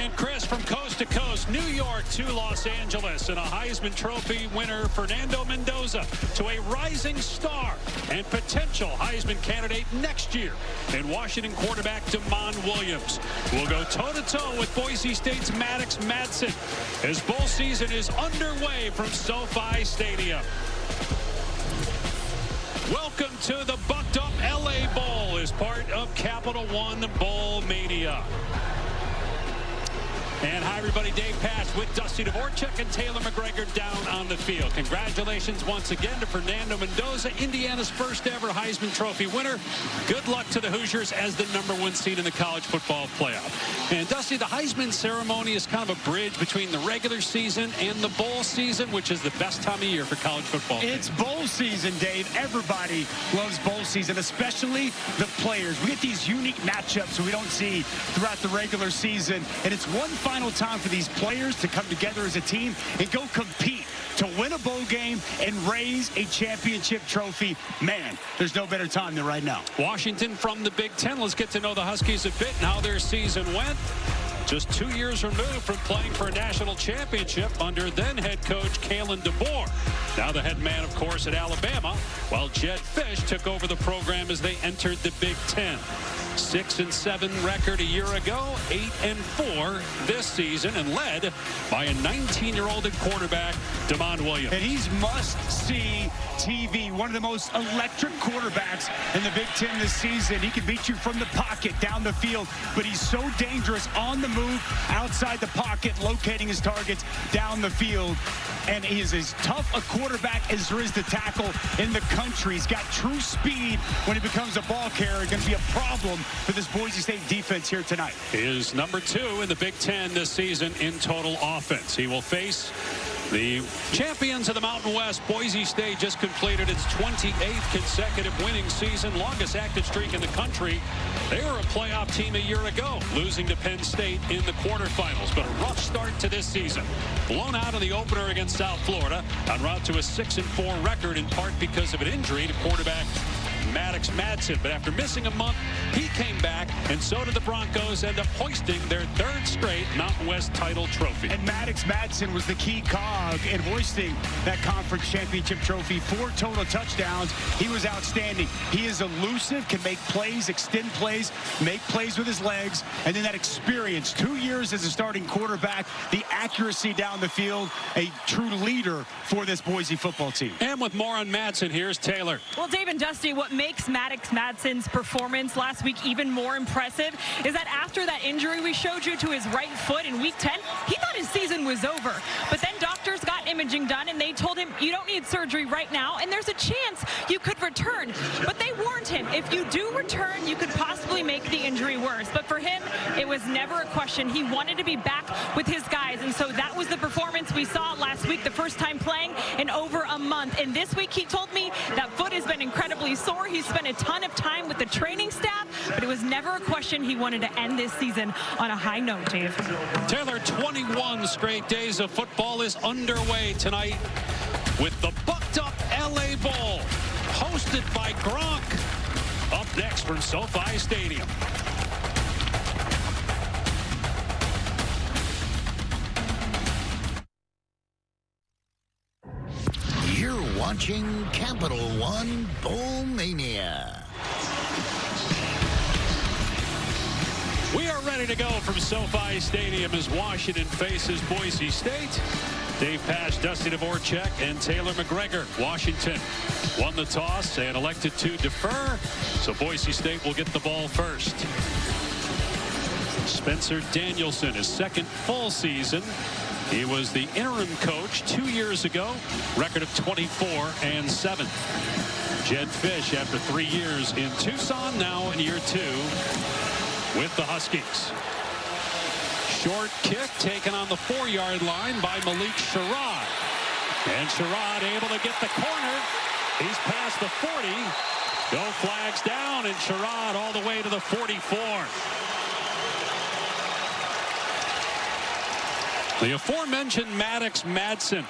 And Chris, from coast to coast, New York to Los Angeles, and a Heisman Trophy winner, Fernando Mendoza, to a rising star and potential Heisman candidate next year in Washington quarterback Damon Williams. We'll go toe-to-toe with Boise State's Maddox Madsen as bowl season is underway from SoFi Stadium. Welcome to the Bucked Up LA Bowl as part of Capital One Bowl Mania. And hi, everybody. Dave Pasch with Dusty Dvorak and Taylor McGregor down on the field. Congratulations once again to Fernando Mendoza, Indiana's first ever Heisman Trophy winner. Good luck to the Hoosiers as the #1 seed in the college football playoff. And Dusty, the Heisman ceremony is kind of a bridge between the regular season and the bowl season, which is the best time of year for college football. It's bowl season, Dave. Everybody loves bowl season, especially the players. We get these unique matchups we don't see throughout the regular season, and it's one final time for these players to come together as a team and go compete to win a bowl game and raise a championship trophy. Man, there's no better time than right now. Washington from the Big Ten. Let's get to know the Huskies a bit and how their season went. Just 2 years removed from playing for a national championship under then head coach Kalen DeBoer. Now the head man, of course, at Alabama, while Jed Fish took over the program as they entered the Big Ten. 6-7 record a year ago, 8-4 this season, and led by a 19-year-old quarterback, Damon Williams. And he's must-see TV, one of the most electric quarterbacks in the Big Ten this season. He can beat you from the pocket down the field, but he's so dangerous on the move, outside the pocket, locating his targets down the field. And he is as tough a quarterback as there is to tackle in the country. He's got true speed when he becomes a ball carrier. Going to be a problem for this Boise State defense here tonight. He is #2 in the Big Ten this season in total offense. He will face the champions of the Mountain West. Boise State just completed its 28th consecutive winning season, longest active streak in the country. They were a playoff team a year ago, losing to Penn State in the quarterfinals. But a rough start to this season. Blown out in the opener against South Florida, en route to a 6-4 record, in part because of an injury to quarterback Maddox Madsen. But after missing a month, he came back, and so did the Broncos, end up hoisting their 3rd straight Mountain West title trophy. And Maddox Madsen was the key cog in hoisting that conference championship trophy. 4 total touchdowns. He was outstanding. He is elusive, can make plays, extend plays, make plays with his legs, and then that experience. 2 years as a starting quarterback, the accuracy down the field, a true leader for this Boise football team. And with more on Madsen, here's Taylor. Well, Dave and Dusty, what makes Maddox Madsen's performance last week even more impressive is that after that injury we showed you to his right foot in week 10, he thought his season was over. But then doctors got imaging done, and they told him, you don't need surgery right now, and there's a chance you could return. But they warned him, if you do return, you could possibly make the injury worse. But for him, it was never a question. He wanted to be back with his guys, and so that was the performance we saw last week, the first time playing in over a month. And this week, he told me that foot has been incredibly sore. He spent a ton of time with the training staff, but it was never a question he wanted to end this season on a high note, Dave. Taylor, 21 straight days of football is underway tonight with the Bucked Up LA Bowl, hosted by Gronk. Up next from SoFi Stadium. You're watching Capital One Bowl Mania. We are ready to go from SoFi Stadium as Washington faces Boise State. Dave Pasch, Dusty Dvorak, and Taylor McGregor. Washington won the toss and elected to defer, so Boise State will get the ball first. Spencer Danielson, his 2nd full season. He was the interim coach 2 years ago, record of 24-7. Jed Fish, after 3 years in Tucson, now in year 2 with the Huskies. Short kick taken on the 4-yard line by Malik Sherrod. And Sherrod able to get the corner. He's past the 40. No flags down, and Sherrod all the way to the 44. The aforementioned Maddox Madsen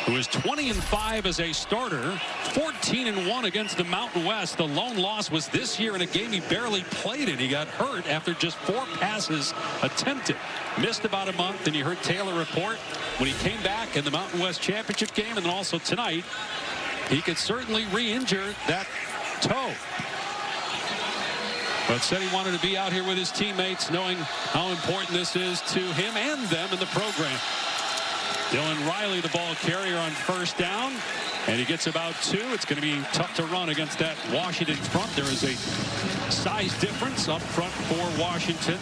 who is 20-5 as a starter, 14-1 against the Mountain West. The lone loss was this year in a game he barely played in. He got hurt after just 4 passes attempted. Missed about a month, and you heard Taylor report when he came back in the Mountain West Championship game, and then also tonight, he could certainly re-injure that toe. But said he wanted to be out here with his teammates, knowing how important this is to him and them in the program. Dylan Riley, the ball carrier on first down, and he gets about 2. It's going to be tough to run against that Washington front. There is a size difference up front for Washington.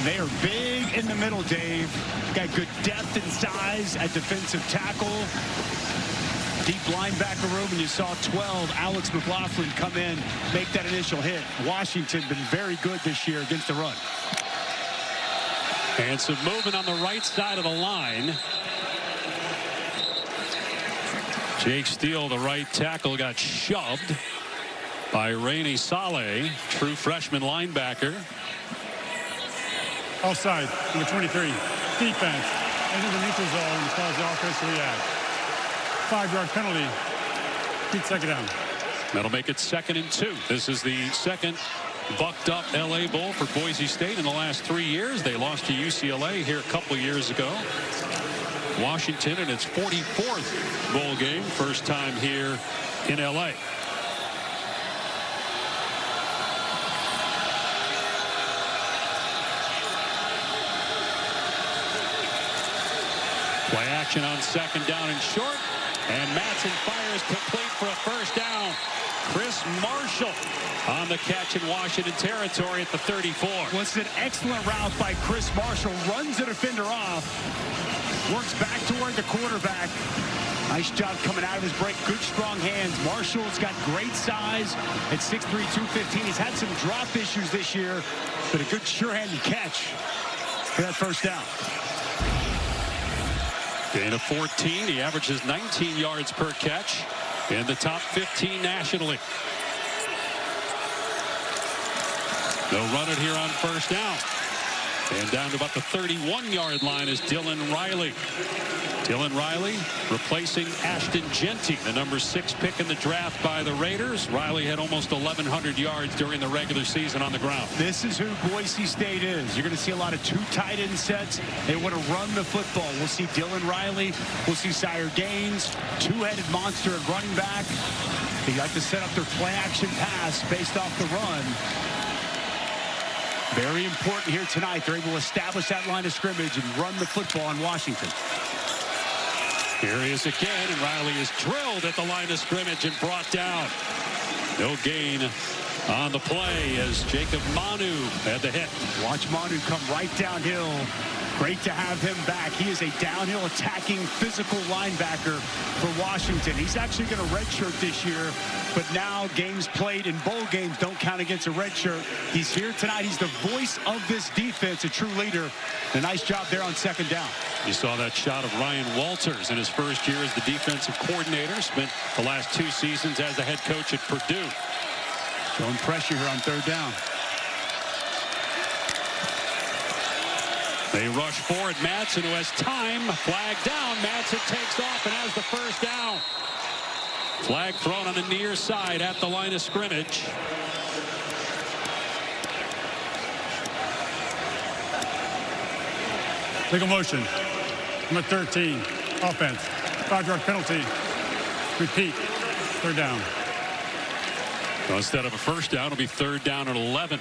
They are big in the middle, Dave. Got good depth and size at defensive tackle. Deep linebacker room, and you saw 12, Alex McLaughlin, come in, make that initial hit. Washington been very good this year against the run. And some movement on the right side of the line. Jake Steele, the right tackle, got shoved by Rainey Saleh, true freshman linebacker. Offside, number 23, defense. Into the neutral zone as far as the offensive react. 5-yard penalty. Keep second down. That'll make it 2nd and 2. This is the second bucked up LA Bowl for Boise State in the last 3 years. They lost to UCLA here a couple years ago. Washington in its 44th bowl game, first time here in LA. Play action on 2nd down and short. And Madsen fires complete for a first down. Chris Marshall on the catch in Washington territory at the 34. Was an excellent route by Chris Marshall. Runs the defender off. Works back toward the quarterback. Nice job coming out of his break. Good, strong hands. Marshall's got great size at 6'3", 215. He's had some drop issues this year, but a good, sure-handed catch for that first down. Gain of 14. He averages 19 yards per catch in the top 15 nationally. They'll run it here on first down. And down to about the 31-yard line is Dylan Riley. Dylan Riley replacing Ashton Genty, the number 6 pick in the draft by the Raiders. Riley had almost 1,100 yards during the regular season on the ground. This is who Boise State is. You're going to see a lot of 2 tight end sets. They want to run the football. We'll see Dylan Riley. We'll see Sire Gaines, 2-headed monster at running back. They like to set up their play action pass based off the run. Very important here tonight. They're able to establish that line of scrimmage and run the football on Washington. Here he is again, and Riley is drilled at the line of scrimmage and brought down. No gain on the play as Jacob Manu had the hit. Watch Manu come right downhill. Great to have him back. He is a downhill attacking physical linebacker for Washington. He's actually going to redshirt this year, but now games played in bowl games don't count against a redshirt. He's here tonight. He's the voice of this defense, a true leader. A nice job there on 2nd down. You saw that shot of Ryan Walters in his first year as the defensive coordinator. Spent the last 2 seasons as the head coach at Purdue. Showing pressure here on 3rd down. They rush forward. Madsen, who has time. Flag down. Madsen takes off and has the first down. Flag thrown on the near side at the line of scrimmage. Legal motion. Number 13, offense. 5-yard penalty. Repeat. 3rd down. So instead of a first down, it'll be 3rd down and 11.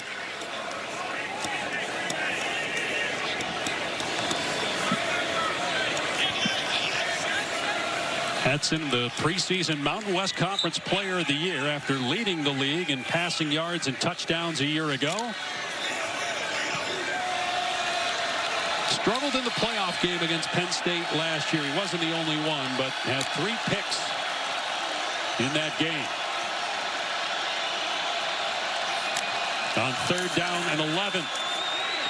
Madsen, the preseason Mountain West Conference Player of the Year after leading the league in passing yards and touchdowns a year ago. Struggled in the playoff game against Penn State last year. He wasn't the only one, but had 3 picks in that game. On 3rd down and 11.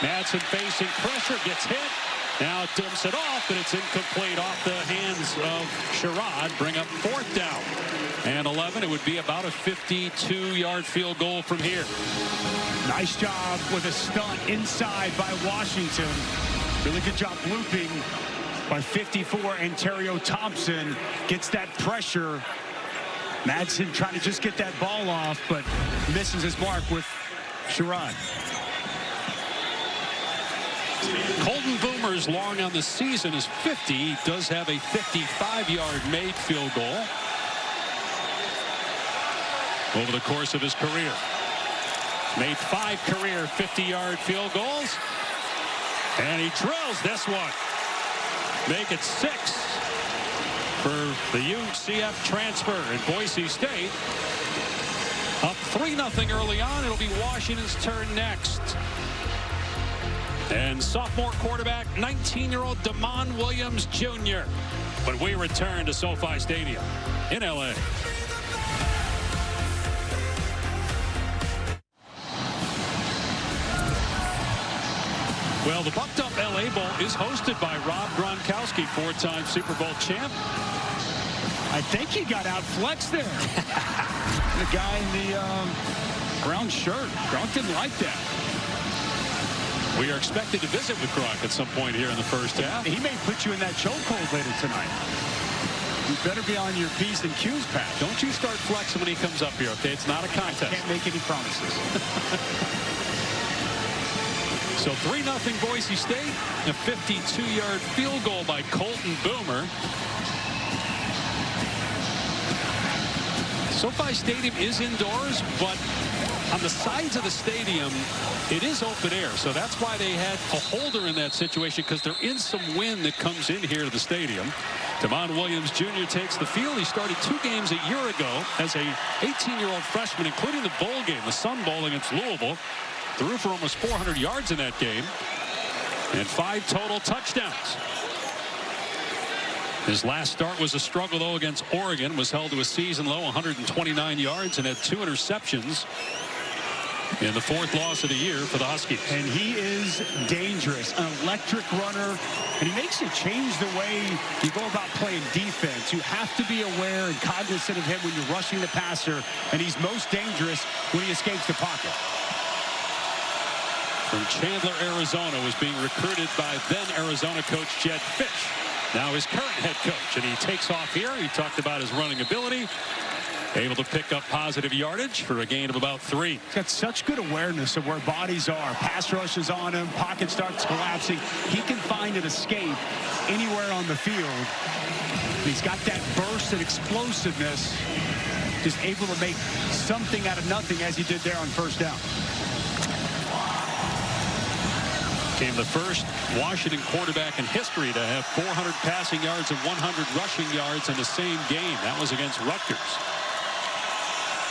Madsen facing pressure, gets hit. Now dumps it off, but it's incomplete off the hands of Sherrod. Bring up 4th down and 11. It would be about a 52-yard field goal from here. Nice job with a stunt inside by Washington. Really good job looping by 54. Ontario Thompson gets that pressure. Madsen trying to just get that ball off, but misses his mark with Sherrod. Colton Boomer's long on the season is 50. He does have a 55-yard made field goal over the course of his career. Made 5 career 50-yard field goals. And he drills this one. Make it 6 for the UCF transfer in Boise State. Up 3-0 early on. It'll be Washington's turn next. And sophomore quarterback, 19-year-old Damon Williams Jr. When we return to SoFi Stadium in L.A. Well, the Bucked Up LA Bowl is hosted by Rob Gronkowski, 4-time Super Bowl champ. I think he got outflexed there. The guy in the brown shirt. Gronk didn't like that. We are expected to visit with Gronk at some point here in the first half. He may put you in that chokehold later tonight. You better be on your P's and Q's, Pat. Don't you start flexing when he comes up here, okay? It's not a contest. Can't make any promises. So 3-0 Boise State. A 52-yard field goal by Colton Boomer. SoFi Stadium is indoors, but on the sides of the stadium, it is open air. So that's why they had a holder in that situation, because there is some wind that comes in here to the stadium. Damon Williams Jr. takes the field. He started 2 games a year ago as a 18-year-old freshman, including the bowl game, the Sun Bowl against Louisville. Threw for almost 400 yards in that game and 5 total touchdowns. His last start was a struggle, though, against Oregon. Was held to a season-low 129 yards and had 2 interceptions in the 4th loss of the year for the Huskies. And he is dangerous, an electric runner, and he makes you change the way you go about playing defense. You have to be aware and cognizant of him when you're rushing the passer, and he's most dangerous when he escapes the pocket. From Chandler, Arizona, was being recruited by then Arizona coach Jed Fish. Now his current head coach, and he takes off here. He talked about his running ability. Able to pick up positive yardage for a gain of about 3. He's got such good awareness of where bodies are. Pass rush is on him. Pocket starts collapsing. He can find an escape anywhere on the field. He's got that burst and explosiveness. Just able to make something out of nothing, as he did there on first down. Became the first Washington quarterback in history to have 400 passing yards and 100 rushing yards in the same game. That was against Rutgers.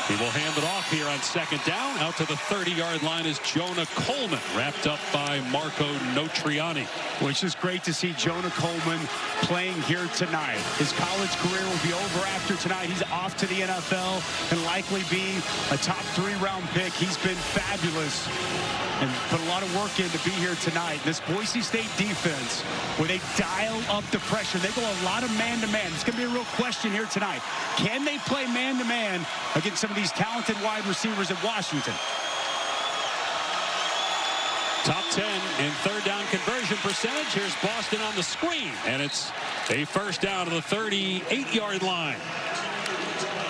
He will hand it off here on 2nd down. Out to the 30-yard line is Jonah Coleman, wrapped up by Marco Notriani. Which is great to see Jonah Coleman playing here tonight. His college career will be over after tonight. He's off to the NFL and likely be a top 3-round pick. He's been fabulous and put a lot of work in to be here tonight. This Boise State defense, where they dial up the pressure, they go a lot of man-to-man. It's going to be a real question here tonight. Can they play man-to-man against some of these talented wide receivers at Washington? Top 10 in 3rd down conversion percentage. Here's Boston on the screen, and it's a first down to the 38-yard line.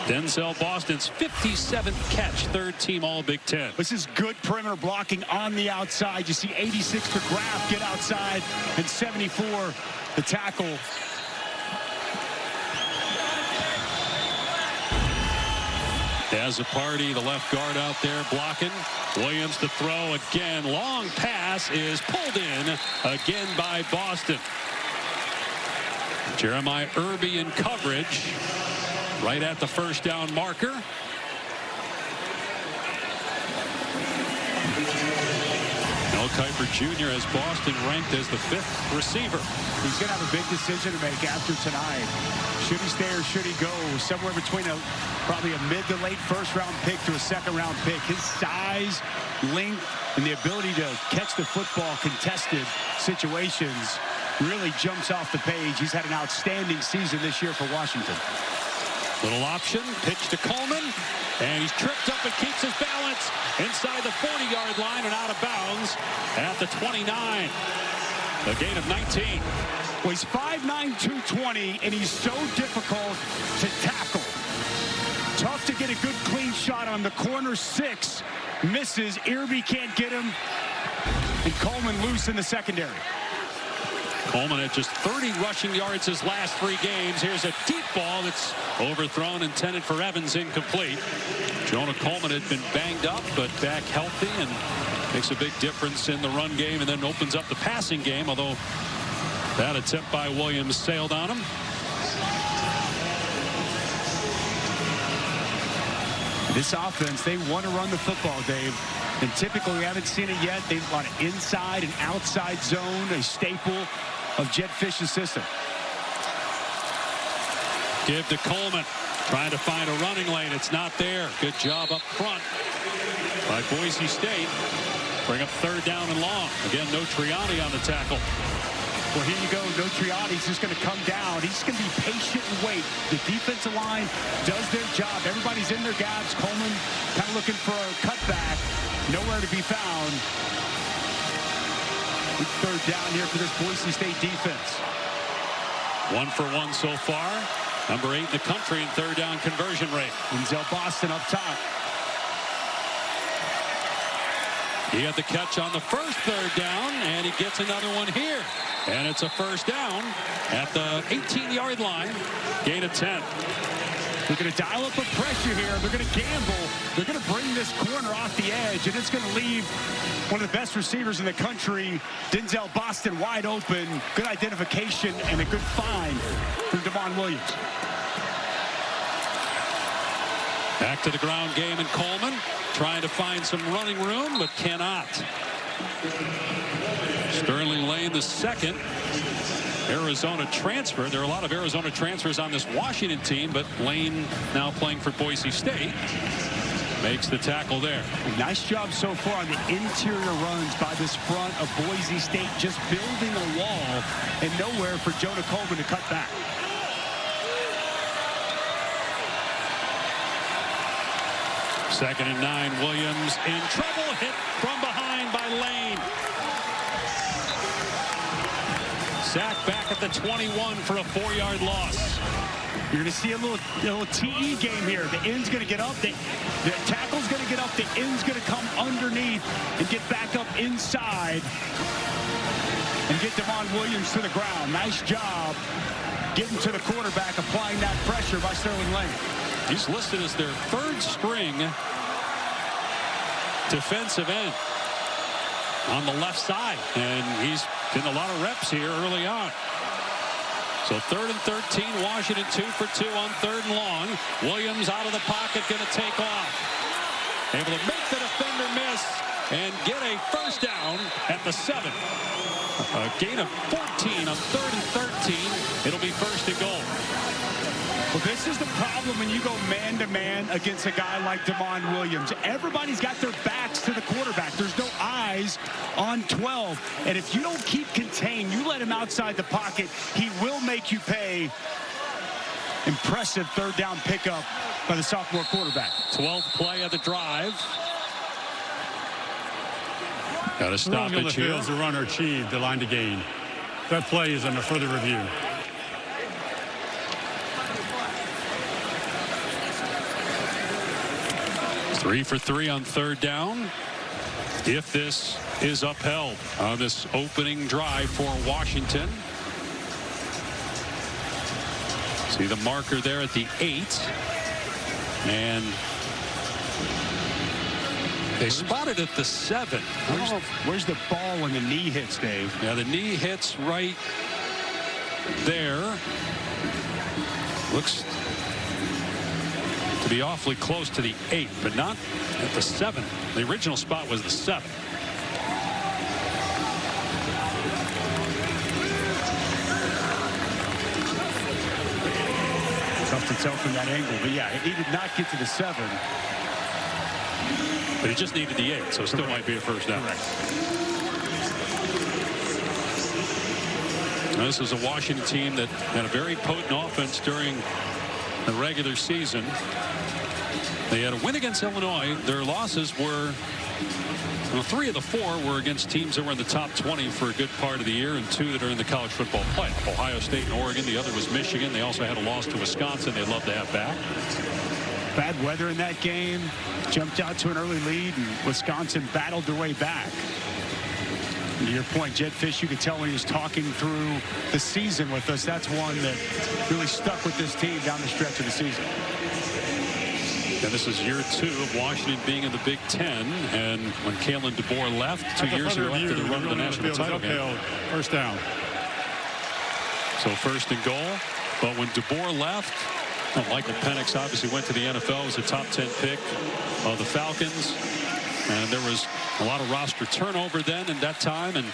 Denzel Boston's 57th catch, 3rd team All Big Ten. This is good perimeter blocking on the outside. You see 86 for Graff get outside, and 74 the tackle. As a party, the left guard out there blocking. Williams to throw again. Long pass is pulled in again by Boston. Jeremiah Irby in coverage right at the first down marker. Mel Kiper Jr. has Boston ranked as the 5th receiver. He's going to have a big decision to make after tonight. Should he stay or should he go? Somewhere between probably a mid to late 1st-round pick to a 2nd-round pick. His size, length, and the ability to catch the football contested situations really jumps off the page. He's had an outstanding season this year for Washington. Little option, pitch to Coleman, and he's tripped up and keeps his balance inside the 40-yard line and out of bounds at the 29. A gain of 19. Well, he's 5'9", 220, and he's so difficult to tackle. Tough to get a good clean shot on the corner 6. Misses. Irby can't get him. And Coleman loose in the secondary. Coleman had just 30 rushing yards his last 3 games. Here's a deep ball that's overthrown, intended for Evans, incomplete. Jonah Coleman had been banged up, but back healthy and makes a big difference in the run game and then opens up the passing game, although that attempt by Williams sailed on him. This offense, they want to run the football, Dave. And typically, we haven't seen it yet. They've got an inside and outside zone, a staple of Jed Fish's system. Give to Coleman. Trying to find a running lane. It's not there. Good job up front by Boise State. Bring up 3rd down and long. Again, no Triani on the tackle. Well, here you go. No Triani's just going to come down. He's going to be patient and wait. The defensive line does their job. Everybody's in their gaps. Coleman kind of looking for a cutback. Nowhere to be found. 3rd down here for this Boise State defense. 1 for 1 so far. Number 8 in the country in 3rd down conversion rate. Denzel Boston up top. He had the catch on the first 3rd down, and he gets another one here. And it's a 1st down at the 18-yard line. Gain of 10. They're going to dial up the pressure here. They're going to gamble. They're going to bring this corner off the edge, and it's going to leave one of the best receivers in the country, Denzel Boston, wide open. Good identification and a good find from Devon Williams. Back to the ground game, and Coleman trying to find some running room, but cannot. Sterling Lane, the 2nd Arizona transfer. There are a lot of Arizona transfers on this Washington team, but Lane, now playing for Boise State, makes the tackle there. Nice job so far on the interior runs by this front of Boise State, just building a wall and nowhere for Jonah Coleman to cut back. Second and 9. Williams in trouble. Hit from behind by Lane. Sacked back at the 21 for a 4-yard loss. You're going to see a little TE game here. The end's going to get up. The tackle's going to get up. The end's going to come underneath and get back up inside and get Devon Williams to the ground. Nice job getting to the quarterback, applying that pressure by Sterling Lane. He's listed as their 3rd string defensive end on the left side, and he's getting a lot of reps here early on. So 3rd and 13, Washington 2 for 2 on 3rd and long. Williams out of the pocket, going to take off. Able to make the defender miss and get a 1st down at the 7. A gain of 14 on 3rd and 13. It'll be 1st and goal. Well, this is the problem when you go man-to-man against a guy like Devon Williams. Everybody's got their backs to the quarterback. There's no eyes on 12. And if you don't keep contained, you let him outside the pocket, he will make you pay. Impressive 3rd down pickup by the sophomore quarterback. 12th play of the drive. Got to stop it here. The runner achieved the line to gain. That play is under further review. 3 for 3 on 3rd down. If this is upheld on this opening drive for Washington. See the marker there at the 8. And they spotted at the 7. Where's the ball when the knee hits, Dave? Yeah, the knee hits right there. Looks to be awfully close to the 8, but not at the 7. The original spot was the 7. Tough to tell from that angle, but yeah, he did not get to the 7. But he just needed the 8, so it still might be a 1st down. Now, this is a Washington team that had a very potent offense during the regular season. They had a win against Illinois. Their losses were Well, 3 of the 4 were against teams that were in the top 20 for a good part of the year, and 2 that are in the college football playoff. Ohio State and Oregon. The other was Michigan. They also had a loss to Wisconsin they'd love to have back. Bad weather in that game. Jumped out to an early lead, and Wisconsin battled their way back. And to your point, Jed Fish, you could tell when he was talking through the season with us, that's one that really stuck with this team down the stretch of the season. And this is year 2 of Washington being in the Big Ten. And when Kalen DeBoer left 2 years ago after the run of the national title game. First down. So first and goal. But when DeBoer left, Michael Penix obviously went to the NFL. Was a top 10 pick of the Falcons. And there was a lot of roster turnover then at that time. And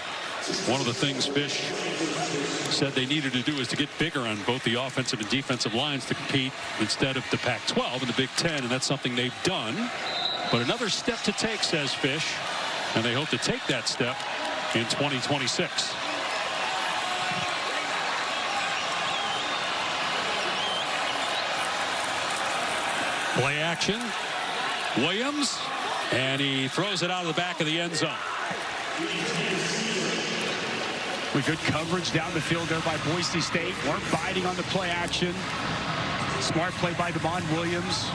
one of the things Fish said they needed to do is to get bigger on both the offensive and defensive lines to compete instead of the Pac-12 and the Big Ten, and that's something they've done. But another step to take, says Fish, and they hope to take that step in 2026. Play action. Williams, and he throws it out of the back of the end zone. With good coverage down the field there by Boise State. Weren't biting on the play action. Smart play by Damon Williams.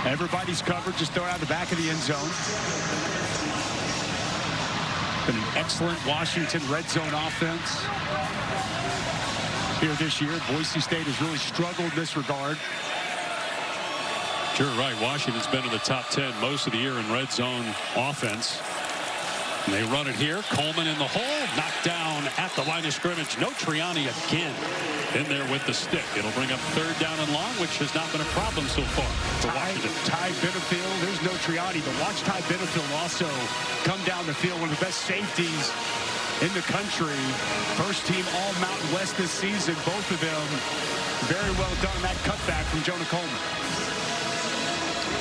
Everybody's covered, just throw it out the back of the end zone. Been an excellent Washington red zone offense here this year. Boise State has really struggled in this regard. Sure, right. Washington's been in the top 10 most of the year in red zone offense. And they run it here. Coleman in the hole. Knocked down at the line of scrimmage. Triani again in there with the stick. It'll bring up 3rd down and long, which has not been a problem so far for Washington. Ty Benefield. There's Triani, but watch Ty Benefield also come down the field. One of the best safeties in the country. First team all Mountain West this season. Both of them very well done. That cutback from Jonah Coleman.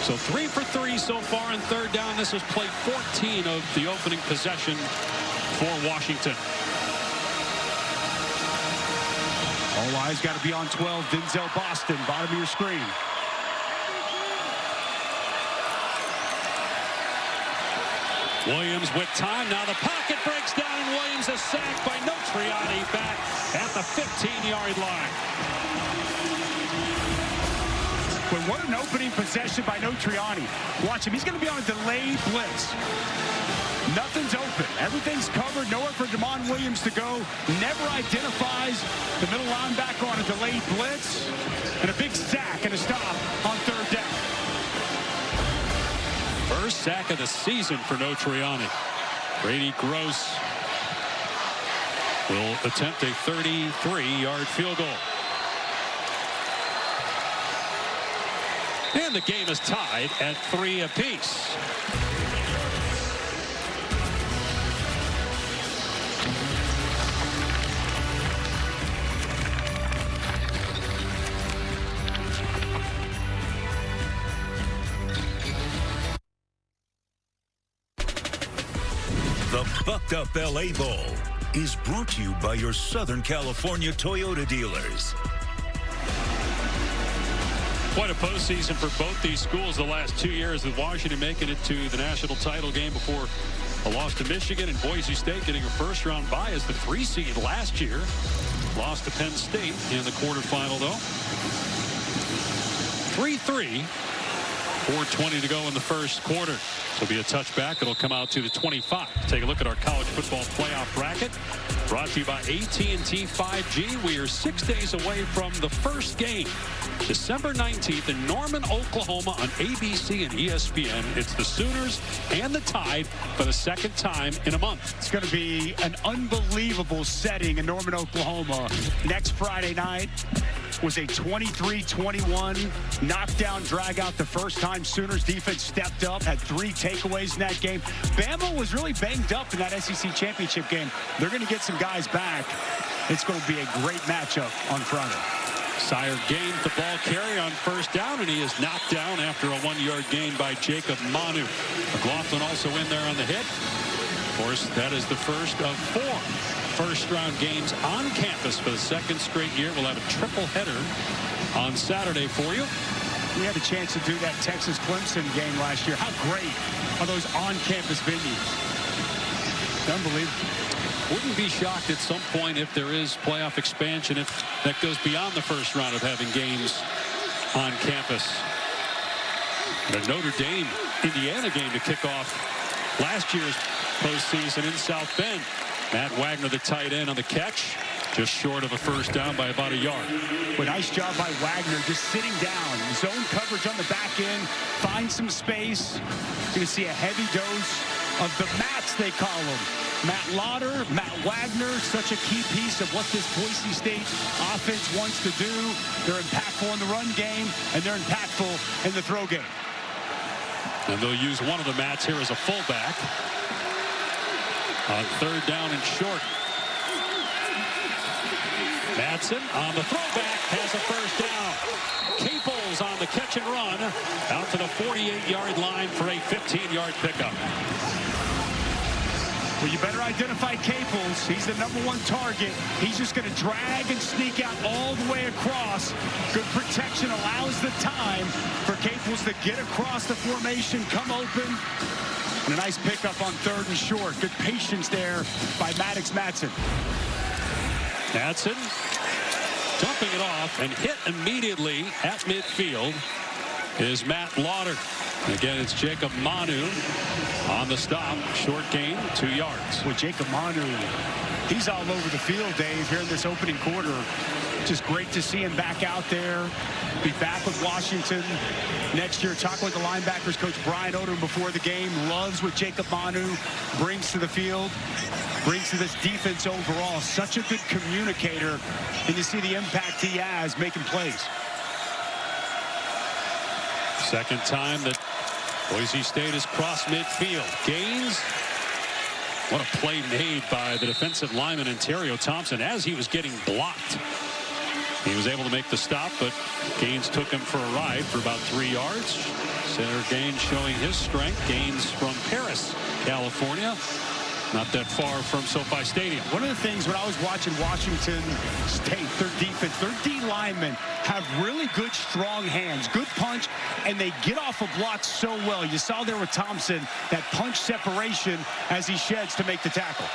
So 3 for 3 so far in 3rd down. This is play 14 of the opening possession for Washington. All eyes got to be on 12. Denzel Boston, bottom of your screen. Williams with time. Now the pocket breaks down, and Williams is sacked by Triani back at the 15-yard line. What an opening possession by Triani. Watch him. He's going to be on a delayed blitz. Nothing's open. Everything's covered. Nowhere for Damon Williams to go. Never identifies the middle linebacker on a delayed blitz. And a big sack and a stop on 3rd down. First sack of the season for Triani. Brady Gross will attempt a 33-yard field goal. And the game is tied at 3 apiece. The Bucked Up LA Bowl is brought to you by your Southern California Toyota dealers. Quite a postseason for both these schools the last 2 years, with Washington making it to the national title game before a loss to Michigan, and Boise State getting a first-round bye as the 3 seed last year. Lost to Penn State in the quarterfinal, though. 3-3. 4:20 to go in the first quarter. So it'll be a touchback. It'll come out to the 25. Take a look at our college football playoff bracket. Brought to you by AT&T 5G. We are 6 days away from the first game. December 19th in Norman, Oklahoma on ABC and ESPN. It's the Sooners and the Tide for the 2nd time in a month. It's going to be an unbelievable setting in Norman, Oklahoma. Next Friday night was a 23-21 knockdown drag out the first time. Sooners defense stepped up, had 3 takeaways in that game. Bama was really banged up in that SEC championship game. They're going to get some guys back. It's going to be a great matchup on Friday. Sire gained the ball carry on first down, and he is knocked down after a 1-yard gain by Jacob Manu. McLaughlin also in there on the hit. Of course, that is the first of 4 first-round games on campus for the 2nd straight year. We'll have a triple header on Saturday for you. We had a chance to do that Texas-Clemson game last year. How great of those on-campus venues. Unbelievable. Wouldn't be shocked at some point if there is playoff expansion, if that goes beyond the first round of having games on campus. The Notre Dame Indiana game to kick off last year's postseason in South Bend. Matt Wagner, the tight end, on the catch, just short of a first down by about a yard. Well, nice job by Wagner, just sitting down. Zone coverage on the back end, find some space. You're going to see a heavy dose of the Mats, they call them. Matt Lauder, Matt Wagner, such a key piece of what this Boise State offense wants to do. They're impactful in the run game, and they're impactful in the throw game. And they'll use one of the Mats here as a fullback on third down and short. Madsen on the throwback has a first down. Caples on the catch and run out to the 48-yard line for a 15-yard pickup. Well, you better identify Caples. He's the #1 target. He's just going to drag and sneak out all the way across. Good protection allows the time for Caples to get across the formation, come open. And a nice pickup on third and short. Good patience there by Maddox Madsen. Madsen dumping it off and hit immediately at midfield is Matt Lauder. Again, it's Jacob Manu on the stop. Short gain, 2 yards. Well, Jacob Manu, he's all over the field, Dave, here in this opening quarter. Just great to see him back out there. Be back with Washington next year. Talking with the linebackers coach Brian Odom before the game. Loves what Jacob Manu brings to the field, brings to this defense overall. Such a good communicator, and you see the impact he has making plays. Second time that Boise State has crossed midfield. Gaines. What a play made by the defensive lineman Ontario Thompson as he was getting blocked. He was able to make the stop, but Gaines took him for a ride for about 3 yards. Center Gaines showing his strength. Gaines from Paris, California. Not that far from SoFi Stadium. One of the things when I was watching Washington State, their defense, their D linemen have really good, strong hands, good punch, and they get off of blocks so well. You saw there with Thompson, that punch separation as he sheds to make the tackle.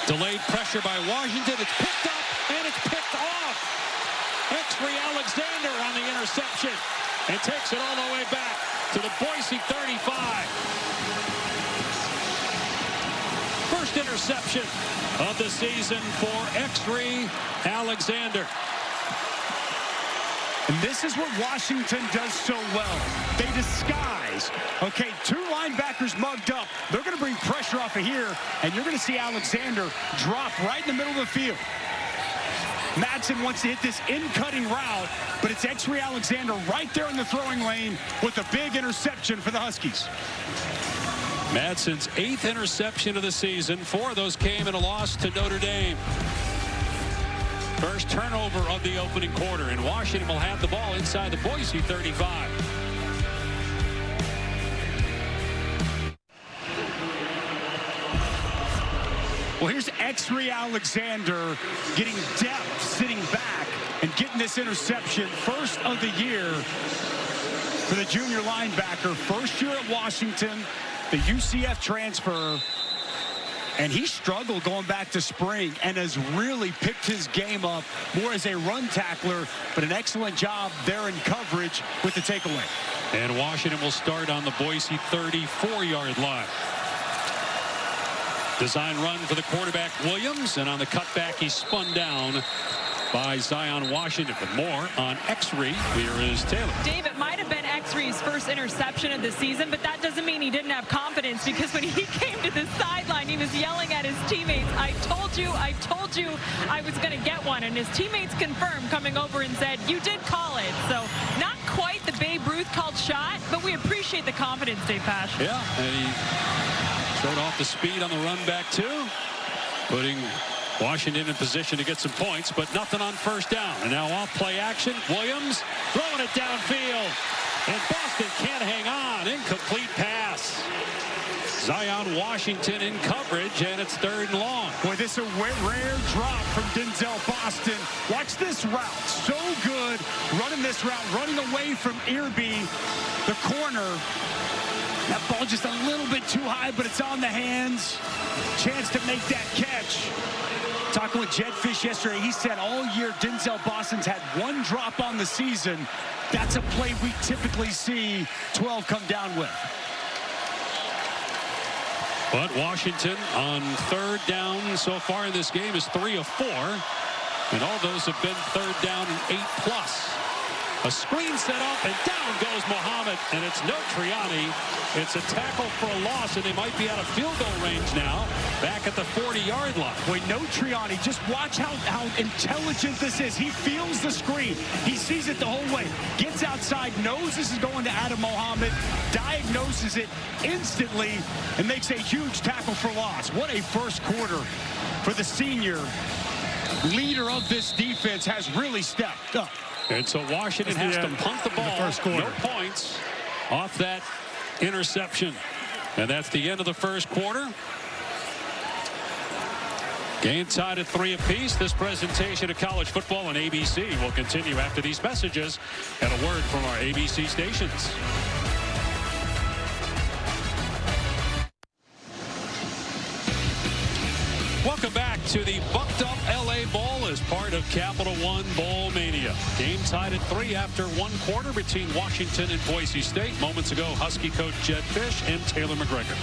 Delayed pressure by Washington. It's picked up, and it's picked off. Exree Alexander on the interception and takes it all the way back to the Boise 35. First interception of the season for Exree Alexander. And this is what Washington does so well. They disguise. Okay, 2 linebackers mugged up. They're going to bring pressure off of here, and you're going to see Alexander drop right in the middle of the field. Madsen wants to hit this in-cutting route, but it's Exree Alexander right there in the throwing lane with a big interception for the Huskies. Madsen's 8th interception of the season. 4 of those came in a loss to Notre Dame. First turnover of the opening quarter, and Washington will have the ball inside the Boise 35. Well, here's Exree Alexander getting depth, sitting back, and getting this interception. First of the year for the junior linebacker. First year at Washington, the UCF transfer. And he struggled going back to spring and has really picked his game up more as a run tackler, but an excellent job there in coverage with the takeaway. And Washington will start on the Boise 34-yard line. Design run for the quarterback Williams, and on the cutback he's spun down by Zion Washington. But more on Exree. Here is Taylor. Dave, it might have been Exree's first interception of the season, but that doesn't mean he didn't have confidence, because when he came to the sideline, he was yelling at his teammates, I told you I was going to get one. And his teammates confirmed, coming over and said, you did call it. So not quite the Babe Ruth called shot, but we appreciate the confidence, Dave Pasch. Yeah, and he showed off the speed on the run back too, putting Washington in position to get some points, but nothing on first down. And now off play action, Williams throwing it downfield, and Boston can't hang on. Incomplete pass. Zion Washington in coverage, and it's 3rd and long. Boy, this is a rare drop from Denzel Boston. Watch this route. So good running this route, running away from Irby, the corner. That ball just a little bit too high, but it's on the hands. Chance to make that catch. Talking with Jed Fish yesterday, he said all year Denzel Boston's had 1 drop on the season. That's a play we typically see 12 come down with. But Washington on 3rd down so far in this game is 3 of 4. And all those have been 3rd down and 8+. A screen set up, and down goes Muhammad, and it's no Triani. It's a tackle for a loss, and they might be out of field goal range now, back at the 40-yard line. Boy, no Triani. Just watch how intelligent this is. He feels the screen. He sees it the whole way. Gets outside, knows this is going to Adam Muhammad, diagnoses it instantly, and makes a huge tackle for loss. What a first quarter for the senior leader of this defense. Has really stepped up. And so Washington has to punt the ball. No points off that interception. And that's the end of the first quarter. Game tied at 3 apiece. This presentation of college football on ABC will continue after these messages and a word from our ABC stations. Welcome back to the Bucked Up LA Bowl as part of Capital One Bowl Mania. Game tied at 3 after 1 quarter between Washington and Boise State. Moments ago, Husky coach Jed Fish and Taylor McGregor.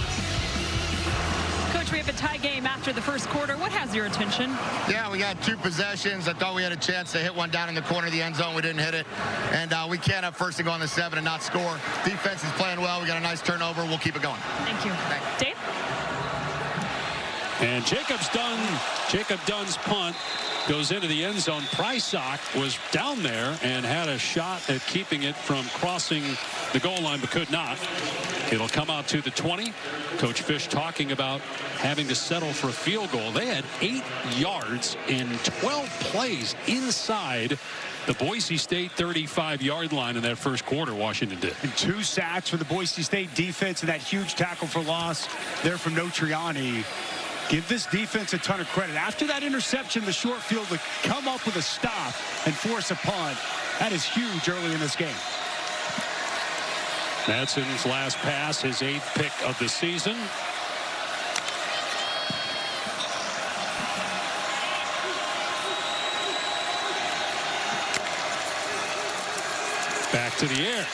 Coach, we have a tie game after the first quarter. What has your attention? Yeah, we got 2 possessions. I thought we had a chance to hit one down in the corner of the end zone. We didn't hit it. And we can't have 1st and go on the 7 and not score. Defense is playing well. We got a nice turnover. We'll keep it going. Thank you. Thanks. Dave? And Jacob Dunn's punt goes into the end zone. Prysock was down there and had a shot at keeping it from crossing the goal line, but could not. It'll come out to the 20. Coach Fish talking about having to settle for a field goal. They had 8 yards in 12 plays inside the Boise State 35-yard line in that first quarter. Washington did. And 2 sacks for the Boise State defense, and that huge tackle for loss there from Notriani. Give this defense a ton of credit. After that interception, the short field to come up with a stop and force a punt. That is huge early in this game. Madsen's last pass, his 8th pick of the season. Back to the air.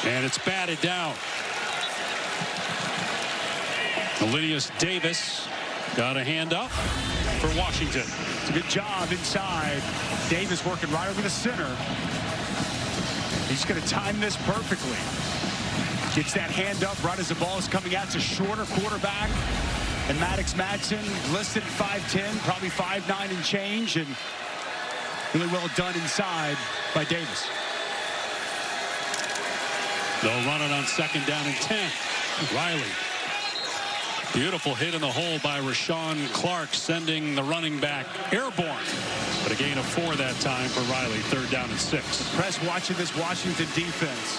And it's batted down. Elenius Davis got a hand up for Washington. It's a good job inside. Davis working right over the center. He's going to time this perfectly. Gets that hand up right as the ball is coming out. It's a shorter quarterback. And Maddox Madsen listed at 5'10", probably 5'9" and change. And really well done inside by Davis. They'll run it on 2nd down and 10. Riley. Beautiful hit in the hole by Rashawn Clark, sending the running back airborne. But a gain of 4 that time for Riley. 3rd down and 6. Press watching this Washington defense.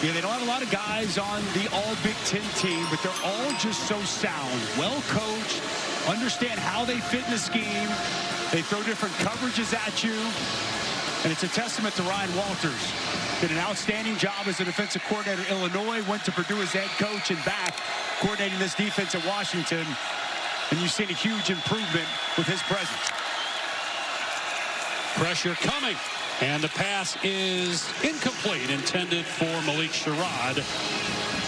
Yeah, they don't have a lot of guys on the all Big Ten team, but they're all just so sound, well coached, understand how they fit in the scheme. They throw different coverages at you. And it's a testament to Ryan Walters. Did an outstanding job as a defensive coordinator at Illinois, went to Purdue as head coach and back coordinating this defense at Washington. And you've seen a huge improvement with his presence. Pressure coming. And the pass is incomplete, intended for Malik Sherrod.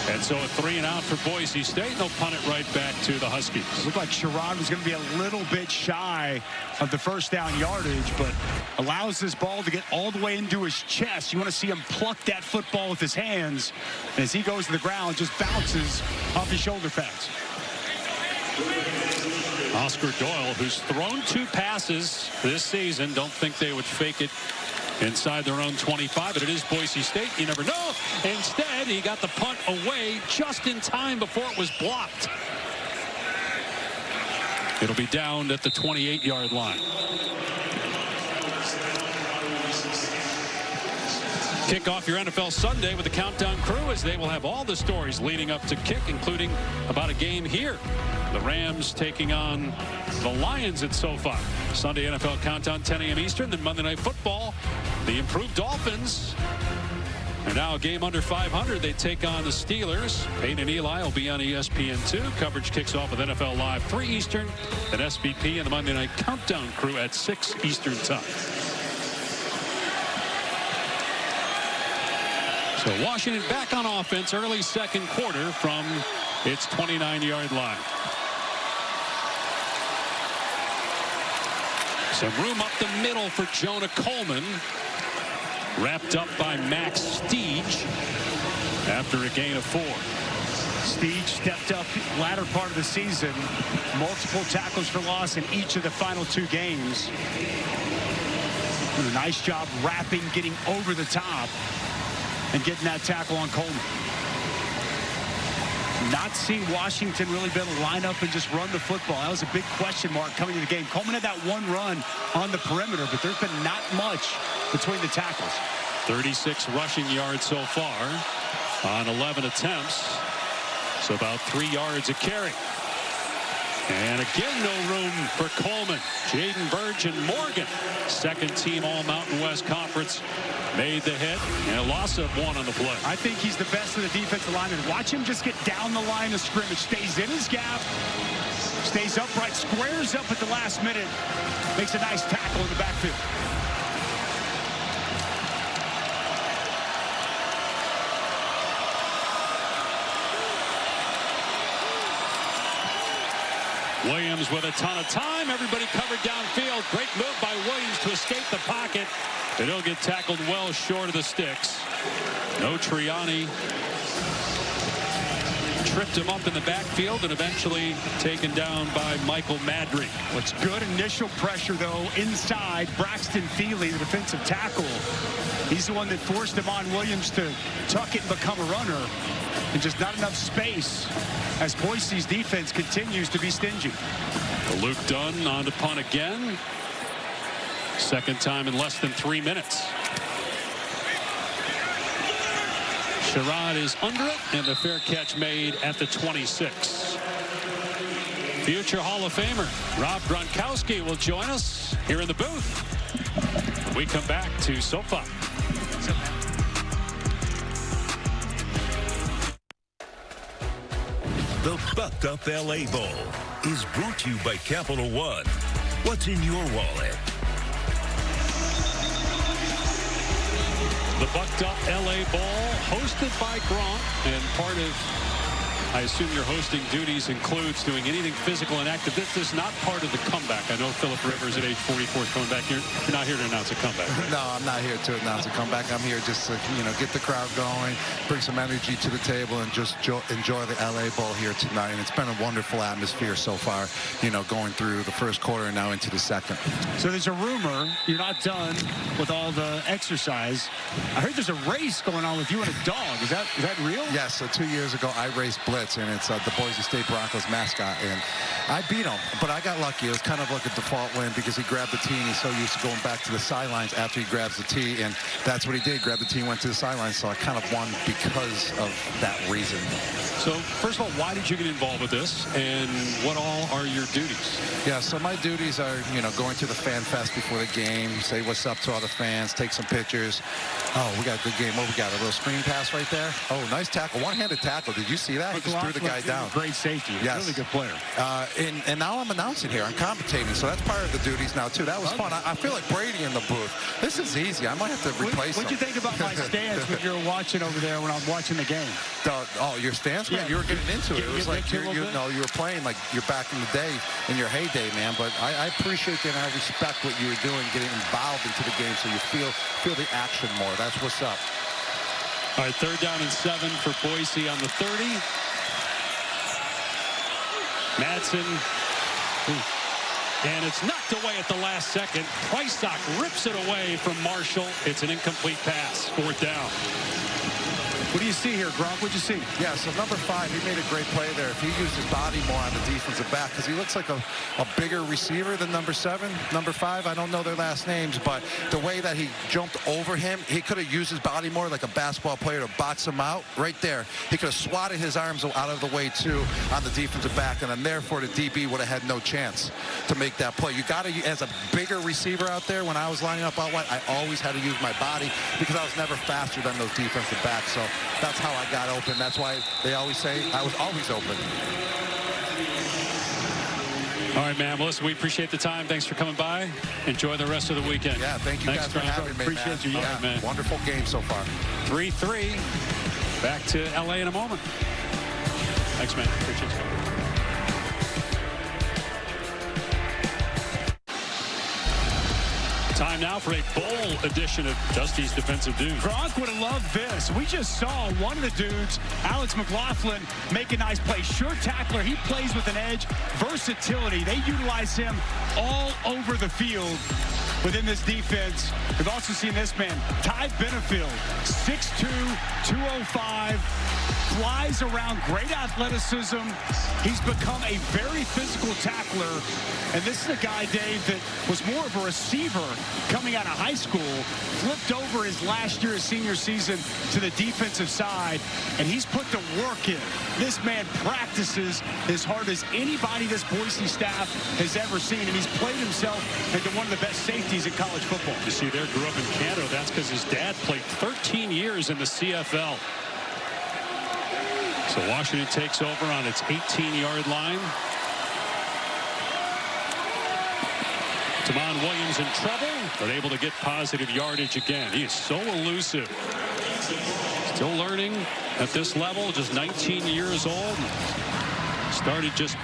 And so a 3 and out for Boise State. They'll punt it right back to the Huskies. It looked like Sherrod was going to be a little bit shy of the 1st down yardage, but allows this ball to get all the way into his chest. You want to see him pluck that football with his hands. And as he goes to the ground, just bounces off his shoulder pads. Oscar Doyle, who's thrown 2 passes this season. Don't think they would fake it inside their own 25, but it is Boise State. You never know. Instead, he got the punt away just in time before it was blocked. It'll be down at the 28-yard line. Kick off your NFL Sunday with the Countdown Crew, as they will have all the stories leading up to kick, including about a game here. The Rams taking on the Lions at SoFi. Sunday NFL Countdown, 10 a.m. Eastern. Then Monday Night Football, the improved Dolphins. And now a game under 500. They take on the Steelers. Peyton and Eli will be on ESPN2. Coverage kicks off with NFL Live 3 Eastern. Then SVP and the Monday Night Countdown Crew at 6 Eastern time. So Washington back on offense early second quarter from its 29-yard line. Some room up the middle for Jonah Coleman. Wrapped up by Max Steege after a gain of 4. Steege stepped up latter part of the season. Multiple tackles for loss in each of the final 2 games. Did a nice job wrapping, getting over the top, and getting that tackle on Coleman. Not seeing Washington really be able to line up and just run the football. That was a big question mark coming into the game. Coleman had that one run on the perimeter, but there's been not much between the tackles. 36 rushing yards so far on 11 attempts. So about 3 yards a carry. And again, no room for Coleman. Jaden Burge and Morgan, second team All-Mountain West Conference, made the hit, and a loss of 1 on the play. I think he's the best of the defensive linemen. Watch him just get down the line of scrimmage. Stays in his gap, stays upright, squares up at the last minute, makes a nice tackle in the backfield. Williams with a ton of time. Everybody covered downfield. Great move by Williams to escape the pocket. But he'll get tackled well short of the sticks. No Triani. Tripped him up in the backfield and eventually taken down by Michael Madry. What's good initial pressure, though, inside. Braxton Feely, the defensive tackle. He's the one that forced him on Williams to tuck it and become a runner. And just not enough space as Boise's defense continues to be stingy. Luke Dunn on to punt again. Second time in less than 3 minutes. Sherrod is under it, and the fair catch made at the 26. Future Hall of Famer Rob Gronkowski will join us here in the booth. We come back to SoFi. The Bucked Up LA Bowl is brought to you by Capital One. What's in your wallet? The Bucked Up LA Bowl, hosted by Gronk, and part of, I assume your hosting duties includes doing anything physical and active. This is not part of the comeback. I know Phillip Rivers at age 44 is coming back here. You're not here to announce a comeback, right? No, I'm not here to announce a comeback. I'm here just to, get the crowd going, bring some energy to the table, and just enjoy the LA Bowl here tonight. And it's been a wonderful atmosphere so far, going through the first quarter and now into the second. So there's a rumor you're not done with all the exercise. I heard there's a race going on with you and a dog. Is that real? Yes. So 2 years ago, I raced Blitz, and it's the Boise State Broncos mascot, and I beat him, but I got lucky. It was kind of like a default win because he grabbed the tee, and he's so used to going back to the sidelines after he grabs the tee, and that's what he did. Grabbed the tee and went to the sidelines, so I kind of won because of that reason. So, first of all, why did you get involved with this, and what all are your duties? Yeah, so my duties are, going to the Fan Fest before the game, say what's up to all the fans, take some pictures. Oh, we got a good game. What we got? A little screen pass right there. Oh, nice tackle. One-handed tackle. Did you see that? He just threw the guy down. Great safety. Yes. Really good player. And now I'm announcing here. I'm commentating, so that's part of the duties now, too. That was fun. I feel like Brady in the booth. This is easy. I might have to replace him. What'd you think about my stance when you were watching over there when I'm watching the game? Oh, your stance, man? Yeah. You were getting into it. It was like you were playing like you're back in the day, in your heyday, man. But I appreciate and I respect what you were doing, getting involved into the game so you feel the action more. That's what's up. All right, 3rd down and 7 for Boise on the 30. Madsen. And it's knocked away at the last second. Prysock rips it away from Marshall. It's an incomplete pass. 4th down. What do you see here, Gronk? What'd you see? Yeah, so number 5, he made a great play there. If he used his body more on the defensive back, because he looks like a bigger receiver than number 7. Number 5, I don't know their last names, but the way that he jumped over him, he could have used his body more like a basketball player to box him out right there. He could have swatted his arms out of the way, too, on the defensive back, and then therefore the DB would have had no chance to make that play. You got to, as a bigger receiver out there, when I was lining up out wide, I always had to use my body because I was never faster than those defensive backs. So that's how I got open. That's why they always say I was always open. All right, man. Well, listen, we appreciate the time. Thanks for coming by. Enjoy the rest of the weekend. Yeah, thank you guys for having me, appreciate you. Yeah, man. Wonderful game so far. 3-3. Back to L.A. in a moment. Thanks, man. Appreciate it. Time now for a bowl edition of Dusty's Defensive Dudes. Gronk would have loved this. We just saw one of the dudes, Alex McLaughlin, make a nice play. Sure tackler. He plays with an edge. Versatility. They utilize him all over the field within this defense. We've also seen this man, Ty Benefield, 6'2", 205, flies around, great athleticism. He's become a very physical tackler. And this is a guy, Dave, that was more of a receiver coming out of high school, flipped over his last year of senior season to the defensive side, and he's put the work in. This man practices as hard as anybody this Boise staff has ever seen, and he's played himself into one of the best safeties in college football. You see there, grew up in Canada. That's because his dad played 13 years in the CFL. So Washington takes over on its 18-yard line. Damon Williams in trouble, but able to get positive yardage again. He is so elusive. Still learning at this level, just 19 years old. Started just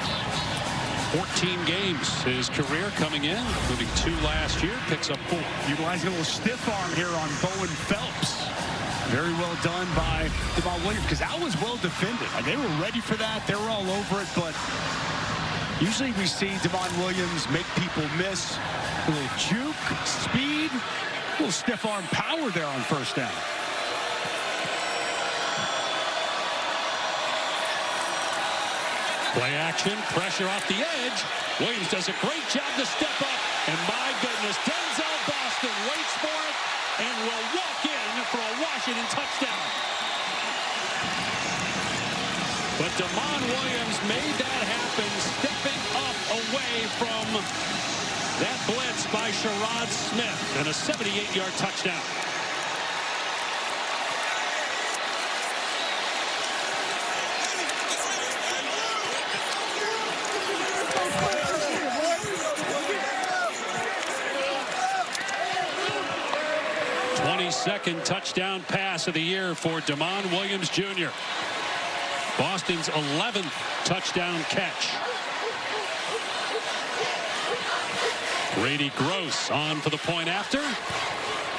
14 games his career coming in, including 2 last year. Picks up 4. Utilizing a little stiff arm here on Bowen Phelps. Very well done by Damon Williams, because that was well defended. And they were ready for that. They were all over it, but usually we see Damon Williams make people miss. A little juke, speed, a little stiff arm power there on first down. Play action, pressure off the edge. Williams does a great job to step up. And my goodness, Denzel Boston waits for it and will walk in for a Washington touchdown. But Damon Williams made that happen, stepping up away from that blitz by Sherrod Smith, and a 78-yard touchdown. Second touchdown pass of the year for Damon Williams Jr. Boston's 11th touchdown catch. Grady Gross on for the point after.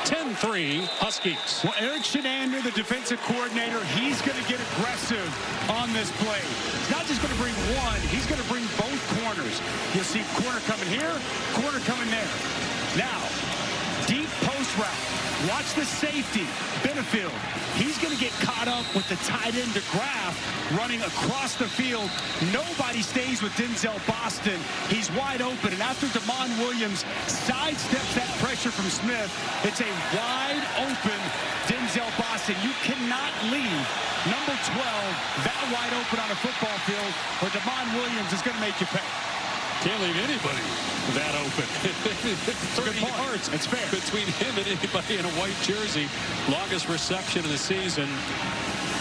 10-3 Huskies. Well, Eric Shenander, the defensive coordinator, he's going to get aggressive on this play. He's not just going to bring one, he's going to bring both corners. You'll see corner coming here, corner coming there. Now, deep post route. Watch the safety, Benefield. He's going to get caught up with the tight end DeGraff running across the field. Nobody stays with Denzel Boston. He's wide open, and after Damon Williams sidesteps that pressure from Smith, it's a wide open Denzel Boston. You cannot leave number 12 that wide open on a football field, or Damon Williams is going to make you pay. Can't leave anybody that open. 30 yards. It's fair. Between him and anybody in a white jersey. Longest reception of the season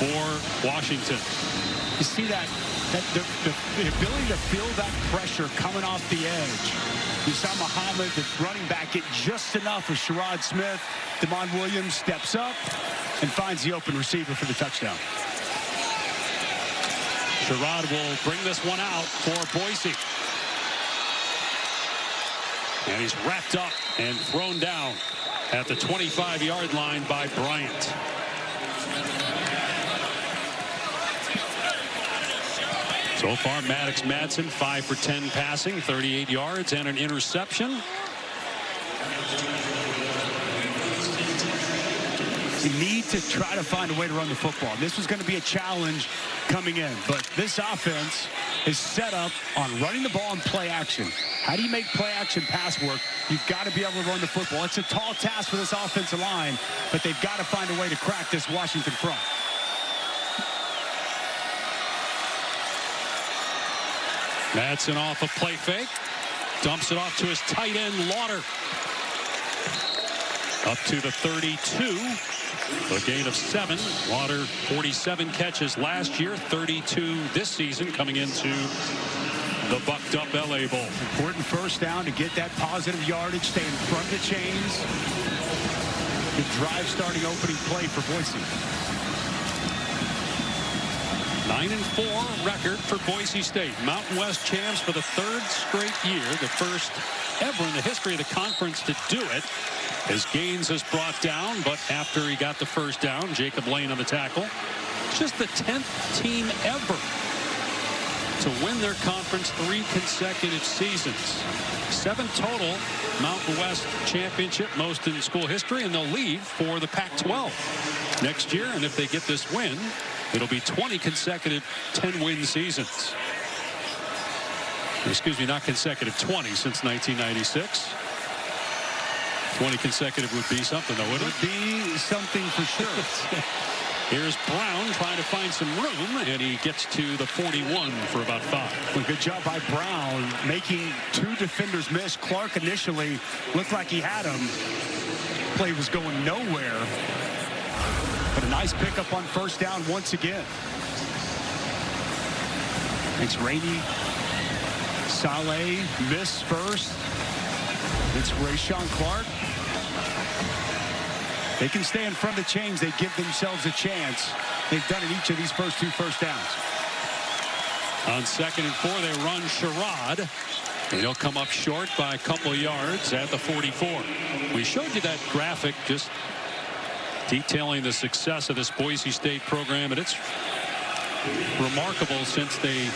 for Washington. You see that the ability to feel that pressure coming off the edge. You saw Muhammad, the running back, get just enough of Sherrod Smith. Damon Williams steps up and finds the open receiver for the touchdown. Sherrod will bring this one out for Boise. And he's wrapped up and thrown down at the 25-yard line by Bryant. So far, Maddox Madsen, 5 for 10 passing, 38 yards and an interception. You need to try to find a way to run the football. This was going to be a challenge coming in, but this offense is set up on running the ball and play action. How do you make play action pass work? You've got to be able to run the football. It's a tall task for this offensive line, but they've got to find a way to crack this Washington front. Madsen off a play fake. Dumps it off to his tight end, Lauder. Up to the 32. A gain of 7. Lauder, 47 catches last year, 32 this season, coming into the bucked up LA Bowl. Important first down to get that positive yardage, stay in front of the chains. The drive starting opening play for Boise. 9-4 record for Boise State. Mountain West champs for the 3rd straight year, the first ever in the history of the conference to do it. As Gaines is brought down, but after he got the first down, Jacob Lane on the tackle. Just the 10th team ever to win their conference 3 consecutive seasons. 7 total Mountain West championship, most in school history, and they'll leave for the Pac-12 next year. And if they get this win, it'll be 20 consecutive 10-win seasons. Excuse me, not consecutive, 20 since 1996. 20 consecutive would be something, though, wouldn't it? Would be something for sure. Here's Brown trying to find some room, and he gets to the 41 for about 5. Well, good job by Brown, making 2 defenders miss. Clark initially looked like he had him. Play was going nowhere. But a nice pickup on first down once again. It's Rainey. Saleh missed first. It's Rashawn Clark. They can stay in front of the chains. They give themselves a chance. They've done it each of these first 2 first downs. On 2nd and 4, they run Sherrod. And he'll come up short by a couple yards at the 44. We showed you that graphic just detailing the success of this Boise State program, and it's remarkable since they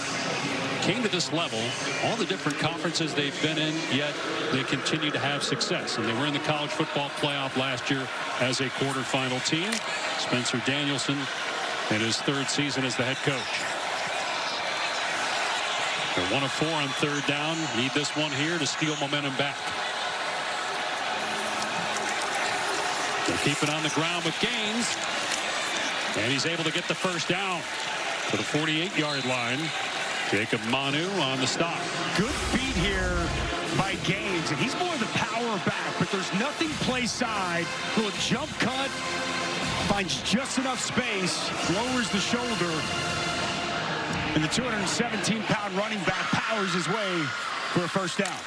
came to this level, all the different conferences they've been in, yet they continue to have success. And they were in the college football playoff last year as a quarterfinal team. Spencer Danielson in his 3rd season as the head coach. They're 1 of 4 on 3rd down. Need this one here to steal momentum back. They'll keep it on the ground with Gaines. And he's able to get the first down to the 48-yard line. Jacob Manu on the stop. Good beat here by Gaines. And he's more of the power back, but there's nothing play side. Little jump cut. Finds just enough space. Lowers the shoulder. And the 217-pound running back powers his way for a first down.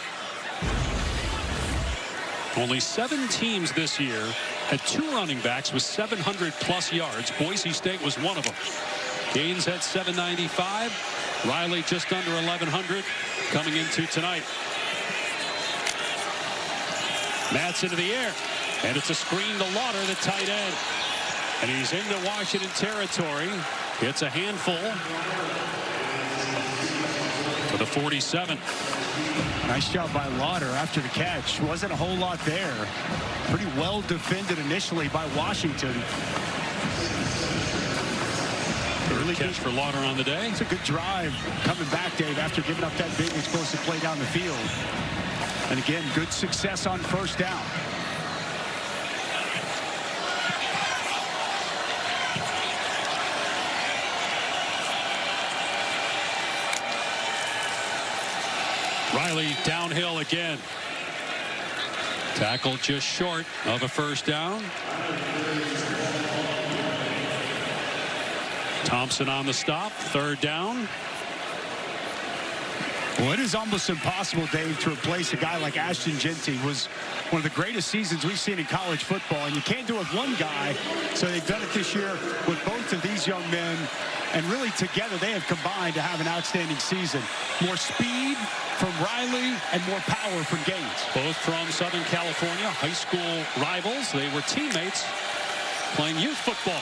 Only 7 teams this year had 2 running backs with 700-plus yards. Boise State was one of them. Gaines had 795. Riley just under 1,100 coming into tonight. Madsen to the air. And it's a screen to Lauder, the tight end. And he's into Washington territory. It's a handful to the 47. Nice job by Lauder after the catch. Wasn't a whole lot there. Pretty well defended initially by Washington. Early catch for Lauder on the day. It's a good drive coming back, Dave, after giving up that big explosive play down the field. And again, good success on first down. Riley downhill again. Tackle just short of a first down. Thompson on the stop. 3rd down. Well, it is almost impossible, Dave, to replace a guy like Ashton Jeanty. Was one of the greatest seasons we've seen in college football. And you can't do it with one guy. So they've done it this year with both of these young men. And really together they have combined to have an outstanding season. More speed from Riley and more power from Gaines. Both from Southern California, high school rivals. They were teammates playing youth football.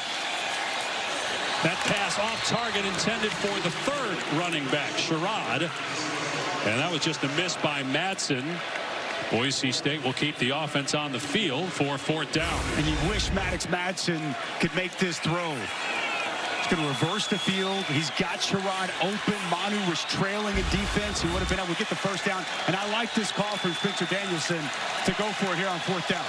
That pass off target intended for the 3rd running back, Sherrod. And that was just a miss by Madsen. Boise State will keep the offense on the field for 4th down. And you wish Maddox Madsen could make this throw. He's going to reverse the field. He's got Sherrod open. Manu was trailing in defense. He would have been able to get the first down. And I like this call from Spencer Danielson to go for it here on 4th down.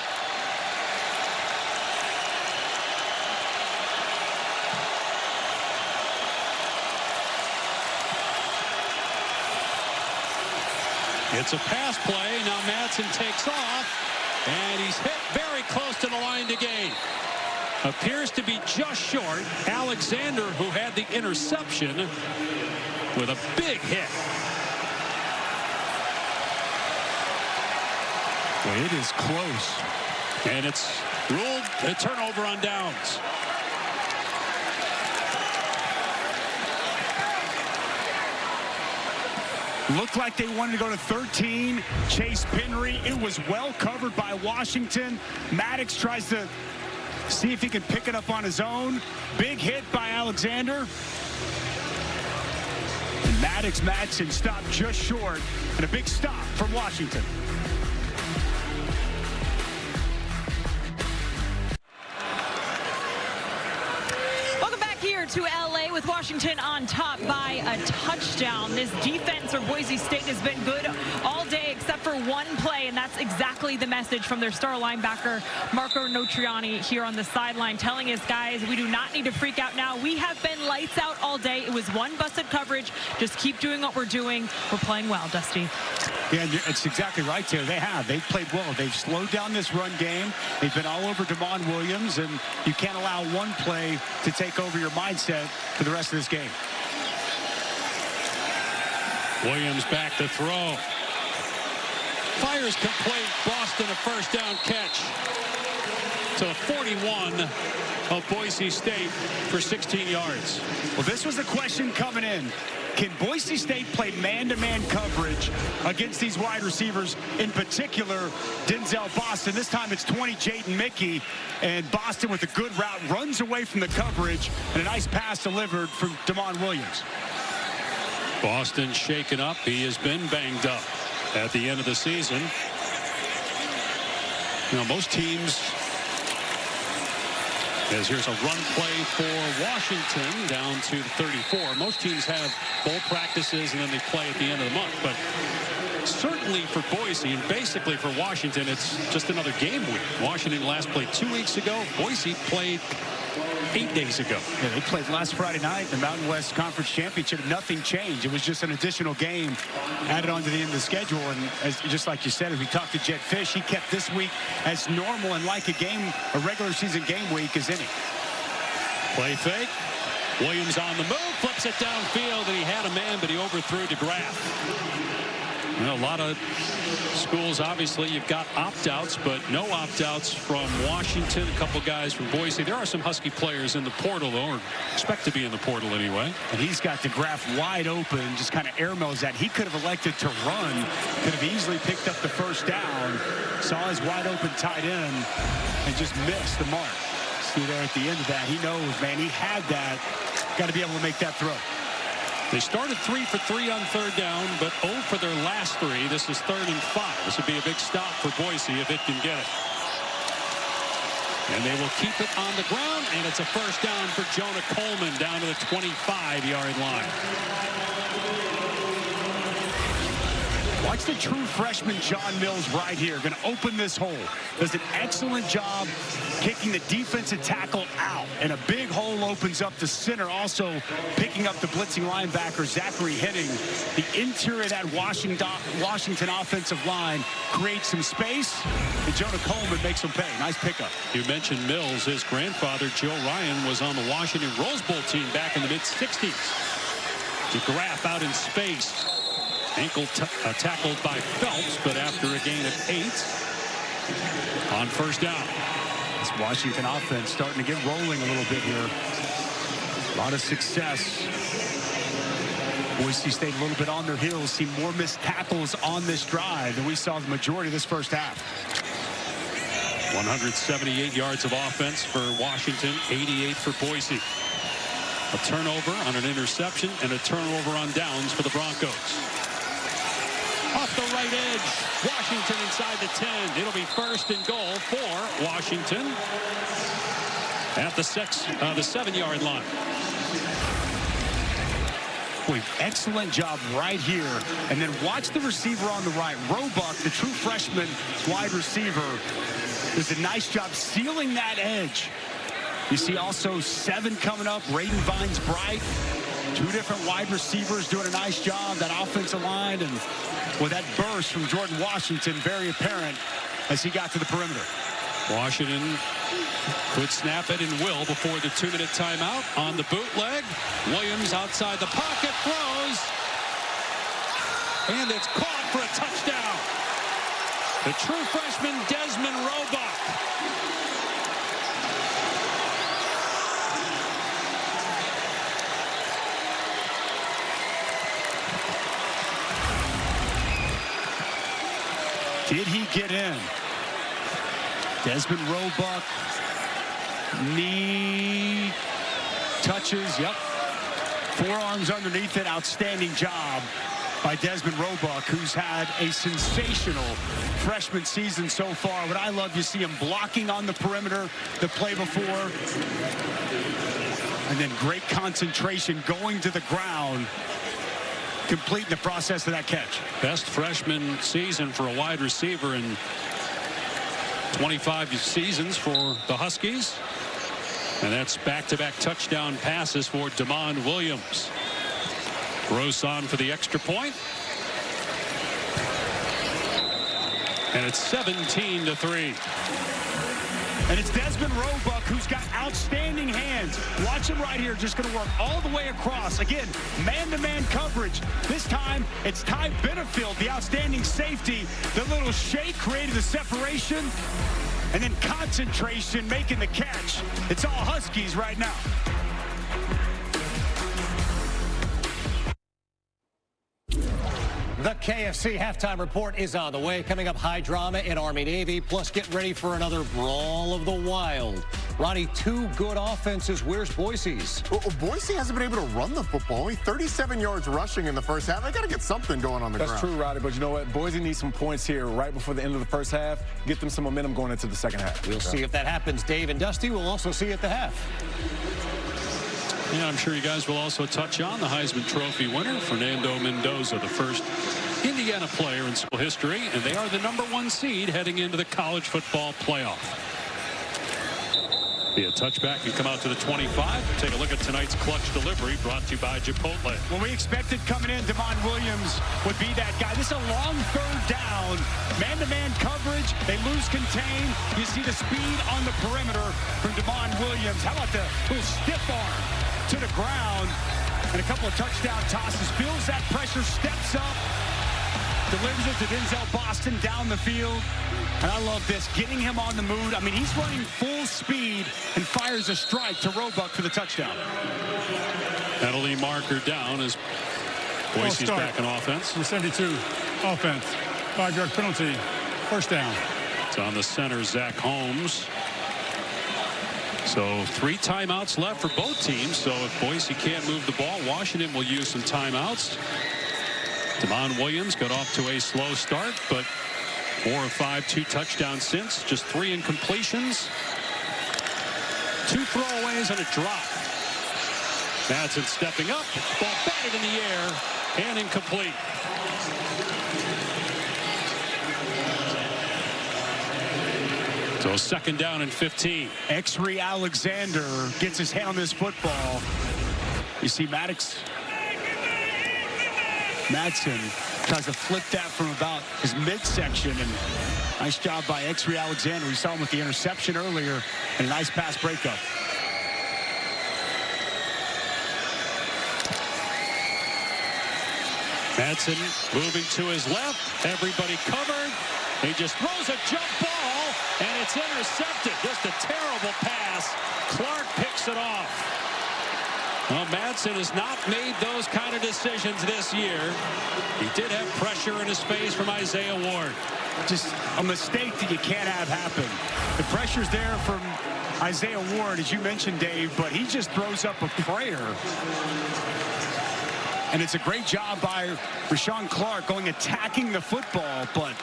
It's a pass play. Now Madsen takes off, and he's hit very close to the line to gain. Appears to be just short. Alexander, who had the interception, with a big hit. Well, it is close. And it's ruled a turnover on downs. Looked like they wanted to go to 13. Chase Penry. It was well covered by Washington. Maddox tries to see if he can pick it up on his own. Big hit by Alexander. And Maddox Madsen stopped just short. And a big stop from Washington. To LA with Washington on top by a touchdown. This defense for Boise State has been good all day except for one play, and that's exactly the message from their star linebacker Marco Notriani here on the sideline, telling us, guys, we do not need to freak out now. We have been lights out all day. It was one busted coverage. Just keep doing what we're doing. We're playing well, Dusty. Yeah, it's exactly right, Taylor. They have. They've played well. They've slowed down this run game. They've been all over Damon Williams, and you can't allow one play to take over your mindset for the rest of this game. Williams back to throw. Fires complete. Boston a first down catch to 41 of Boise State for 16 yards. Well, this was the question coming in. Can Boise State play man-to-man coverage against these wide receivers, in particular Denzel Boston? This time it's 20 Jaden Mickey, and Boston with a good route runs away from the coverage, and a nice pass delivered from Damon Williams. Boston shaken up. He has been banged up at the end of the season. You know, most teams, as here's a run play for Washington down to 34. Most teams have bowl practices and then they play at the end of the month. But certainly for Boise and basically for Washington, it's just another game week. Washington last played 2 weeks ago. Boise played 8 days ago. Yeah, they played last Friday night, the Mountain West Conference Championship. Nothing changed. It was just an additional game added on to the end of the schedule. And just like you said, as we talked to Jet Fish, he kept this week as normal and like a regular season game week as any. Play fake. Williams on the move, flips it downfield, and he had a man, but he overthrew DeGraff. You know, a lot of schools, obviously, you've got opt-outs, but no opt-outs from Washington. A couple guys from Boise. There are some Husky players in the portal, though, or expect to be in the portal anyway. And he's got DeGraff wide open, just kind of airmails that. He could have elected to run, could have easily picked up the first down. Saw his wide open tight end and just missed the mark. See there at the end of that, he knows, man, he had that. Got to be able to make that throw. They started 3 for 3 on third down, but 0 for their last 3. This is 3rd and 5. This would be a big stop for Boise if it can get it. And they will keep it on the ground, and it's a first down for Jonah Coleman down to the 25-yard line. Watch the true freshman John Mills right here. Going to open this hole. Does an excellent job kicking the defensive tackle out. And a big hole opens up the center. Also picking up the blitzing linebacker, Zachary hitting the interior of that Washington offensive line. Creates some space. And Jonah Coleman makes him pay. Nice pickup. You mentioned Mills. His grandfather, Joe Ryan, was on the Washington Rose Bowl team back in the mid-60s. DeGraff out in space. Ankle tackled by Phelps, but after a gain of 8 on first down. This Washington offense starting to get rolling a little bit here. A lot of success. Boise State a little bit on their heels. See more missed tackles on this drive than we saw the majority of this first half. 178 yards of offense for Washington, 88 for Boise. A turnover on an interception and a turnover on downs for the Broncos. Off the right edge, Washington inside the 10. It'll be first and goal for Washington at the 7-yard line. Boy, excellent job right here. And then watch the receiver on the right. Roebuck, the true freshman wide receiver, does a nice job sealing that edge. You see also 7 coming up, Raiden Vines-Bright. 2 different wide receivers doing a nice job. That offensive line, and with that burst from Jordan Washington, very apparent as he got to the perimeter. Washington could snap it and will before the 2-minute timeout on the bootleg. Williams outside the pocket, throws, and it's caught for a touchdown. The true freshman Desmond Roebuck. Did he get in? Desmond Roebuck, knee touches, yep. Forearms underneath it, outstanding job by Desmond Roebuck, who's had a sensational freshman season so far. What I love, you see him blocking on the perimeter the play before. And then great concentration going to the ground, completing the process of that catch. Best freshman season for a wide receiver in 25 seasons for the Huskies. And that's back-to-back touchdown passes for Damon Williams. Gross on for the extra point. And it's 17-3. And it's Desmond Roebuck who's got outstanding hands. Watch him right here, just going to work all the way across. Again, man-to-man coverage. This time, it's Ty Benefield, the outstanding safety. The little shake created the separation. And then concentration, making the catch. It's all Huskies right now. The KFC halftime report is on the way. Coming up, high drama in Army-Navy, plus get ready for another brawl of the wild. Ronnie, 2 good offenses. Where's Boise's? Well, Boise hasn't been able to run the football. Only 37 yards rushing in the first half. They got to get something going on the ground. That's true, Roddy, but you know what? Boise needs some points here right before the end of the first half. Get them some momentum going into the second half. We'll see if that happens, Dave and Dusty. We'll also see at the half. Yeah, I'm sure you guys will also touch on the Heisman Trophy winner, Fernando Mendoza, the first Indiana player in school history, and they are the #1 seed heading into the college football playoff. Be a touchback and come out to the 25. Take a look at tonight's clutch delivery brought to you by Chipotle. Well, we expected coming in, Damon Williams would be that guy. This is a long 3rd down. Man-to-man coverage. They lose contain. You see the speed on the perimeter from Damon Williams. How about the little stiff arm to the ground and a couple of touchdown tosses. Feels that pressure, steps up, delivers it to Denzel Boston down the field. And I love this, getting him on the move. I mean, he's running full speed and fires a strike to Roebuck for the touchdown. Penalty marker down as Boise's back in offense. The 72 offense. 5-yard penalty. First down. It's on the center, Zach Holmes. So 3 timeouts left for both teams. So if Boise can't move the ball, Washington will use some timeouts. Damon Williams got off to a slow start, but 4 of 5, 2 touchdowns since. Just 3 incompletions. 2 throwaways and a drop. Madsen stepping up. Ball batted in the air and incomplete. So 2nd down and 15. Exree Alexander gets his hand on this football. You see Madsen tries to flip that from about his midsection, and nice job by Exree Alexander. We saw him with the interception earlier and a nice pass breakup. Madsen moving to his left. Everybody covered. He just throws a jump ball, and it's intercepted. Just a terrible pass. Clark picks it off. Well, Madsen has not made those kind of decisions this year. He did have pressure in his face from Isaiah Ward. Just a mistake that you can't have happen. The pressure's there from Isaiah Ward, as you mentioned, Dave, but he just throws up a prayer. And it's a great job by Rashawn Clark attacking the football, but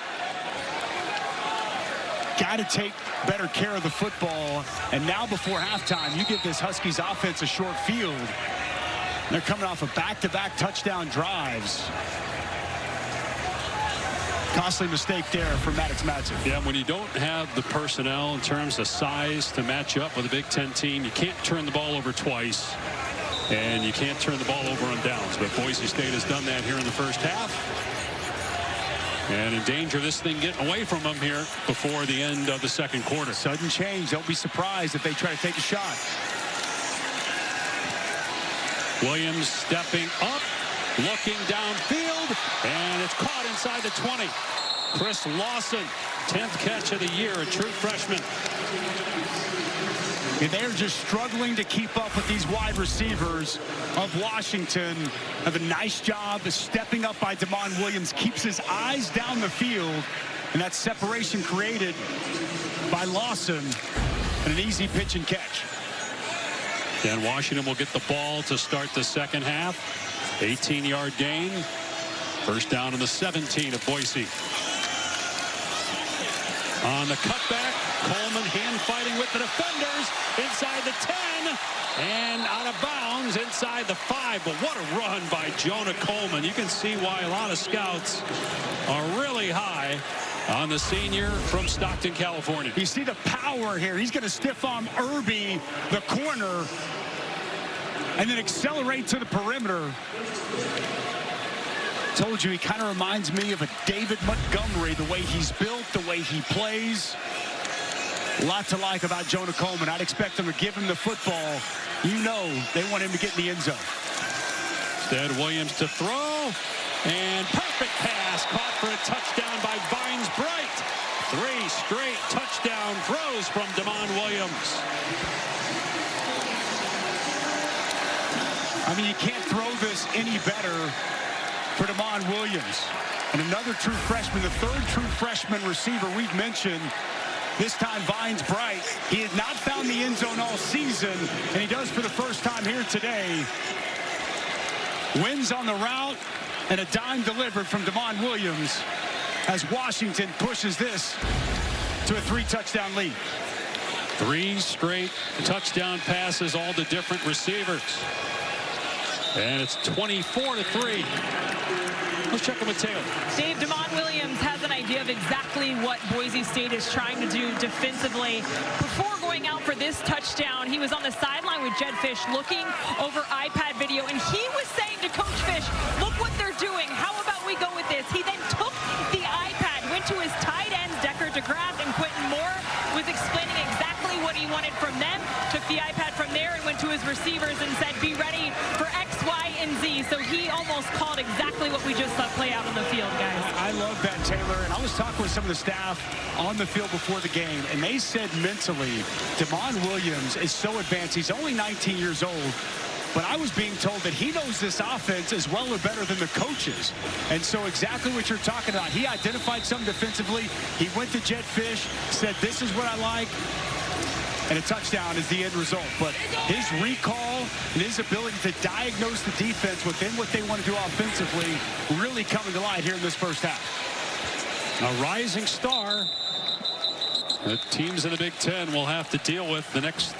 got to take better care of the football. And now before halftime, you give this Huskies offense a short field. They're coming off of back-to-back touchdown drives. Costly mistake there for Maddox Madsen. Yeah, when you don't have the personnel in terms of size to match up with a Big Ten team, you can't turn the ball over twice, and you can't turn the ball over on downs. But Boise State has done that here in the first half. And in danger of this thing getting away from them here before the end of the second quarter. Sudden change. Don't be surprised if they try to take a shot. Williams stepping up, looking downfield, and it's caught inside the 20. Chris Lawson, 10th catch of the year, a true freshman. And they're just struggling to keep up with these wide receivers of Washington. Have a nice job of stepping up by Damon Williams. Keeps his eyes down the field. And that separation created by Lawson. And an easy pitch and catch. And Washington will get the ball to start the second half. 18-yard gain. First down in the 17 of Boise. On the cutback, Coleman hand fighting with the defenders inside the 10 and out of bounds inside the 5. But what a run by Jonah Coleman. You can see why a lot of scouts are really high on the senior from Stockton, California. You see the power here. He's going to stiff arm Irby, the corner, and then accelerate to the perimeter. Told you, he kind of reminds me of a David Montgomery, the way he's built, the way he plays. A lot to like about Jonah Coleman. I'd expect them to give him the football. You know they want him to get in the end zone. Instead, Williams to throw. And perfect pass caught for a touchdown by Vines Bright. 3 straight touchdown throws from Damon Williams. I mean, you can't throw this any better for Damon Williams. And another true freshman, the third true freshman receiver we've mentioned. This time, Vines Bright. He had not found the end zone all season, and he does for the first time here today. Wins on the route, and a dime delivered from Damon Williams as Washington pushes this to a 3-touchdown lead. 3 straight touchdown passes, all to different receivers. And it's 24-3. Let's check in with Taylor. Dave, Damon Williams has an idea of exactly what Boise State is trying to do defensively. Before going out for this touchdown, he was on the sideline with Jed Fish looking over iPad video, and he was saying to Coach Fish, look what they're doing. How about we go with this? He then took the iPad, went to his tight ends, Decker DeGrasse, and Quentin Moore was explaining exactly what he wanted from them, took the iPad from there and went to his receivers and said, be ready for X, Y, and Z. So he almost called exactly what we just saw play out on the field, guys. I love that, Taylor. And I was talking with some of the staff on the field before the game, and they said mentally, Damon Williams is so advanced. He's only 19 years old. But I was being told that he knows this offense as well or better than the coaches. And so exactly what you're talking about. He identified something defensively. He went to Jed Fish, said, this is what I like. And a touchdown is the end result. But his recall and his ability to diagnose the defense within what they want to do offensively really coming to light here in this first half. A rising star that teams in the Big Ten will have to deal with the next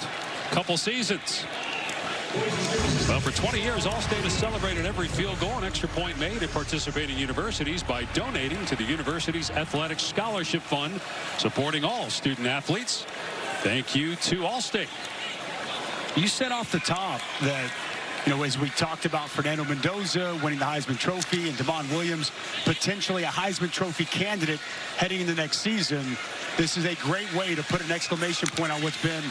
couple seasons. Well, for 20 years, All-State has celebrated every field goal and extra point made at participating universities by donating to the university's Athletic Scholarship Fund, supporting all student athletes. Thank you to All-State. You said off the top that, you know, as we talked about Fernando Mendoza winning the Heisman Trophy and Damon Williams potentially a Heisman Trophy candidate heading into next season, this is a great way to put an exclamation point on what's been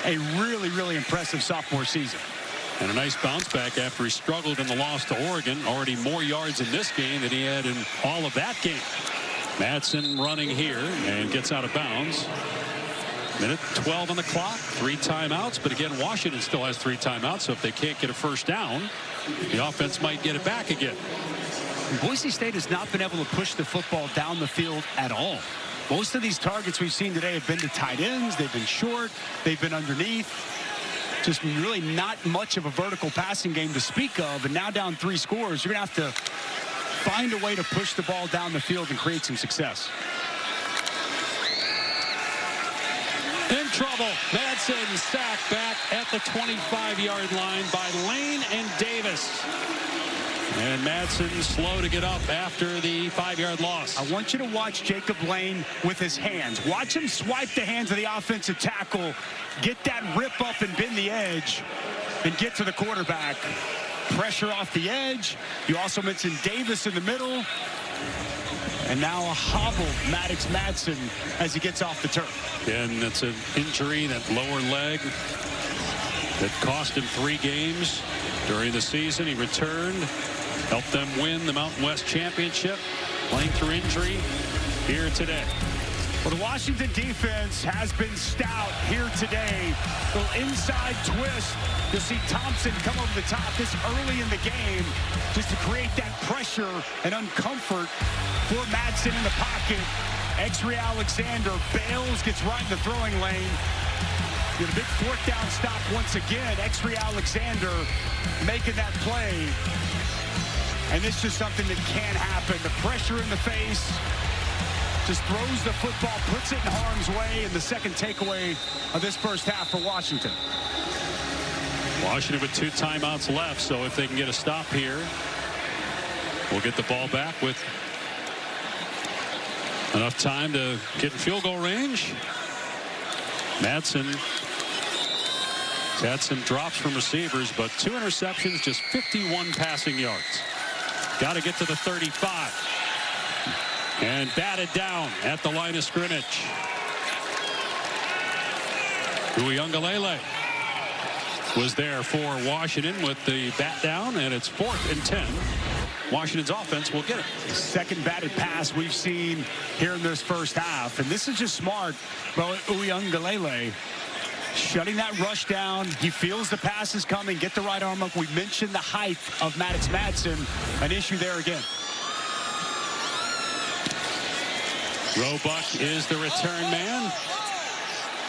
a really, really impressive sophomore season. And a nice bounce back after he struggled in the loss to Oregon. Already more yards in this game than he had in all of that game. Madsen running here and gets out of bounds. Minute 12 on the clock, 3 timeouts. But again, Washington still has 3 timeouts. So if they can't get a first down, the offense might get it back again. Boise State has not been able to push the football down the field at all. Most of these targets we've seen today have been to tight ends. They've been short. They've been underneath. just really not much of a vertical passing game to speak of. And now down 3 scores, you're going to have to find a way to push the ball down the field and create some success. In trouble. Madsen sacked back at the 25-yard line by Lane and Davis. And Madsen slow to get up after the 5-yard loss. I want you to watch Jacob Lane with his hands. Watch him swipe the hands of the offensive tackle, get that rip up and bend the edge, and get to the quarterback. Pressure off the edge. You also mentioned Davis in the middle. And now a hobbled Maddox Madsen as he gets off the turf. And it's an injury, that lower leg, that cost him 3 games during the season. He returned, helped them win the Mountain West Championship, playing through injury here today. Well, the Washington defense has been stout here today. Little inside twist. You'll see Thompson come over the top this early in the game just to create that pressure and uncomfort for Madsen in the pocket. X-Ray Alexander bails, gets right in the throwing lane. Get a big 4th down stop once again. X-Ray Alexander making that play. And this is something that can happen. The pressure in the face. Just throws the football, puts it in harm's way, and the second takeaway of this first half for Washington. Washington with 2 timeouts left, so if they can get a stop here, we'll get the ball back with enough time to get in field goal range. Madsen had some drops from receivers, but 2 interceptions, just 51 passing yards. Got to get to the 35. And batted down at the line of scrimmage. Uiagalelei was there for Washington with the bat down, and it's 4th and 10. Washington's offense will get it. Second batted pass we've seen here in this first half, and this is just smart. Well, Uiagalelei shutting that rush down. He feels the pass is coming. Get the right arm up. We mentioned the height of Maddox Madsen. An issue there again. Roebuck is the return man.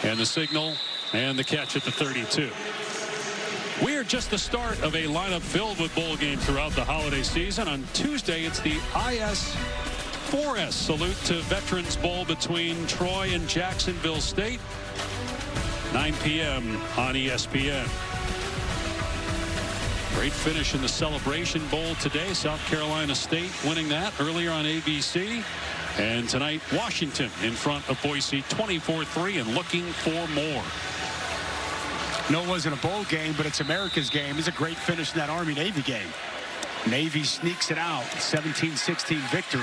And the signal and the catch at the 32. We are just the start of a lineup filled with bowl games throughout the holiday season. On Tuesday, it's the IS-4S Salute to Veterans Bowl between Troy and Jacksonville State. 9 p.m. on ESPN. Great finish in the Celebration Bowl today. South Carolina State winning that earlier on ABC. And tonight, Washington in front of Boise 24-3 and looking for more. No, it wasn't a bowl game, but it's America's game. It's a great finish in that Army-Navy game. Navy sneaks it out, 17-16 victory.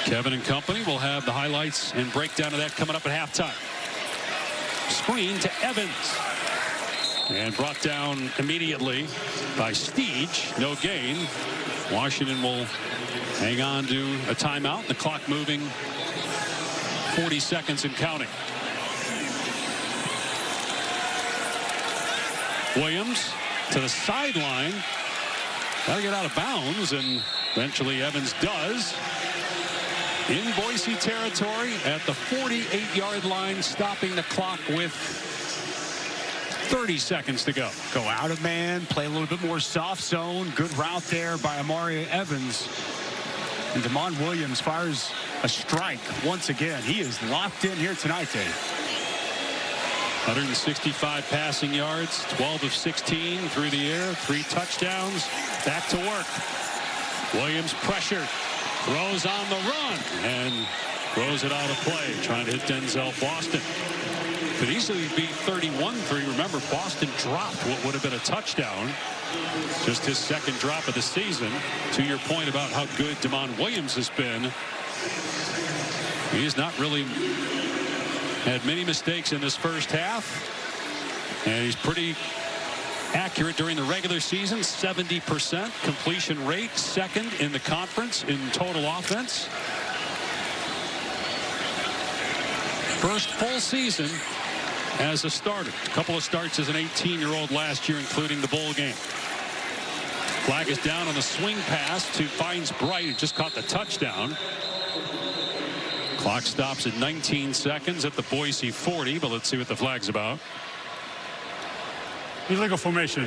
Kevin and company will have the highlights and breakdown of that coming up at halftime. Screen to Evans. And brought down immediately by Steege. No gain. Washington will hang on to a timeout. The clock moving 40 seconds and counting. Williams to the sideline. Got to get out of bounds, and eventually Evans does. In Boise territory at the 48-yard line, stopping the clock with 30 seconds to go. Go out of man, play a little bit more soft zone. Good route there by Amari Evans. And Damon Williams fires a strike once again. He is locked in here tonight, Dave. 165 passing yards, 12 of 16 through the air, 3 touchdowns. Back to work. Williams pressured, throws on the run, and throws it out of play, trying to hit Denzel Boston. Could easily be 31-3. Remember, Boston dropped what would have been a touchdown. Just his second drop of the season. To your point about how good Damon Williams has been, he has not really had many mistakes in this first half. And he's pretty accurate during the regular season. 70% completion rate, second in the conference in total offense. First full season as a starter. A couple of starts as an 18-year-old last year, including the bowl game. Flag is down on the swing pass to finds Bright, who just caught the touchdown. Clock stops at 19 seconds at the Boise 40, but let's see what the flag's about. illegal formation.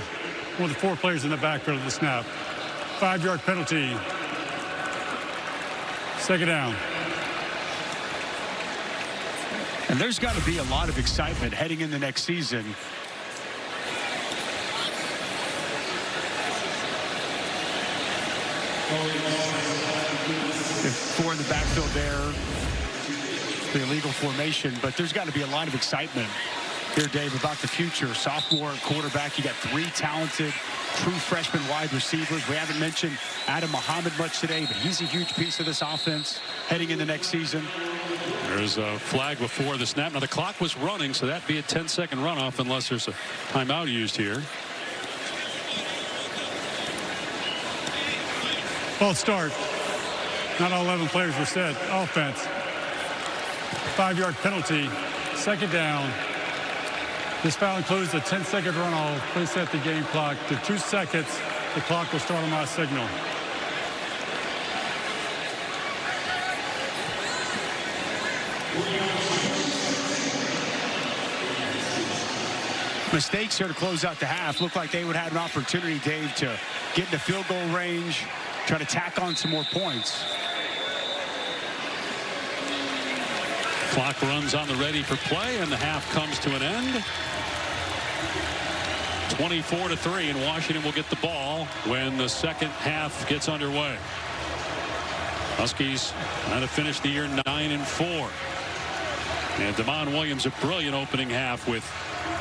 One of the 4 players in the backfield of the snap. 5-yard penalty. 2nd down. And there's got to be a lot of excitement heading in the next season. For in the backfield there, the illegal formation, but there's got to be a lot of excitement here, Dave, about the future. Sophomore quarterback, you got 3 talented, true freshman wide receivers. We haven't mentioned Adam Muhammad much today, but he's a huge piece of this offense heading into next season. There's a flag before the snap. Now the clock was running, so that'd be a 10-second runoff unless there's a timeout used here. False start. Not all 11 players were set. Offense. 5-yard penalty. 2nd down. This foul includes a 10-second runoff. Please set the game clock to 2 seconds. The clock will start on my signal. Mistakes here to close out the half. Looked like they would have an opportunity, Dave, to get into field goal range, try to tack on some more points. Clock runs on the ready for play, and the half comes to an end. 24-3, and Washington will get the ball when the second half gets underway. Huskies trying to finish the year 9-4. And Damon Williams, a brilliant opening half with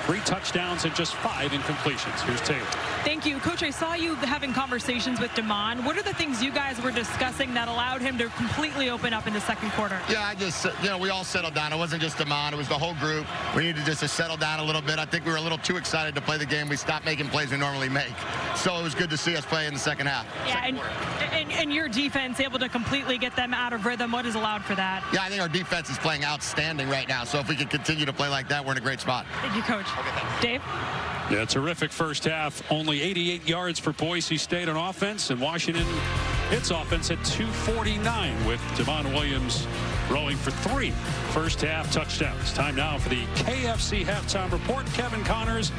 3 touchdowns and just 5 incompletions. Here's Taylor. Thank you. Coach, I saw you having conversations with Damon. What are the things you guys were discussing that allowed him to completely open up in the second quarter? Yeah, I just, we all settled down. It wasn't just Damon. It was the whole group. We needed just to settle down a little bit. I think we were a little too excited to play the game. We stopped making plays we normally make. So it was good to see us play in the second half. Yeah, and your defense able to completely get them out of rhythm. What is allowed for that? Yeah, I think our defense is playing outstanding right now. So if we can continue to play like that, we're in a great spot. Thank you, Coach. Dave? Yeah, terrific first half. Only 88 yards for Boise State on offense, and Washington, its offense at 249 with Damon Williams throwing for 3 first half touchdowns. Time now for the KFC halftime report. Kevin Connors,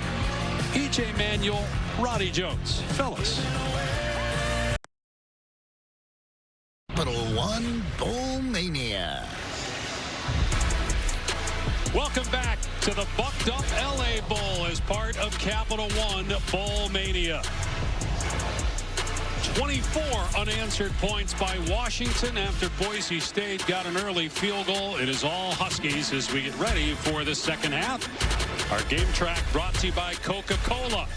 E.J. Manuel, Roddy Jones. Fellas. Capital One Bowl Mania. Welcome back to the Bucked Up LA Bowl as part of Capital One Bowl Mania. 24 unanswered points by Washington after Boise State got an early field goal. It is all Huskies as we get ready for the second half. Our game track brought to you by Coca-Cola.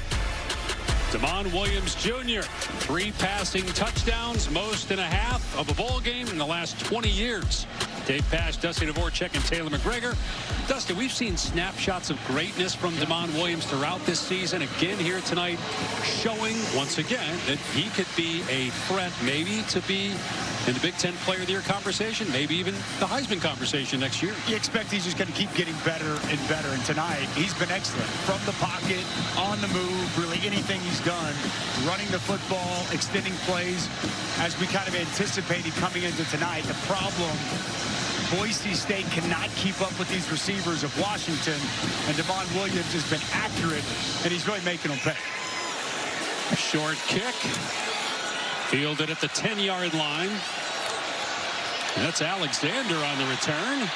Damon Williams Jr., 3 passing touchdowns, most in a half of a bowl game in the last 20 years. Dave Pasch, Dusty Dvorak, and Taylor McGregor. Dusty, we've seen snapshots of greatness from Damon Williams throughout this season. Again here tonight, showing once again that he could be a threat maybe to be in the Big Ten Player of the Year conversation, maybe even the Heisman conversation next year. You expect he's just going to keep getting better and better. And tonight, he's been excellent. From the pocket, on the move, really anything he's done, running the football, extending plays, as we kind of anticipated coming into tonight. The problem, Boise State cannot keep up with these receivers of Washington, and Damon Williams has been accurate, and he's really making them pay. A short kick, fielded at the 10-yard line. And that's Alexander on the return.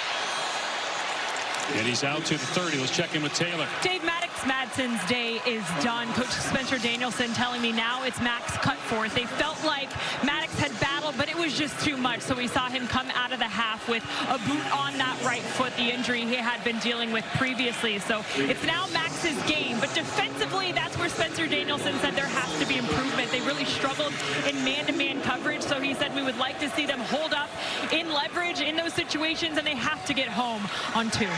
And he's out to the 30. Let's check in with Taylor. Dave, Maddox Madsen's day is done. Coach Spencer Danielson telling me now it's Max Cutforth. They felt like Maddox had battled, but it was just too much. So we saw him come out of the half with a boot on that right foot, the injury he had been dealing with previously. So it's now Max's game. But defensively, that's where Spencer Danielson said there has to be improvement. They really struggled in man-to-man coverage. So he said we would like to see them hold up in leverage in those situations, and they have to get home on 2.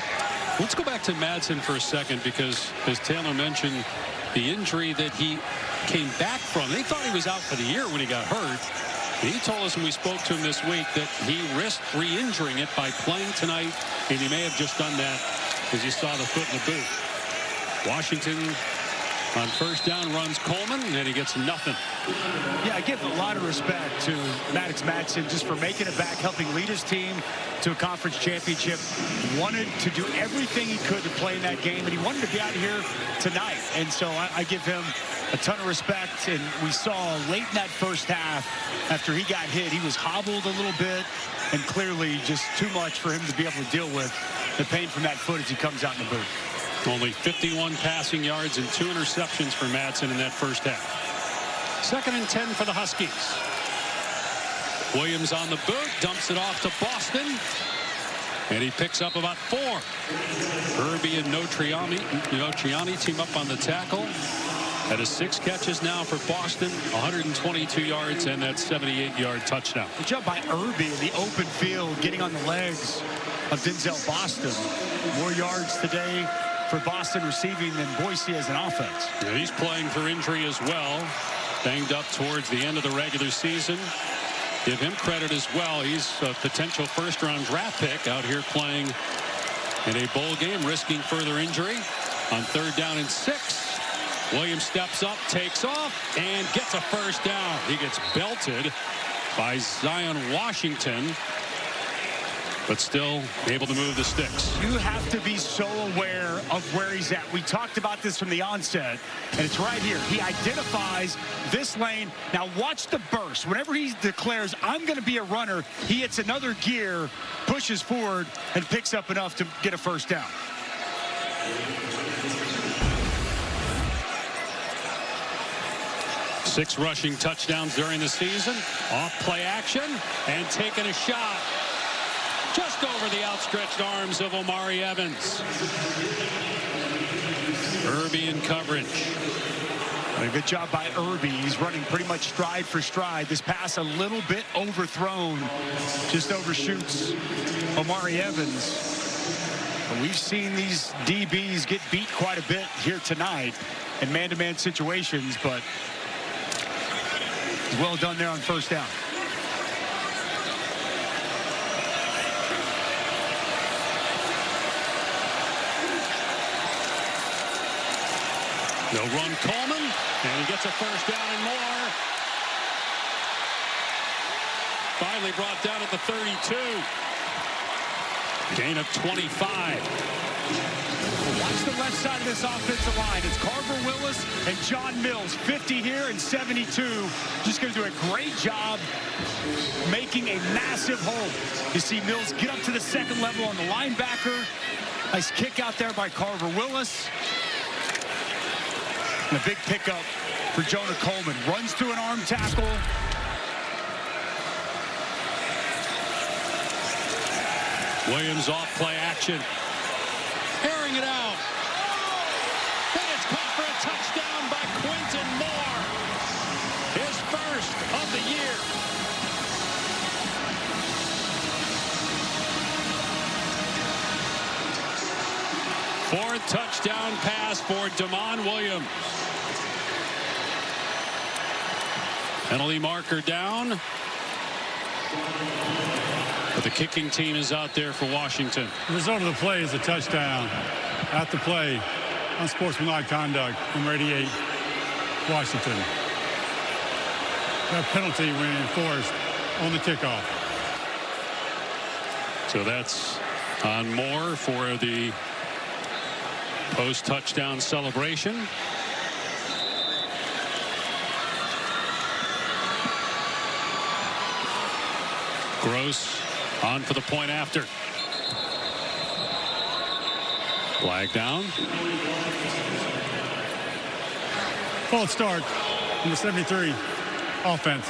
Let's go back to Madsen for a second, because as Taylor mentioned, the injury that he came back from, they thought he was out for the year when he got hurt. And he told us when we spoke to him this week that he risked re-injuring it by playing tonight, and he may have just done that as you saw the foot in the boot. Washington on first down runs Coleman, and he gets nothing. Yeah, I give a lot of respect to Maddox Madsen just for making it back, helping lead his team to a conference championship, wanted to do everything he could to play in that game, and he wanted to be out here tonight. And so I give him a ton of respect. And we saw late in that first half, after he got hit, he was hobbled a little bit, and clearly just too much for him to be able to deal with the pain from that foot as he comes out in the booth. Only 51 passing yards and 2 interceptions for Madsen in that first half. 2nd and 10 for the Huskies. Williams on the boot, dumps it off to Boston, and he picks up about 4. Irby and Notriani team up on the tackle. That is 6 catches now for Boston, 122 yards, and that 78-yard touchdown. Good job by Irby in the open field, getting on the legs of Denzel Boston. More yards today for Boston receiving than Boise as an offense. Yeah, he's playing through injury as well. Banged up towards the end of the regular season. Give him credit as well. He's a potential first-round draft pick out here playing in a bowl game, risking further injury. On 3rd down and 6, Williams steps up, takes off, and gets a first down. He gets belted by Zion Washington, but still able to move the sticks. You have to be so aware of where he's at. We talked about this from the onset, and it's right here. He identifies this lane. Now watch the burst. Whenever he declares, I'm going to be a runner, he hits another gear, pushes forward, and picks up enough to get a first down. Six rushing touchdowns during the season. Off play action and taking a shot just over the outstretched arms of Omari Evans. Irby in coverage. A good job by Irby. He's running pretty much stride for stride. This pass a little bit overthrown. Just overshoots Omari Evans. But we've seen these DBs get beat quite a bit here tonight in man-to-man situations, but well done there on first down. They'll run Coleman, and he gets a first down and more. Finally brought down at the 32. Gain of 25. Watch the left side of this offensive line. It's Carver Willis and John Mills, 50 here and 72. Just going to do a great job making a massive hole. You see Mills get up to the 2nd level on the linebacker. Nice kick out there by Carver Willis. And a big pickup for Jonah Coleman. Runs through an arm tackle. Williams off play action. Airing it out. And it's caught for a touchdown by Quentin Moore. His first of the year. Fourth touchdown pass for Damon Williams. Penalty marker down. But the kicking team is out there for Washington. The result of the play is a touchdown. At the play, unsportsmanlike conduct, number 88, Washington. That penalty when enforced on the kickoff. So that's on Moore for the post-touchdown celebration. Gross on for the point after. Flag down. False start, number 73, offense.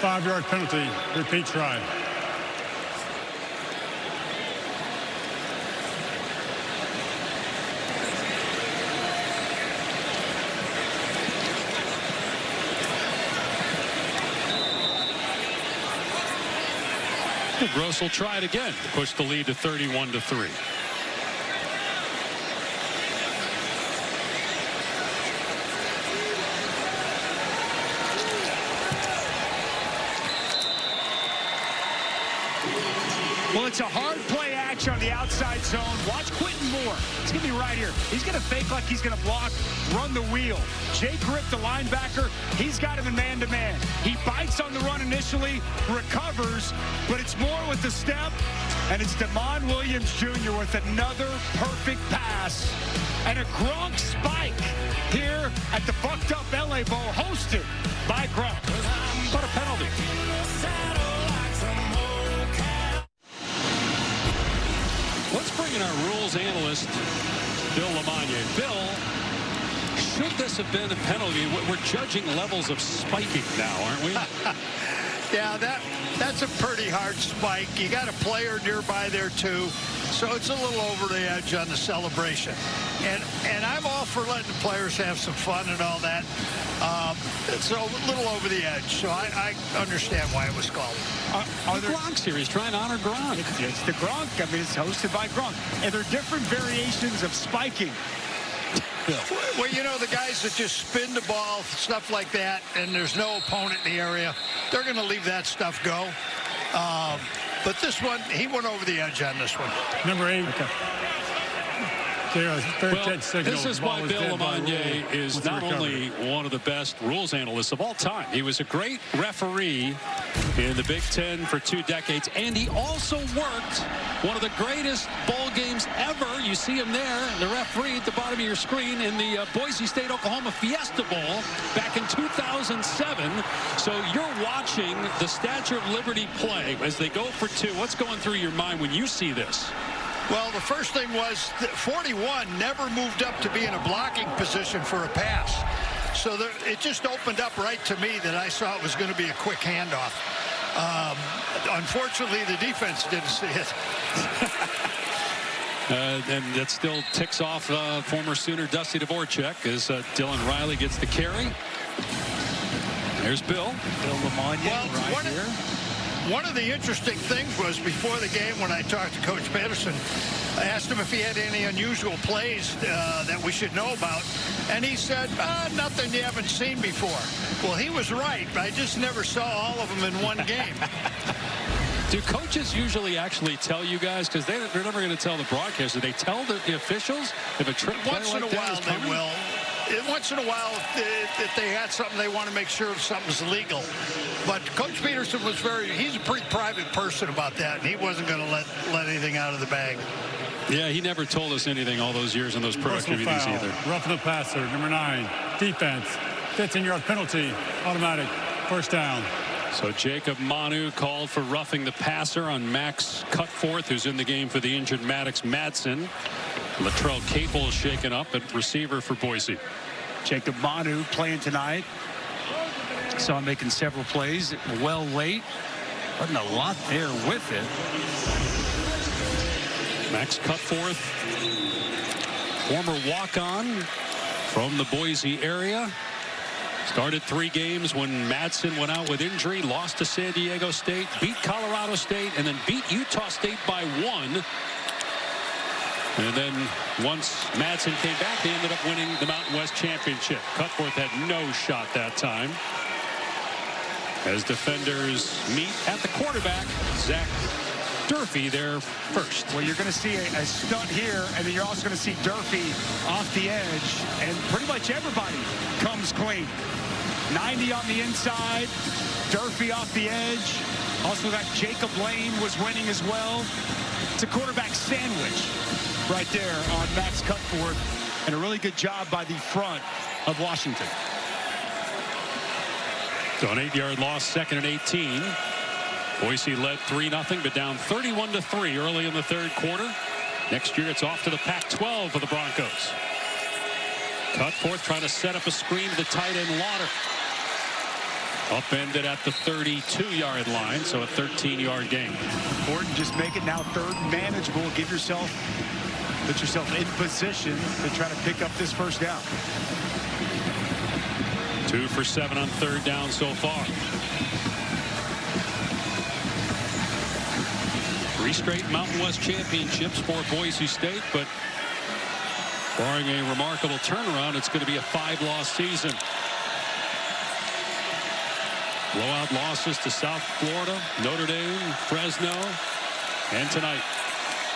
5-yard penalty, repeat try. Gross will try it again to push the lead to 31-3. Well, it's a hard play action on the outside zone. Watch Quentin Moore. It's going to be right here. He's going to fake like he's going to block, run the wheel. Jake Grip, the linebacker, he's got him in man-to-man. He bites on the run initially, recovers, but it's Moore with the step, And it's Damon Williams Jr. with another perfect pass and a Gronk spike here at the Bucked Up LA Bowl, hosted by Gronk. But a penalty. Let's bring in our rules analyst, Bill LeMonnier. Bill, should this have been a penalty? We're judging levels of spiking now, aren't we? Yeah, that's a pretty hard spike. You got a player nearby there too, so it's a little over the edge on the celebration. And I'm all for letting the players have some fun and all that. It's a little over the edge, so I understand why it was called. The Gronk series trying to honor Gronk. It's the Gronk. I mean, it's hosted by Gronk. And there are different variations of spiking. Well, you know, the guys that just spin the ball, stuff like that, and there's no opponent in the area, they're going to leave that stuff go. But this one, he went over the edge on this one. Number 8. Okay. This is why Bill LeMonnier is not only one of the best rules analysts of all time. He was a great referee in the Big Ten for 2 decades, and he also worked one of the greatest bowl games ever. You see him there, the referee at the bottom of your screen, in the Boise State Oklahoma Fiesta Bowl back in 2007. So you're watching the Statue of Liberty play as they go for 2. What's going through your mind when you see this? Well, the first thing was that 41 never moved up to be in a blocking position for a pass. So it just opened up right to me that I saw it was going to be a quick handoff. Unfortunately, the defense didn't see it. And that still ticks off former Sooner Dusty Dvorak as Dylan Riley gets the carry. There's Bill LeMonnier right here. One of the interesting things was before the game when I talked to Coach Pedersen, I asked him if he had any unusual plays that we should know about. And he said, nothing you haven't seen before. Well, he was right. I just never saw all of them in one game. Do coaches usually actually tell you guys? Because they're never going to tell the broadcasters. Do they tell the officials if a trick play Once in a while they will. Once in a while, if they had something, they want to make sure something's legal. But Coach Peterson was he's a pretty private person about that, and he wasn't going to let anything out of the bag. Yeah, he never told us anything all those years in those pro activities either. Roughing the passer, number 9. Defense, 15-yard penalty, automatic, first down. So Jacob Manu called for roughing the passer on Max Cutforth, who's in the game for the injured Maddox Madsen. Latrell Capel is shaken up at receiver for Boise. Jacob Manu playing tonight. Saw him making several plays well late. Wasn't a lot there with it. Max Cutforth, former walk-on from the Boise area. Started 3 games when Madsen went out with injury, lost to San Diego State, beat Colorado State, and then beat Utah State by 1. And then once Madsen came back, they ended up winning the Mountain West Championship. Cutforth had no shot that time. As defenders meet at the quarterback, Zach Durfee there first. Well, you're going to see a stunt here, and then you're also going to see Durfee off the edge, and pretty much everybody comes clean. 90 on the inside, Durfee off the edge. Also that Jacob Lane was winning as well. It's a quarterback sandwich right there on Max Cutforth, and a really good job by the front of Washington. So an 8-yard loss, 2nd and 18. Boise led 3-0, but down 31-3 early in the 3rd quarter. Next year, it's off to the Pac-12 for the Broncos. Cutforth trying to set up a screen to the tight end Lauder. Upended at the 32-yard line, so a 13-yard gain. Important, just make it now 3rd and manageable. Put yourself in position to try to pick up this first down. 2 for 7 on 3rd down so far. 3 straight Mountain West championships for Boise State, but barring a remarkable turnaround, it's going to be a 5-loss season. Blowout losses to South Florida, Notre Dame, Fresno, and tonight.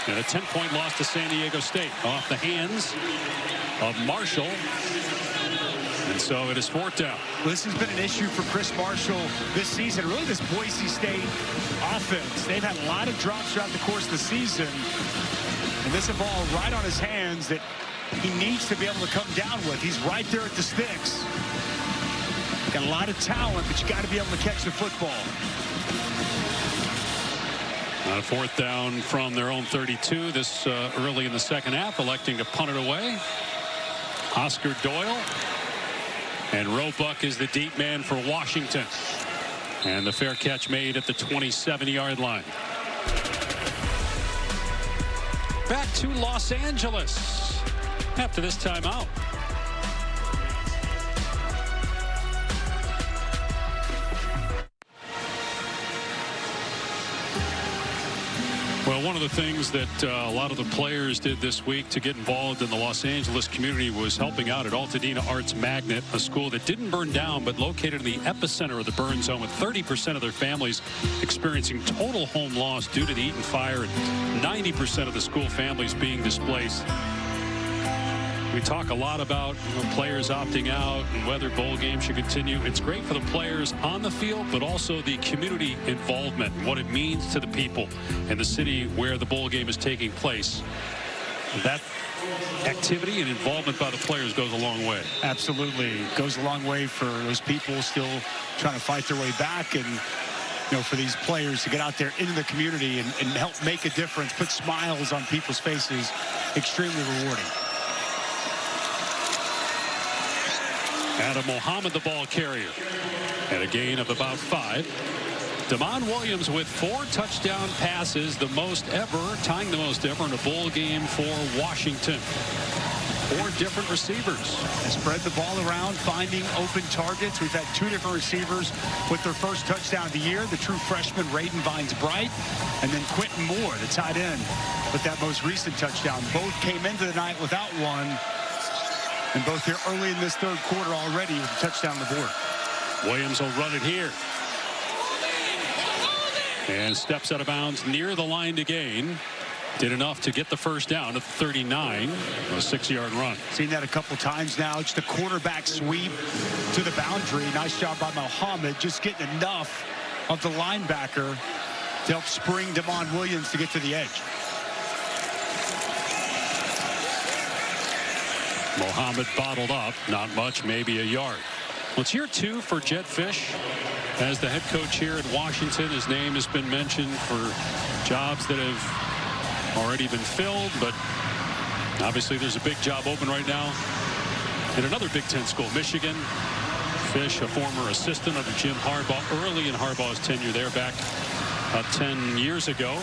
And a 10-point loss to San Diego State off the hands of Marshall And so it is 4th down. Well, this has been an issue for Chris Marshall this season. Really, this Boise State offense. They've had a lot of drops throughout the course of the season. And this is a ball right on his hands that he needs to be able to come down with. He's right there at the sticks. Got a lot of talent, but you got to be able to catch the football. On 4th down from their own 32. This early in the second half, electing to punt it away. Oscar Doyle. And Roebuck is the deep man for Washington. And the fair catch made at the 27-yard line. Back to Los Angeles after this timeout. Well, one of the things that a lot of the players did this week to get involved in the Los Angeles community was helping out at Altadena Arts Magnet, a school that didn't burn down but located in the epicenter of the burn zone, with 30% of their families experiencing total home loss due to the Eaton fire and 90% of the school families being displaced. We talk a lot about players opting out and whether bowl games should continue. It's great for the players on the field, but also the community involvement, what it means to the people in the city where the bowl game is taking place. That activity and involvement by the players goes a long way. Absolutely. Goes a long way for those people still trying to fight their way back, and for these players to get out there into the community and help make a difference, put smiles on people's faces, extremely rewarding. Adam Mohammed, the ball carrier, at a gain of about 5. Damon Williams with 4 touchdown passes, the most ever, tying the most ever in a bowl game for Washington. 4 different receivers. And spread the ball around, finding open targets. We've had 2 different receivers with their first touchdown of the year. The true freshman, Raiden Vines-Bright, and then Quentin Moore, the tight end, with that most recent touchdown. Both came into the night without one. And both here early in this third quarter already with a touchdown on the board. Williams will run it here. And steps out of bounds near the line to gain. Did enough to get the first down at 39. A 6-yard run. Seen that a couple times now. Just a quarterback sweep to the boundary. Nice job by Mohammed, just getting enough of the linebacker to help spring Damon Williams to get to the edge. Mohammed bottled up, not much, maybe a yard. Well, it's year 2 for Jedd Fisch as the head coach here at Washington. His name has been mentioned for jobs that have already been filled, but obviously there's a big job open right now at another Big Ten school, Michigan. Fisch, a former assistant under Jim Harbaugh, early in Harbaugh's tenure there back 10 years ago.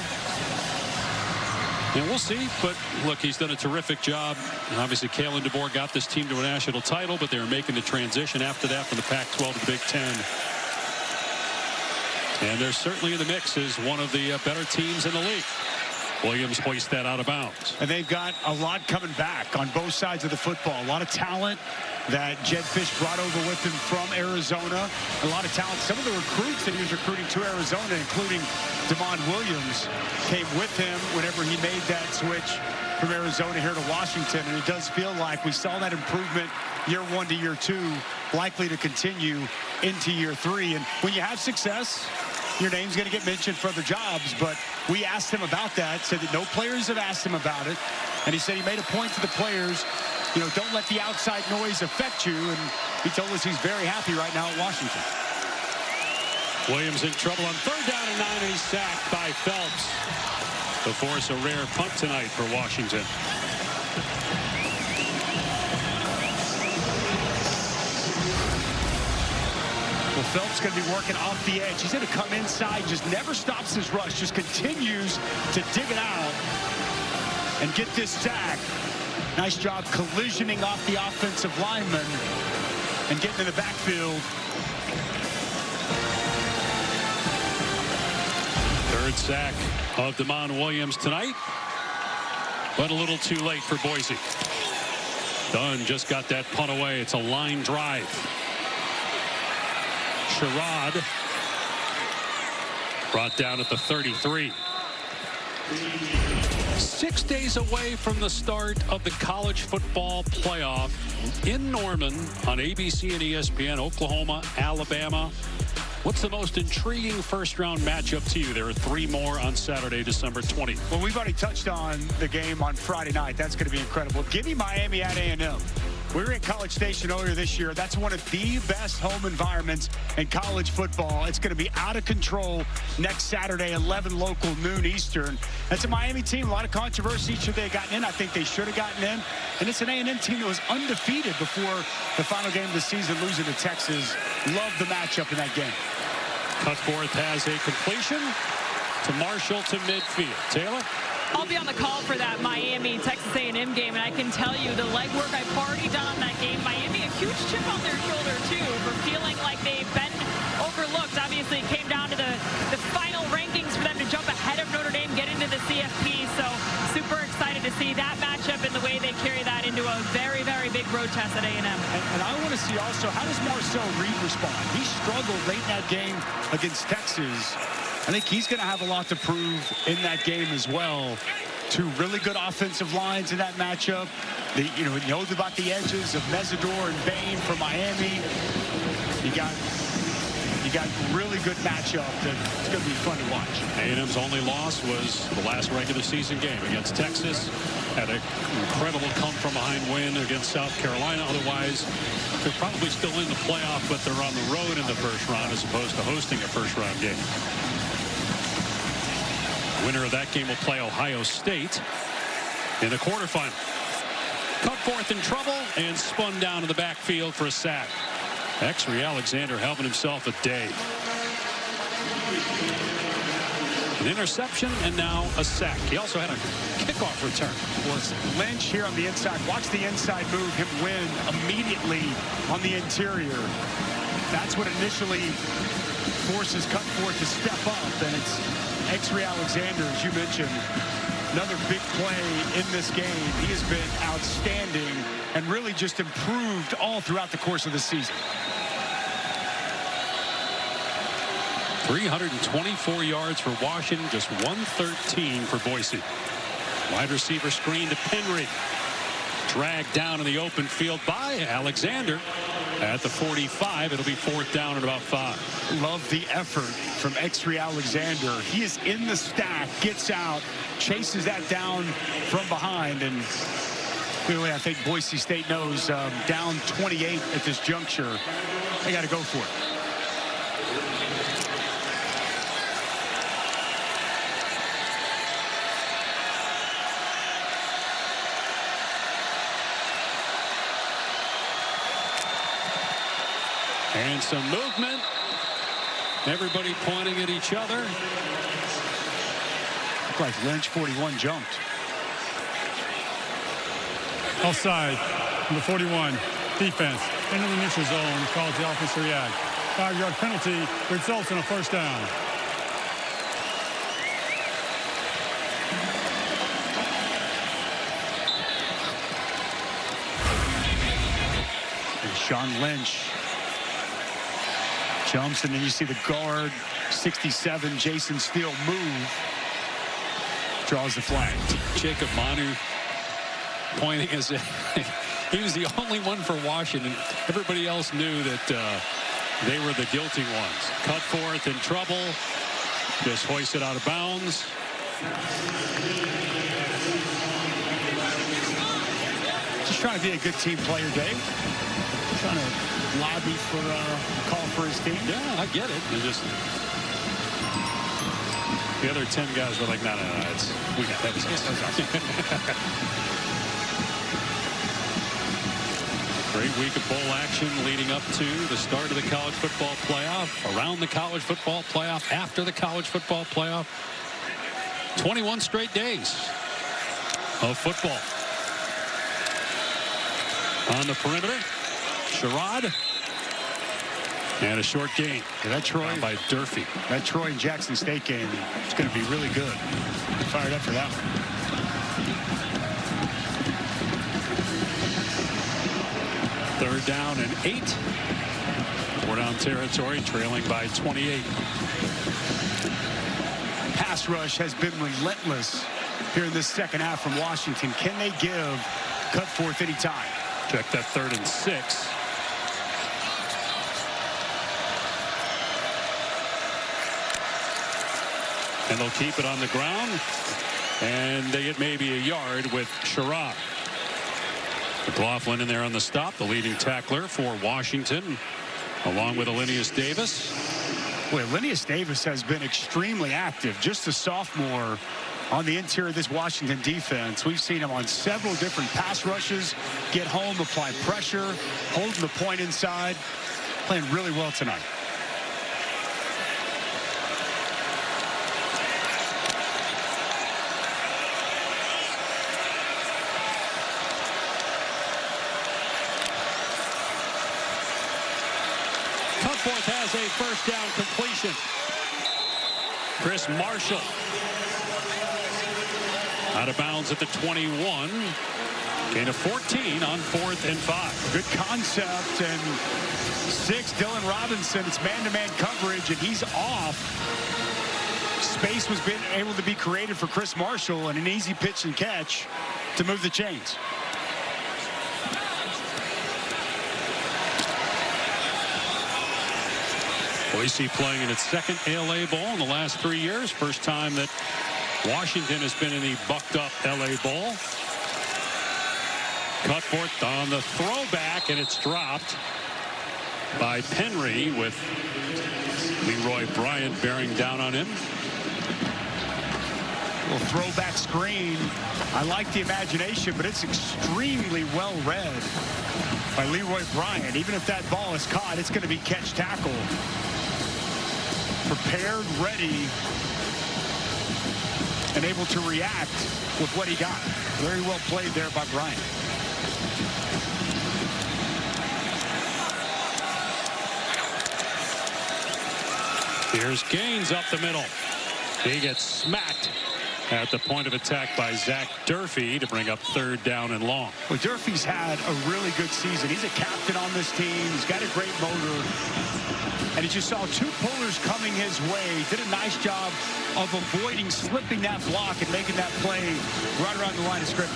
And we'll see, but look, he's done a terrific job. And obviously, Kalen DeBoer got this team to a national title, but they were making the transition after that from the Pac-12 to the Big Ten. And they're certainly in the mix as one of the better teams in the league. Williams hoists that out of bounds. And they've got a lot coming back on both sides of the football. A lot of talent that Jedd Fisch brought over with him from Arizona. A lot of talent. Some of the recruits that he was recruiting to Arizona, including Damon Williams, came with him whenever he made that switch from Arizona here to Washington. And it does feel like we saw that improvement year 1 to year 2, likely to continue into year 3. And when you have success, your name's going to get mentioned for other jobs, but we asked him about that, said that no players have asked him about it, and he said he made a point to the players, don't let the outside noise affect you, and he told us he's very happy right now at Washington. Williams in trouble on 3rd down and 9, and he's sacked by Phelps to force a rare punt tonight for Washington. Well, Phelps going to be working off the edge. He's going to come inside, just never stops his rush, just continues to dig it out and get this sack. Nice job collisioning off the offensive lineman and getting in the backfield. 3rd sack of Damon Williams tonight, but a little too late for Boise. Dunn just got that punt away. It's a line drive. Sherrod brought down at the 33. 6 days away from the start of the college football playoff in Norman on ABC and ESPN, Oklahoma, Alabama. What's the most intriguing first-round matchup to you? There are 3 more on Saturday, December 20th. Well, we've already touched on the game on Friday night. That's going to be incredible. Give me Miami at A&M. We were at College Station earlier this year. That's one of the best home environments in college football. It's going to be out of control next Saturday, 11 local, noon Eastern. That's a Miami team. A lot of controversy. Should they have gotten in? I think they should have gotten in. And it's an A&M team that was undefeated before the final game of the season, losing to Texas. Love the matchup in that game. Cutforth has a completion to Marshall to midfield. Taylor? I'll be on the call for that Miami Texas A&M game, and I can tell you the legwork I've already done on that game. Miami, a huge chip on their shoulder, too, for feeling like they've been overlooked. Obviously, it came down to the final rankings for them to jump ahead of Notre Dame, get into the CFP. So super excited to see that matchup and the way they carry that into a very, very big road test at A&M. And I want to see also, how does Marcel Reed respond? He struggled late in that game against Texas. I think he's going to have a lot to prove in that game as well. 2 really good offensive lines in that matchup. He knows about the edges of Mesidor and Bain for Miami. You got really good matchup that it's going to be fun to watch. A&M's only loss was the last regular season game against Texas. Had an incredible come-from-behind win against South Carolina. Otherwise, they're probably still in the playoff, but they're on the road in the first round as opposed to hosting a first-round game. Winner of that game will play Ohio State in the quarterfinal. Cutforth in trouble and spun down in the backfield for a sack. Exree Alexander having himself a day. An interception and now a sack. He also had a kickoff return. Was Lynch here on the inside. Watch the inside move, him win immediately on the interior. That's what initially forces Cutforth to step up, and it's Exree Alexander, as you mentioned, another big play in this game. He has been outstanding and really just improved all throughout the course of the season. 324 yards for Washington, just 113 for Boise. Wide receiver screen to Penry. Dragged down in the open field by Alexander at the 45. It'll be 4th down and about 5. Love the effort from Exree Alexander. He is in the stack, gets out, chases that down from behind, and clearly I think Boise State knows down 28 at this juncture. They got to go for it. And some movement. Everybody pointing at each other. Looked like Lynch 41 jumped. Offside, number 41, defense, into the neutral zone, calls the offense to react. 5-yard penalty results in a first down. And Sean Lynch jumps, and then you see the guard, 67, Jason Steele, move. Draws the flag. Jacob Manu pointing as he was the only one for Washington. Everybody else knew that they were the guilty ones. Cutforth in trouble. Just hoisted out of bounds. Just trying to be a good team player, Dave. Trying to lobby for a call for his team. Yeah, I get it. They're just the other 10 guys were like, no, we got that. Great week of bowl action leading up to the start of the college football playoff, around the college football playoff, after the college football playoff. 21 straight days of football. On the perimeter, Sherrod. And a short gain. Yeah, that Troy by Durfee. That Troy and Jackson State game is going to be really good. Fired up for that one. Third down and 8. 4-down territory, trailing by 28. Pass rush has been relentless here in this second half from Washington. Can they give Cutforth any time? Check that 3rd and 6. And they'll keep it on the ground. And they get maybe a yard with Sherrod. McLaughlin in there on the stop, the leading tackler for Washington, along with Alinius Davis. Boy, Alinius Davis has been extremely active. Just a sophomore on the interior of this Washington defense. We've seen him on several different pass rushes, get home, apply pressure, holding the point inside, playing really well tonight. Cutforth has a first down completion. Chris Marshall out of bounds at the 21. Gain of 14 on 4th and 5. Good concept. And 6, Dylan Robinson. It's man-to-man coverage, and he's off. Space was able to be created for Chris Marshall, and an easy pitch and catch to move the chains. Boise playing in its 2nd LA Bowl in the last 3 years. First time that Washington has been in the bucked-up LA Bowl. Cutforth on the throwback, and it's dropped by Penry with Leroy Bryant bearing down on him. Little throwback screen. I like the imagination, but it's extremely well read by Leroy Bryant. Even if that ball is caught, it's going to be catch tackle. Prepared, ready, and able to react with what he got. Very well played there by Bryant. Here's Gaines up the middle. He gets smacked at the point of attack by Zach Durfee to bring up 3rd down and long. Well, Durfee's had a really good season. He's a captain on this team. He's got a great motor. And he just saw 2 pullers coming his way. Did a nice job of avoiding slipping that block and making that play right around the line of scrimmage.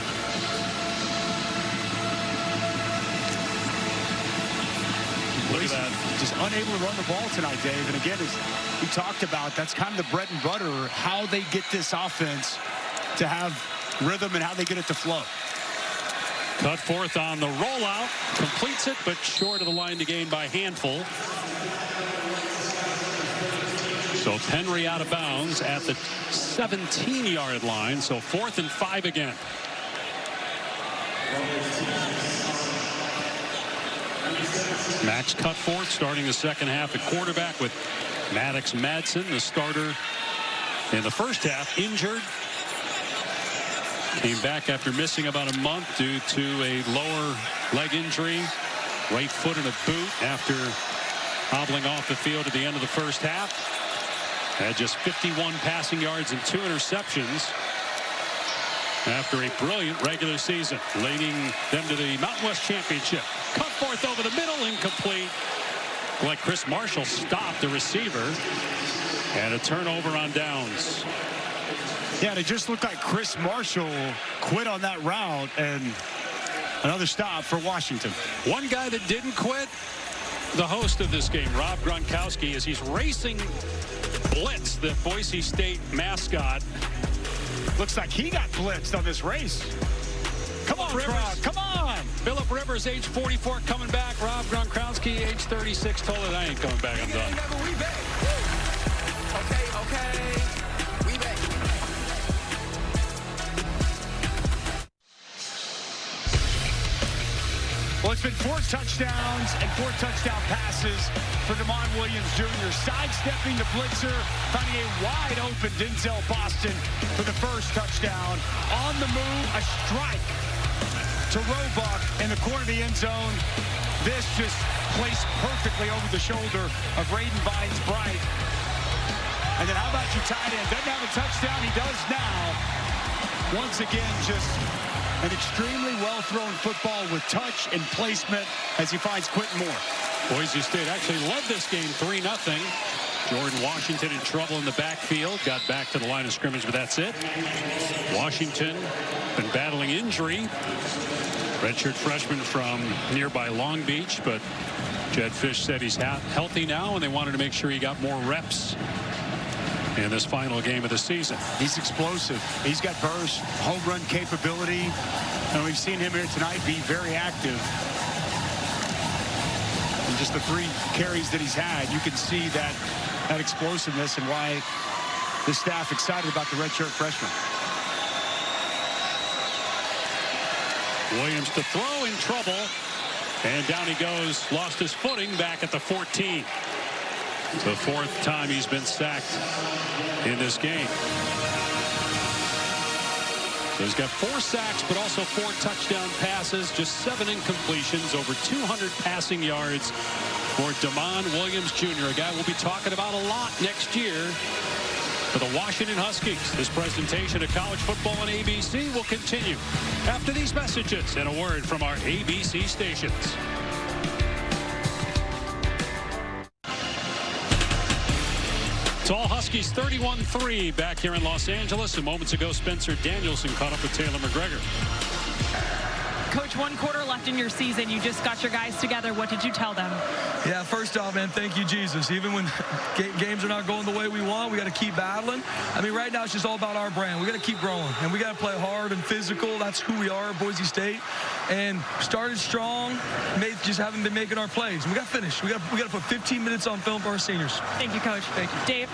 Look at that. Just unable to run the ball tonight, Dave. And again, as we talked about, that's kind of the bread and butter, how they get this offense to have rhythm and how they get it to flow. Cutforth on the rollout, completes it, but short of the line to gain by handful. So Penry out of bounds at the 17-yard line. So 4th and 5 again. Max Cutforth starting the second half at quarterback with Maddox Madsen, the starter in the first half, injured. Came back after missing about a month due to a lower leg injury. Right foot in a boot after hobbling off the field at the end of the first half. Had just 51 passing yards and 2 interceptions after a brilliant regular season, leading them to the Mountain West Championship. Cutforth over the middle, incomplete. Like Chris Marshall stopped the receiver, and a turnover on downs. Yeah, it just looked like Chris Marshall quit on that route, and another stop for Washington. One guy that didn't quit, the host of this game, Rob Gronkowski, as he's racing Blitz, the Boise State mascot. Looks like he got blitzed on this race. Come on, Rivers. Come on. Phillip Rivers, age 44, coming back. Rob Gronkowski, age 36, told it I ain't coming back. I'm done. Okay. We back. Well, it's been 4 touchdowns and 4 touchdown passes for Damon Williams Jr. Sidestepping the blitzer, finding a wide open Denzel Boston for the first touchdown. On the move, a strike to Roebuck in the corner of the end zone. This just placed perfectly over the shoulder of Raiden Vines-Bright. And then how about your tight end? Doesn't have a touchdown. He does now. Once again, just an extremely well-thrown football with touch and placement as he finds Quentin Moore. Boise State actually led this game 3-0. Jordan Washington in trouble in the backfield. Got back to the line of scrimmage, but that's it. Washington been battling injury. Redshirt freshman from nearby Long Beach, but Jed Fish said he's healthy now, and they wanted to make sure he got more reps in this final game of the season. He's explosive. He's got burst, home run capability, and we've seen him here tonight be very active. And just the 3 carries that he's had, you can see that explosiveness and why the staff excited about the redshirt freshman. Williams to throw, in trouble, and down he goes. Lost his footing back at the 14. The 4th time he's been sacked in this game. So he's got 4 sacks, but also 4 touchdown passes, just 7 incompletions, over 200 passing yards for Damon Williams Jr., a guy we'll be talking about a lot next year for the Washington Huskies. This presentation of college football on ABC will continue after these messages and a word from our ABC stations. It's all Huskies 31-3 back here in Los Angeles. And moments ago, Spencer Danielson caught up with Taylor McGregor. Coach, 1 quarter left in your season. You just got your guys together. What did you tell them? Yeah, first off, man, thank you, Jesus. Even when games are not going the way we want, we got to keep battling. I mean, right now it's just all about our brand. We got to keep growing, and we got to play hard and physical. That's who we are at Boise State. And started strong, just haven't been making our plays. We got to finish. We got to put 15 minutes on film for our seniors. Thank you, Coach. Thank you. Dave?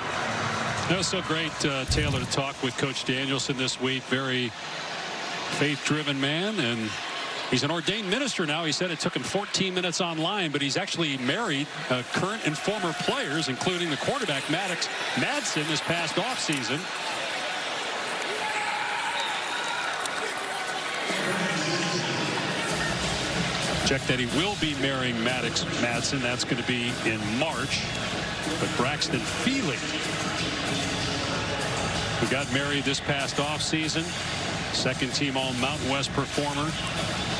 That was so great, Taylor, to talk with Coach Danielson this week. Very faith-driven man, and he's an ordained minister now. He said it took him 14 minutes online, but he's actually married current and former players, including the quarterback, Maddox Madsen, this past offseason. Check that he will be marrying Maddox Madsen. That's going to be in March. But Braxton Feely, who got married this past offseason, second-team All-Mountain West performer.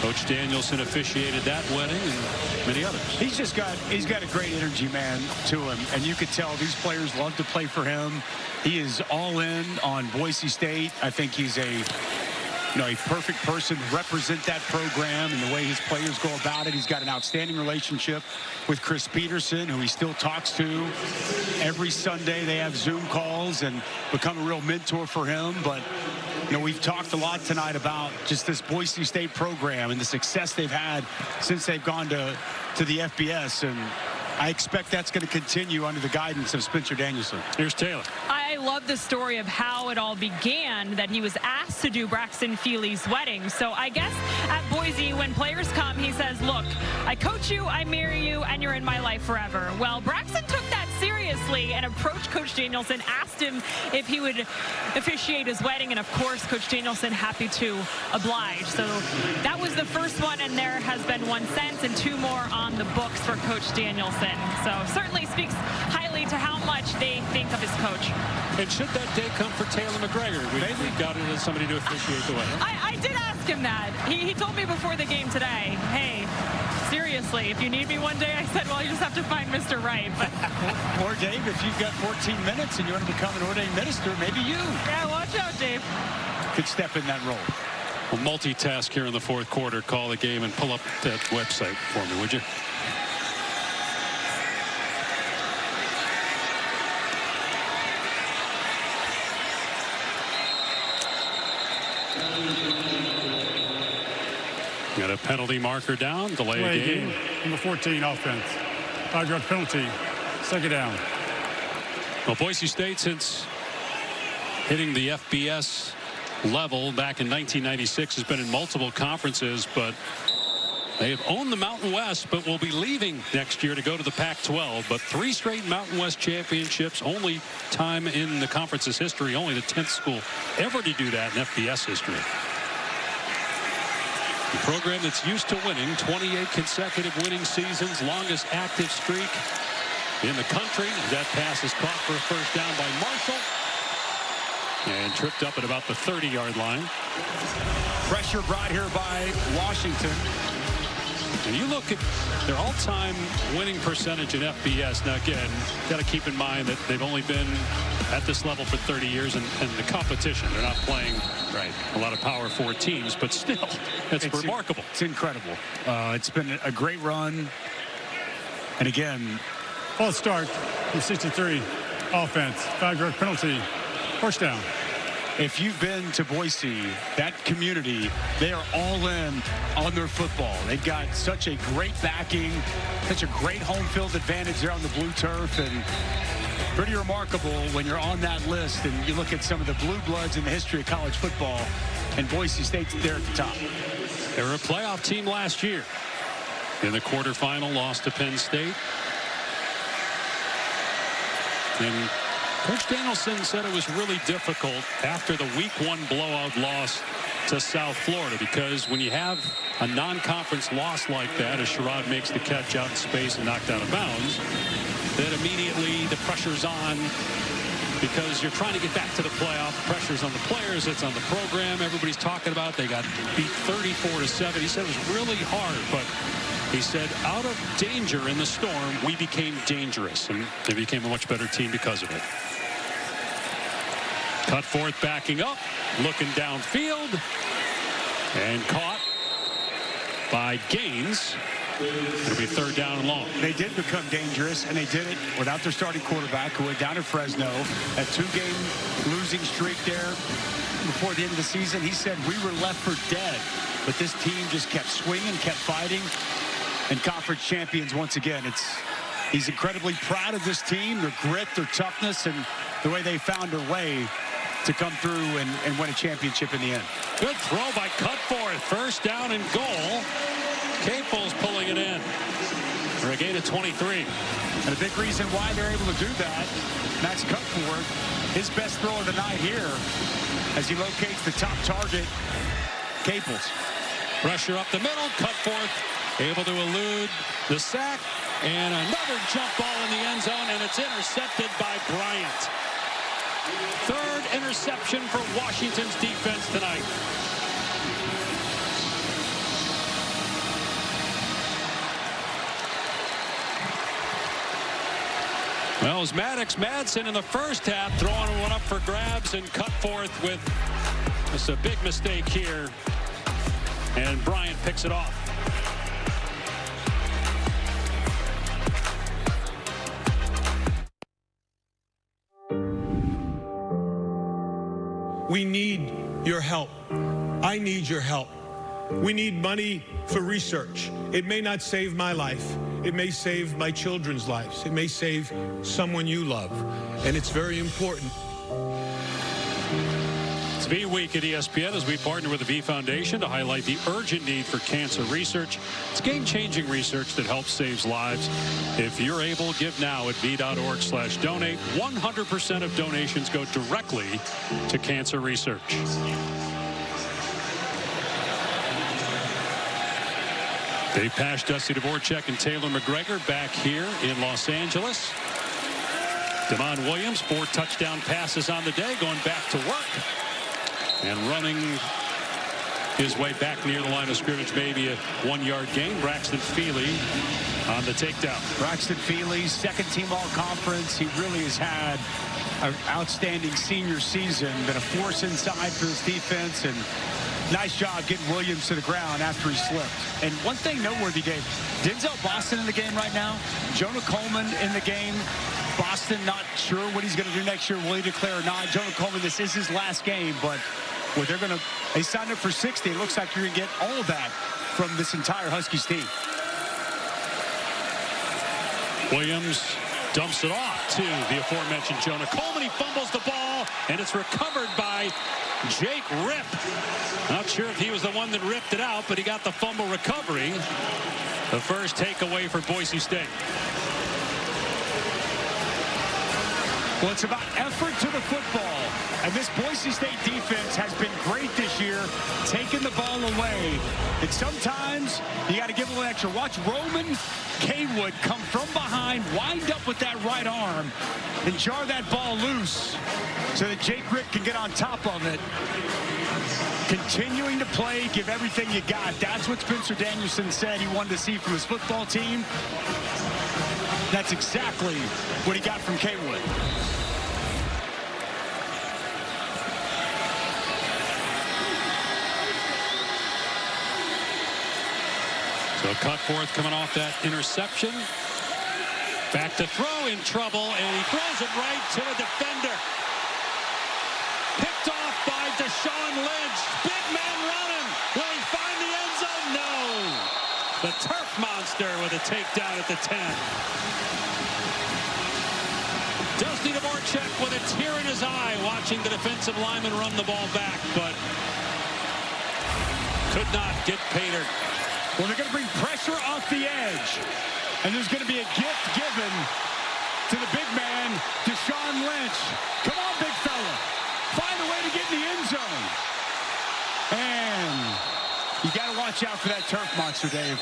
Coach Danielson officiated that wedding and many others. He's got a great energy, man, to him, and you could tell these players love to play for him. He is all in on Boise State. I think he's a perfect person to represent that program and the way his players go about it. He's got an outstanding relationship with Chris Peterson, who he still talks to every Sunday. They have Zoom calls and become a real mentor for him. But we've talked a lot tonight about just this Boise State program and the success they've had since they've gone to the FBS, and I expect that's going to continue under the guidance of Spencer Danielson. Here's Taylor. I love the story of how it all began, that he was asked to do Braxton Feely's wedding. So I guess at Boise, when players come, he says, look, I coach you, I marry you, and you're in my life forever. Well, Braxton took that seriously and approached Coach Danielson, asked him if he would officiate his wedding, and of course, Coach Danielson happy to oblige. So that was the first one, and there has been 1 since and 2 more on the books for Coach Danielson. So certainly speaks highly to how much they think of his coach. And should that day come for Taylor McGregor, we've got somebody to officiate the wedding. I did ask him that. He told me before the game today, hey, seriously, if you need me one day, I said, well, you just have to find Mr. Right. But or Dave, if you've got 14 minutes and you want to become an ordained minister, maybe you. Yeah, watch out, Dave. Could step in that role. We'll multitask here in the 4th quarter, call the game, and pull up that website for me, would you? Got a penalty marker down, delay a game. Number 14 offense. 5-yard penalty, 2nd down. Well, Boise State, since hitting the FBS level back in 1996, has been in multiple conferences, but they have owned the Mountain West, but will be leaving next year to go to the Pac-12. But 3 straight Mountain West championships, only time in the conference's history, only the 10th school ever to do that in FBS history. A program that's used to winning, 28 consecutive winning seasons, longest active streak in the country. That pass is caught for a first down by Marshall and tripped up at about the 30-yard line. Pressure brought here by Washington. And you look at their all-time winning percentage in FBS. Now, again, got to keep in mind that they've only been at this level for 30 years, and the competition. They're not playing a lot of Power 4 teams, but still, it's remarkable. It's incredible. It's been a great run. And again, false start from 63. Offense, 5-yard penalty, first down. If you've been to Boise, that community, they are all in on their football. They've got such a great backing, such a great home field advantage there on the blue turf, and pretty remarkable when you're on that list and you look at some of the blue bloods in the history of college football, and Boise State's there at the top. They were a playoff team last year. In the quarterfinal, lost to Penn State. And Coach Danielson said it was really difficult after the Week 1 blowout loss to South Florida, because when you have a non-conference loss like that, as Sherrod makes the catch out in space and knocked out of bounds, then immediately the pressure's on, because you're trying to get back to the playoff. Pressure's on the players, it's on the program. Everybody's talking about they got beat 34-7. He said it was really hard, but he said out of danger in the storm, we became dangerous, and they became a much better team because of it. Cut forth, backing up, looking downfield, and caught by Gaines. It'll be third down and long. They did become dangerous, and they did it without their starting quarterback, who went down to Fresno. A 2-game losing streak there before the end of the season. He said, we were left for dead, but this team just kept swinging, kept fighting, and conference champions once again. He's incredibly proud of this team, their grit, their toughness, and the way they found their way to come through and win a championship in the end. Good throw by Cutforth. First down and goal. Capel's pulling it in for a gain of 23. And a big reason why they're able to do that, Max Cutforth, his best throw of the night here as he locates the top target, Capels. Pressure up the middle. Cutforth able to elude the sack. And another jump ball in the end zone, and it's intercepted by Bryant. Third interception for Washington's defense tonight. Well, it was Madsen in the first half throwing one up for grabs, and Cutforth with just a big mistake here. And Bryant picks it off. We need your help. I need your help. We need money for research. It may not save my life. It may save my children's lives. It may save someone you love. And it's very important. It's V Week at ESPN as we partner with the V Foundation to highlight the urgent need for cancer research. It's game-changing research that helps save lives. If you're able, give now at v.org/donate. 100% of donations go directly to cancer research. Dave Pasch, Dusty Dvorak, and Taylor McGregor back here in Los Angeles. Damon Williams, 4 touchdown passes on the day, going back to work. And running his way back near the line of scrimmage, maybe a 1-yard gain. Braxton Feely on the takedown. Braxton Feely, second team all-conference. He really has had an outstanding senior season, been a force inside for this defense, and nice job getting Williams to the ground after he slipped. And one thing noteworthy, Dave, Denzel Boston in the game right now, Jonah Coleman in the game. Boston not sure what he's going to do next year. Will he declare or not? Jonah Coleman, this is his last game, but well, they signed up for 60. It looks like you're going to get all of that from this entire Huskies team. Williams dumps it off to the aforementioned Jonah Coleman. He fumbles the ball, and it's recovered by Jake Ripp. Not sure if he was the one that ripped it out, but he got the fumble recovery. The first takeaway for Boise State. Well, it's about effort to the football. And this Boise State defense has been great this year, taking the ball away. And sometimes you got to give a little extra. Watch Roman Kaywood come from behind, wind up with that right arm, and jar that ball loose so that Jake Ripp can get on top of it. Continuing to play, give everything you got. That's what Spencer Danielson said he wanted to see from his football team. That's exactly what he got from Kaywood. So Cutforth coming off that interception. Back to throw, in trouble, and he throws it right to a defender. Picked off by Deshaun Lynch. Big man running. Will he find the end zone? No. The turf monster with a takedown at the 10. Dusty Dvorak with a tear in his eye watching the defensive lineman run the ball back, but could not get Pater. Well, they're going to bring pressure off the edge. And there's going to be a gift given to the big man, Deshaun Lynch. Come on, big fella. Find a way to get in the end zone. And you got to watch out for that turf monster, Dave.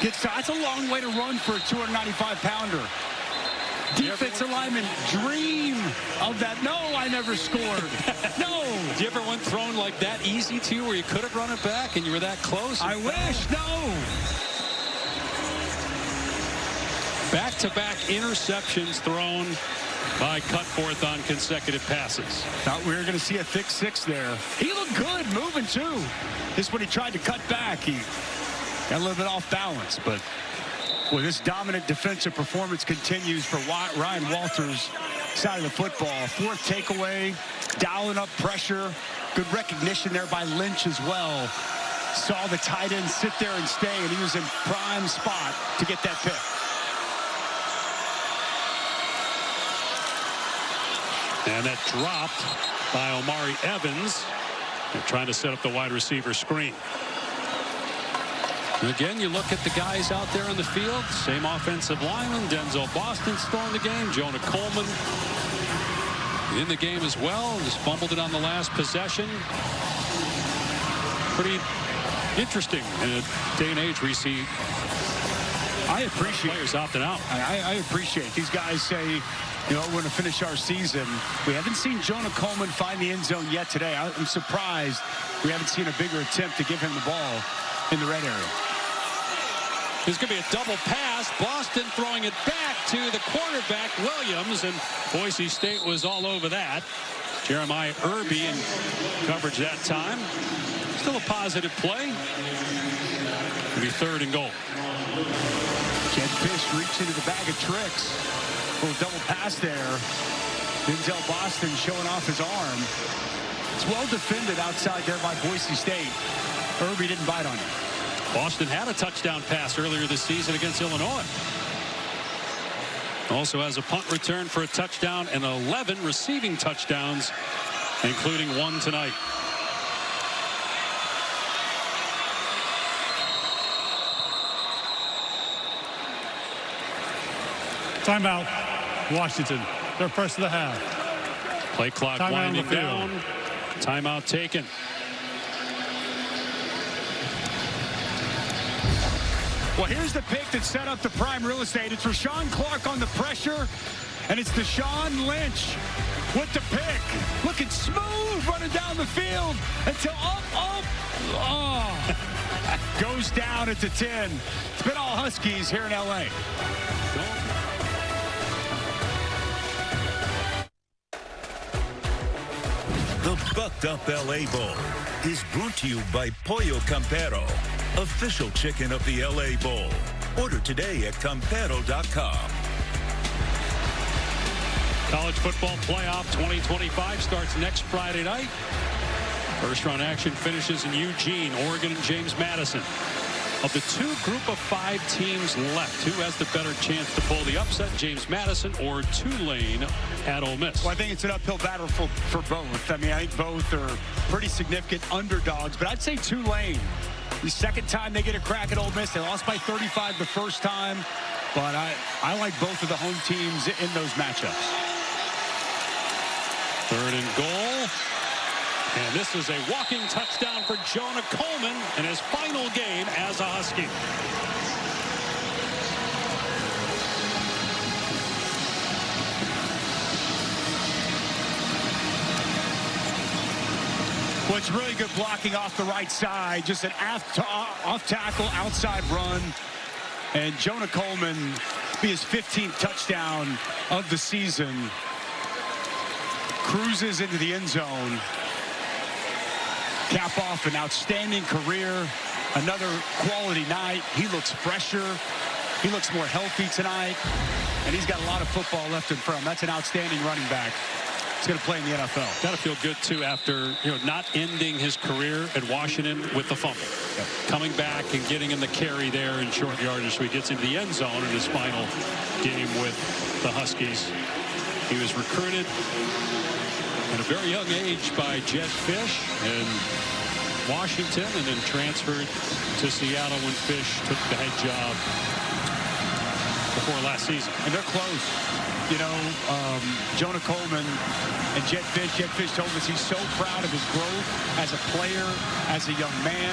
That's a long way to run for a 295-pounder. Defensive linemen dream of that. No, I never scored. No. Did you ever one thrown like that easy to you where you could have run it back and you were that close? I wish. No. Back-to-back interceptions thrown by Cutforth on consecutive passes. Thought we were going to see a thick six there. He looked good moving, too. Just when he tried to cut back, he got a little bit off balance, but well, this dominant defensive performance continues for Ryan Walters' side of the football. Fourth takeaway, dialing up pressure. Good recognition there by Lynch as well. Saw the tight end sit there and stay, and he was in prime spot to get that pick. And that dropped by Omari Evans. They're trying to set up the wide receiver screen. And again, you look at the guys out there on the field. Same offensive lineman. Denzel Boston still in the game. Jonah Coleman in the game as well. Just fumbled it on the last possession. Pretty interesting in a day and age where you see players opting out. I appreciate these guys say, you know, we're going to finish our season. We haven't seen Jonah Coleman find the end zone yet today. I'm surprised we haven't seen a bigger attempt to give him the ball in the red area. There's going to be a double pass. Boston throwing it back to the quarterback, Williams, and Boise State was all over that. Jeremiah Irby in coverage that time. Still a positive play. It'll be 3rd and goal. Jed Fish reached into the bag of tricks. A little double pass there. Denzel Boston showing off his arm. It's well defended outside there by Boise State. Irby didn't bite on it. Boston had a touchdown pass earlier this season against Illinois. Also has a punt return for a touchdown and 11 receiving touchdowns, including 1 tonight. Timeout, Washington. Their first of the half. Play clock winding down. Timeout taken. Well, here's the pick that set up the prime real estate. It's Rashawn Clark on the pressure, and it's Deshaun Lynch with the pick. Looking smooth running down the field until goes down at the 10. It's been all Huskies here in L.A. The Bucked Up LA Bowl is brought to you by Pollo Campero, official chicken of the LA Bowl. Order today at Campero.com. College football playoff 2025 starts next Friday night. First round action finishes in Eugene, Oregon, and James Madison. Of the 2 group of 5 teams left, who has the better chance to pull the upset, James Madison or Tulane at Ole Miss? Well, I think it's an uphill battle for both. I mean, I think both are pretty significant underdogs, but I'd say Tulane. The second time they get a crack at Ole Miss. They lost by 35 the first time, but I like both of the home teams in those matchups. 3rd and goal. And this is a walking touchdown for Jonah Coleman in his final game as a Husky. Well, it's really good blocking off the right side. Just an off tackle, outside run. And Jonah Coleman be his 15th touchdown of the season. Cruises into the end zone. Cap off an outstanding career. Another quality night. He looks fresher. He looks more healthy tonight. And he's got a lot of football left in front. That's an outstanding running back. He's going to play in the NFL. Got to feel good, too, after not ending his career at Washington with the fumble. Yep. Coming back and getting him the carry there in short yardage so he gets into the end zone in his final game with the Huskies. He was recruited at a very young age by Jed Fish in Washington and then transferred to Seattle when Fish took the head job before last season. And they're close. Jonah Coleman and Jed Fish. Jed Fish told us he's so proud of his growth as a player, as a young man.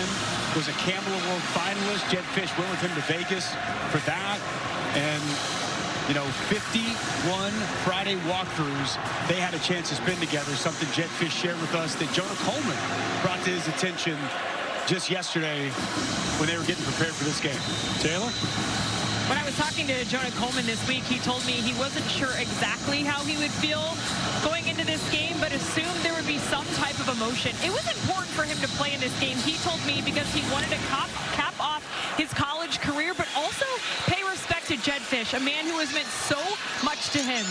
Was a Campbell Award finalist. Jed Fish went with him to Vegas for that. And 51 Friday walkthroughs they had a chance to spend together, something Jed Fish shared with us that Jonah Coleman brought to his attention just yesterday when they were getting prepared for this game. Taylor? When I was talking to Jonah Coleman this week, he told me he wasn't sure exactly how he would feel going into this game, but assumed there would be some type of emotion. It was important for him to play in this game, he told me, because he wanted to cap off his college career, but also pay respect to Jed Fish, a man who has meant so much to him.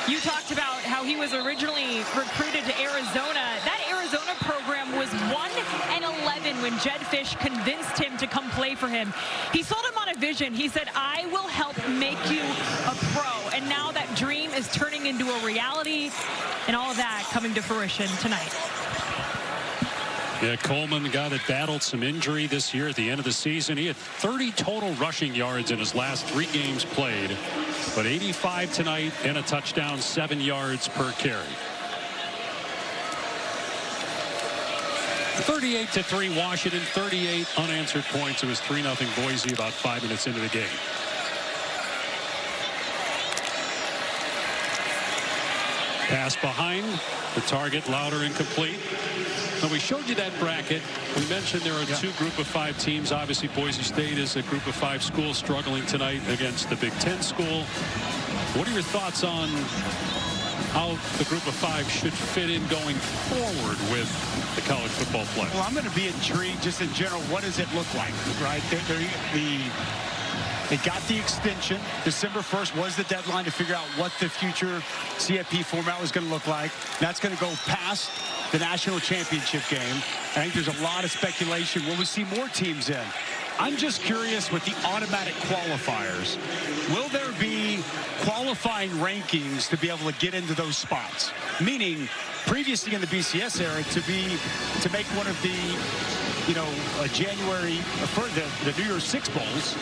You talked about how he was originally recruited to Arizona. That Arizona program was 1-11 when Jed Fish convinced him to come play for him. He sold him on a vision. He said, I will help make you a pro. And now that dream is turning into a reality, and all of that coming to fruition tonight. Yeah, Coleman, the guy that battled some injury this year at the end of the season. He had 30 total rushing yards in his last 3 games played, but 85 tonight and a touchdown, 7 yards per carry. 38-3 Washington, 38 unanswered points. It was 3-0 Boise about 5 minutes into the game. Pass behind, the target louder, incomplete. Now, we showed you that bracket. We mentioned there are 2 group of 5 teams. Obviously, Boise State is a group of 5 school struggling tonight against the Big Ten school. What are your thoughts on how the group of 5 should fit in going forward with the college football play? Well, I'm going to be intrigued just in general. What does it look like, right? They got the extension. December 1st was the deadline to figure out what the future CFP format was going to look like. That's going to go past the national championship game. I think there's a lot of speculation. Will we see more teams in? I'm just curious with the automatic qualifiers. Will there be qualifying rankings to be able to get into those spots? Meaning, previously in the BCS era, to make one of the January for the New Year's Six Bowls,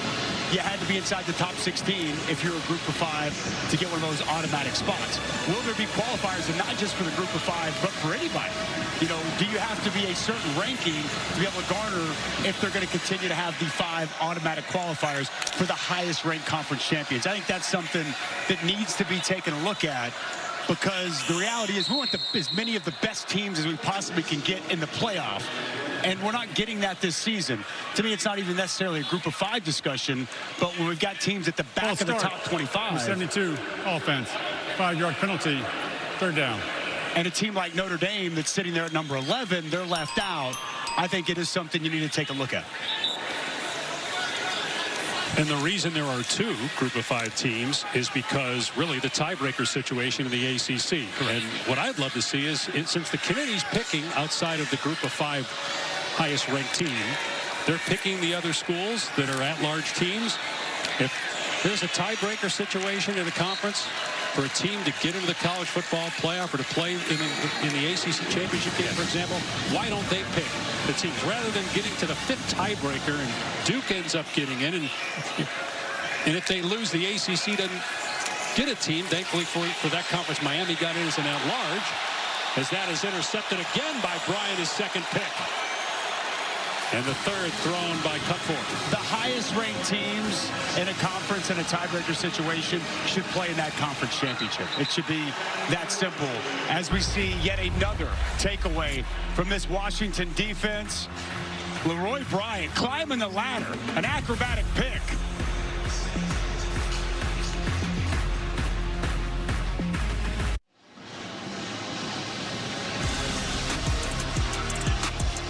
you had to be inside the top 16 if you're a group of 5 to get one of those automatic spots. Will there be qualifiers, and not just for the group of 5, but for anybody? Do you have to be a certain ranking to be able to garner if they're going to continue to have the 5 automatic qualifiers for the highest ranked conference champions? I think that's something that needs to be taken a look at, because the reality is we want as many of the best teams as we possibly can get in the playoff. And we're not getting that this season. To me, it's not even necessarily a group of 5 discussion, but when we've got teams at the back of the top 25. 72 offense, 5-yard penalty, 3rd down. And a team like Notre Dame that's sitting there at number 11, they're left out. I think it is something you need to take a look at. And the reason there are 2 group of 5 teams is because really the tiebreaker situation in the ACC. Correct. And what I'd love to see is since the committee's picking outside of the group of 5 highest ranked team, they're picking the other schools that are at-large teams. If there's a tiebreaker situation in the conference for a team to get into the college football playoff or to play in the ACC championship game, for example, why don't they pick the teams rather than getting to the 5th tiebreaker and Duke ends up getting in, and if they lose, the ACC doesn't get a team. Thankfully for that conference, Miami got in as an at-large, as that is intercepted again by Bryant, his 2nd pick. And the third thrown by Cutford. The highest-ranked teams in a conference in a tiebreaker situation should play in that conference championship. It should be that simple. As we see yet another takeaway from this Washington defense, Leroy Bryant climbing the ladder, an acrobatic pick.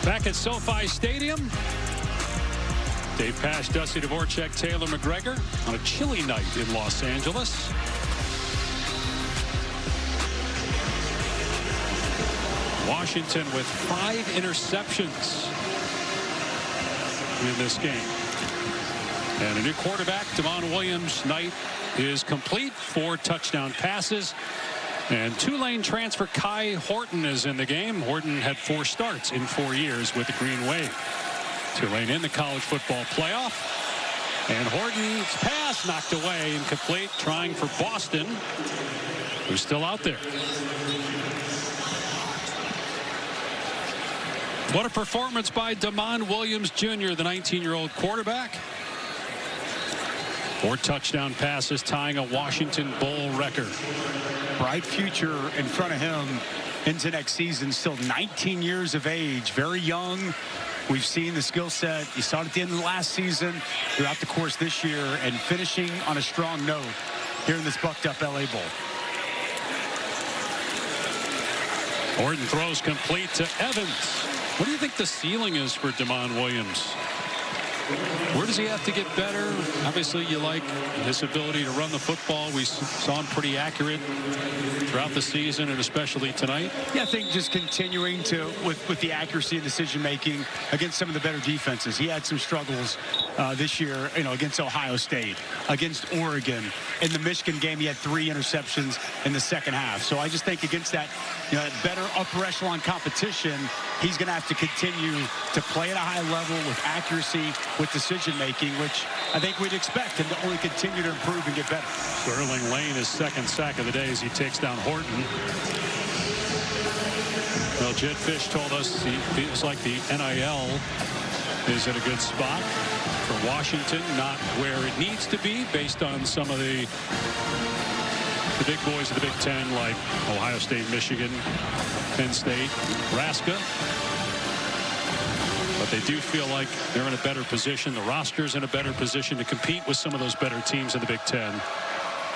Back at SoFi Stadium, Dave Pasch, Dusty Dvorak, Taylor McGregor on a chilly night in Los Angeles. Washington with 5 interceptions in this game. And a new quarterback, Damon Williams' night is complete. 4 touchdown passes. And Tulane transfer Kai Horton is in the game. Horton had 4 starts in 4 years with the Green Wave. Tulane in the college football playoff. And Horton's pass knocked away, incomplete, trying for Boston, who's still out there. What a performance by Damon Williams Jr., the 19-year-old quarterback. 4 touchdown passes, tying a Washington Bowl record. Bright future in front of him into next season. Still 19 years of age, very young. We've seen the skill set. You saw it at the end of the last season, throughout the course this year, and finishing on a strong note here in this bucked-up LA Bowl. Horton throws complete to Evans. What do you think the ceiling is for Damon Williams? Where does he have to get better? Obviously, you like his ability to run the football. We saw him pretty accurate throughout the season, and especially tonight. Yeah, I think just continuing to with the accuracy and decision making against some of the better defenses. He had some struggles this year, against Ohio State, against Oregon. In the Michigan game, he had 3 interceptions in the second half. So I just think against that, that better upper echelon competition, he's going to have to continue to play at a high level with accuracy, with decision making, which I think we'd expect him to only continue to improve and get better. Sterling Lane, his 2nd sack of the day as he takes down Horton. Well, Jed Fish told us he feels like the NIL is in a good spot for Washington, not where it needs to be based on some of the big boys of the Big Ten, like Ohio State, Michigan, Penn State, Nebraska. But they do feel like they're in a better position. The roster's in a better position to compete with some of those better teams in the Big Ten.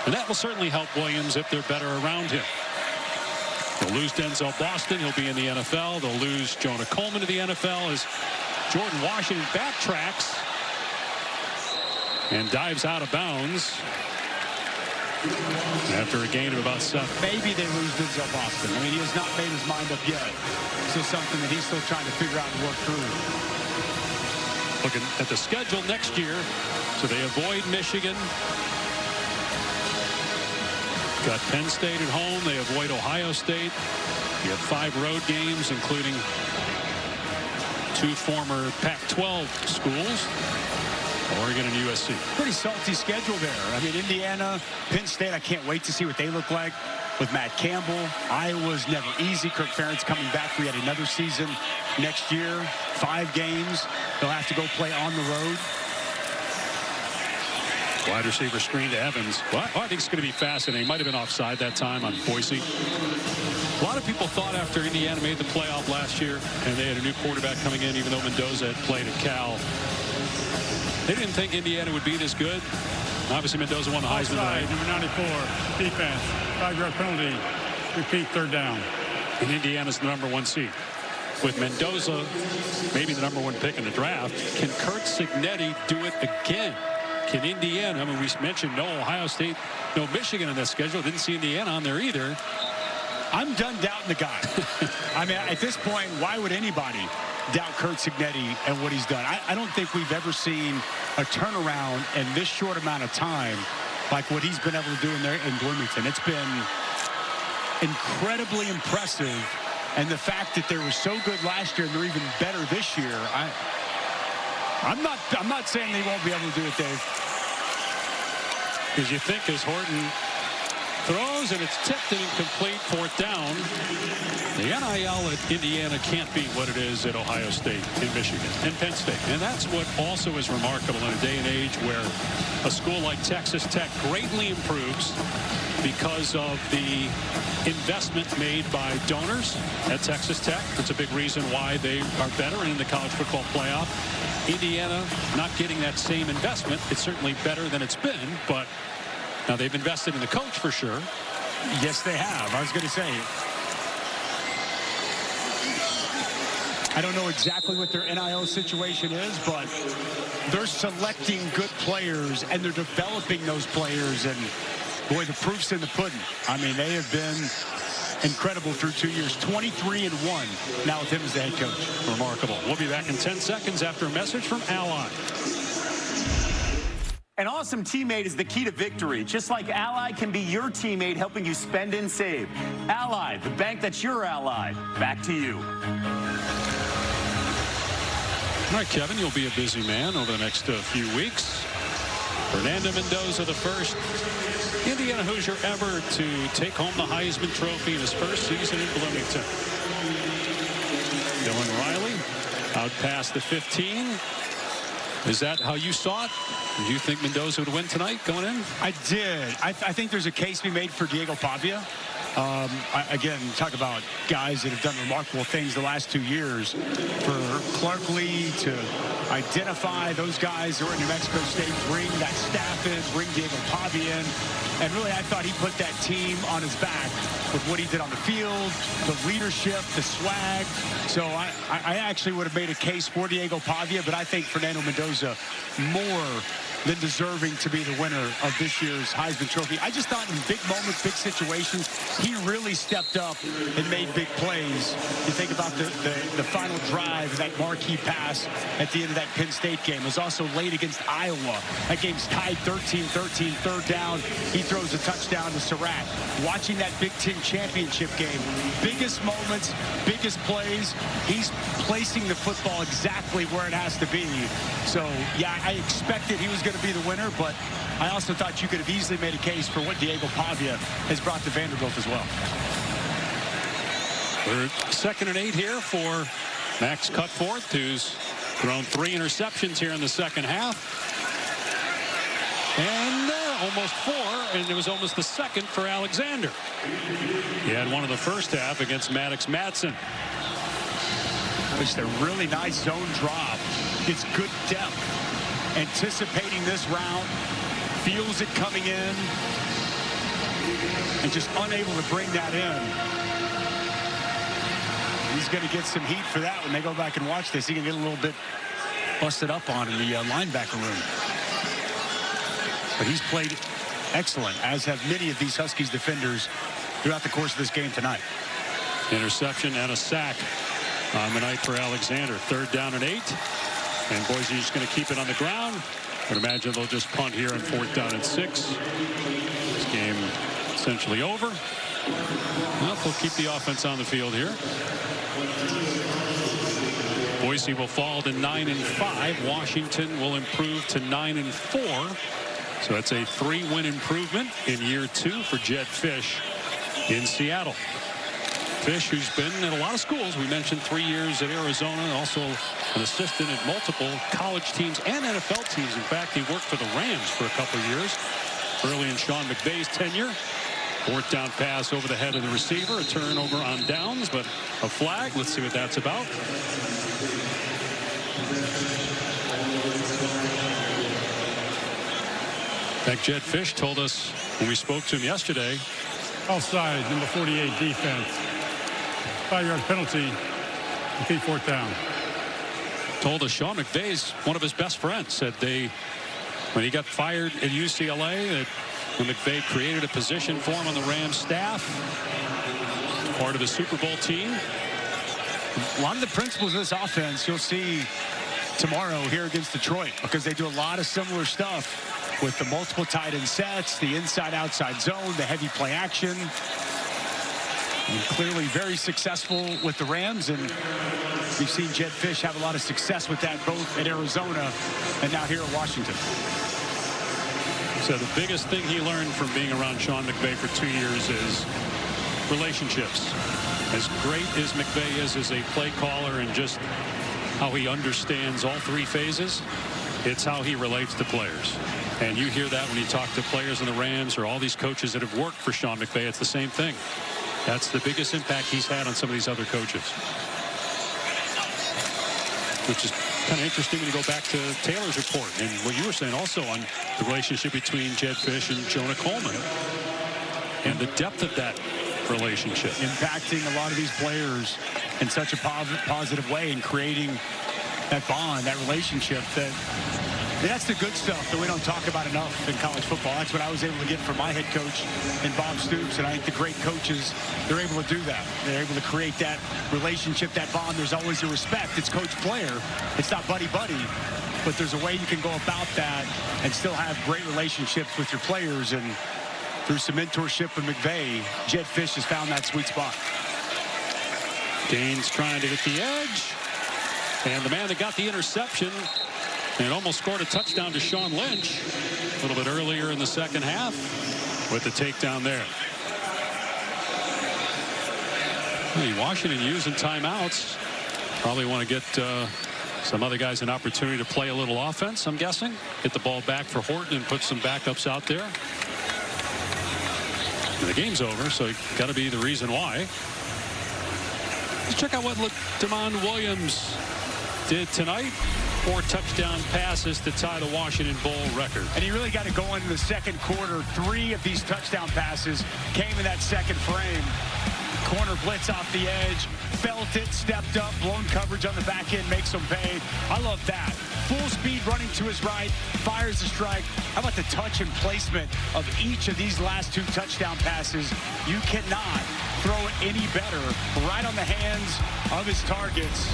And that will certainly help Williams if they're better around him. They'll lose Denzel Boston. He'll be in the NFL. They'll lose Jonah Coleman to the NFL as Jordan Washington backtracks and dives out of bounds after a gain of about 7. Maybe they lose Denzel Boston. I mean, he has not made his mind up yet. So something that he's still trying to figure out and work through. Looking at the schedule next year, so they avoid Michigan. Got Penn State at home. They avoid Ohio State. You have 5 road games, including 2 former Pac-12 schools, Oregon and USC. Pretty salty schedule there. I mean, Indiana, Penn State, I can't wait to see what they look like with Matt Campbell. Iowa's never easy. Kirk Ferentz coming back for yet another season next year. 5 games. They'll have to go play on the road. Wide receiver screen to Evans. Well, I think it's going to be fascinating. Might have been offside that time on Boise. A lot of people thought after Indiana made the playoff last year and they had a new quarterback coming in, even though Mendoza had played at Cal, they didn't think Indiana would be this good. Obviously, Mendoza won the Heisman. Number 94, defense, 5-yard penalty, repeat, 3rd down. And Indiana's the #1 seed. With Mendoza, maybe the #1 pick in the draft, can Curt Cignetti do it again? Can Indiana, I mean, we mentioned no Ohio State, no Michigan in this schedule. Didn't see Indiana on there either. I'm done doubting the guy. I mean, at this point, why would anybody doubt Curt Cignetti and what he's done? I don't think we've ever seen a turnaround in this short amount of time like what he's been able to do in there in Bloomington. It's been incredibly impressive. And the fact that they were so good last year and they're even better this year, I'm not saying they won't be able to do it, Dave. Because you think as Horton Throws, and it's tipped and incomplete. 4th down. The NIL at Indiana can't be what it is at Ohio State, in Michigan, and Penn State. And that's what also is remarkable in a day and age where a school like Texas Tech greatly improves because of the investment made by donors at Texas Tech. That's a big reason why they are better in the college football playoff. Indiana not getting that same investment. It's certainly better than it's been, but now they've invested in the coach for sure. Yes, they have. I was going to say, I don't know exactly what their NIL situation is, but they're selecting good players and they're developing those players. And boy, the proof's in the pudding. I mean, they have been incredible through 2 years. 23-1 now with him as the head coach. Remarkable. We'll be back in 10 seconds after a message from Ally. An awesome teammate is the key to victory. Just like Ally can be your teammate, helping you spend and save. Ally, the bank that's your ally. Back to you. All right, Kevin, you'll be a busy man over the next few weeks. Fernando Mendoza, the first Indiana Hoosier ever to take home the Heisman Trophy in his first season in Bloomington. Dylan Riley out past the 15. Is that how you saw it? Do you think Mendoza would win tonight going in? I did. I think there's a case to be made for Diego Pavia. Again, talk about guys that have done remarkable things the last 2 years. For Clark Lee to identify those guys who are in New Mexico State, bring that staff in, bring Diego Pavia in. And really, I thought he put that team on his back with what he did on the field, the leadership, the swag. So I actually would have made a case for Diego Pavia, but I think Fernando Mendoza more than deserving to be the winner of this year's Heisman Trophy. I just thought in big moments, big situations, he really stepped up and made big plays. You think about the final drive, that marquee pass at the end of that Penn State game. It was also late against Iowa. That game's tied 13-13, 3rd down. He throws a touchdown to Surratt. Watching that Big Ten championship game, biggest moments, biggest plays, he's placing the football exactly where it has to be. So, yeah, I expected he was going to be the winner, but I also thought you could have easily made a case for what Diego Pavia has brought to Vanderbilt as well. 2nd and 8 here for Max Cutforth, who's thrown 3 interceptions here in the second half. And almost 4, and it was almost the second for Alexander. He had one in the first half against Maddox Madsen. It's a really nice zone drop. It's good depth. Anticipating this route, feels it coming in, and just unable to bring that in. He's going to get some heat for that when they go back and watch this. He can get a little bit busted up on in the linebacker room. But he's played excellent, as have many of these Huskies defenders throughout the course of this game tonight. Interception and a sack on the night for Alexander. 3rd down and 8. And Boise is going to keep it on the ground. I would imagine they'll just punt here on 4th down and 6. This game essentially over. Well, they'll keep the offense on the field here. Boise will fall to 9-5. Washington will improve to 9-4. So that's a 3-win improvement in year 2 for Jed Fish in Seattle. Fish, who's been at a lot of schools. We mentioned 3 years at Arizona, also an assistant at multiple college teams and NFL teams. In fact, he worked for the Rams for a couple of years early in Sean McVay's tenure. 4th down pass over the head of the receiver, a turnover on downs, but a flag. Let's see what that's about. In fact, Jed Fish told us when we spoke to him yesterday. Offside, number 48 defense. 5-yard penalty. Repeat 4th down. Told us Sean McVay's one of his best friends. Said when he got fired at UCLA, that when McVay created a position for him on the Rams staff, part of the Super Bowl team. A lot of the principles of this offense you'll see tomorrow here against Detroit, because they do a lot of similar stuff with the multiple tight end sets, the inside-outside zone, the heavy play action. And clearly very successful with the Rams, and we've seen Jed Fish have a lot of success with that both at Arizona and now here at Washington. So the biggest thing he learned from being around Sean McVay for 2 years is relationships. As great as McVay is as a play caller and just how he understands all three phases, it's how he relates to players. And you hear that when you talk to players in the Rams or all these coaches that have worked for Sean McVay. It's the same thing. That's the biggest impact he's had on some of these other coaches. Which is kind of interesting when you go back to Taylor's report and what you were saying also on the relationship between Jed Fish and Jonah Coleman and the depth of that relationship. Impacting a lot of these players in such a positive way and creating that bond, that relationship. That's the good stuff that we don't talk about enough in college football. That's what I was able to get from my head coach and Bob Stoops. And I think the great coaches, they're able to do that. They're able to create that relationship, that bond. There's always a respect. It's coach-player. It's not buddy-buddy. But there's a way you can go about that and still have great relationships with your players. And through some mentorship with McVay, Jed Fish has found that sweet spot. Gaines trying to get the edge. And the man that got the interception and almost scored a touchdown to Sean Lynch a little bit earlier in the second half with the takedown there. Washington using timeouts. Probably want to get some other guys an opportunity to play a little offense, I'm guessing. Get the ball back for Horton and put some backups out there. And the game's over, so got to be the reason why. Let's check out what DeMond Williams did tonight. 4 touchdown passes to tie the Washington Bowl record. And he really got it going in the second quarter. 3 of these touchdown passes came in that second frame. Corner blitz off the edge, felt it, stepped up, blown coverage on the back end, makes him pay. I love that. Full speed running to his right, fires the strike. How about the touch and placement of each of these last 2 touchdown passes? You cannot throw it any better. Right on the hands of his targets.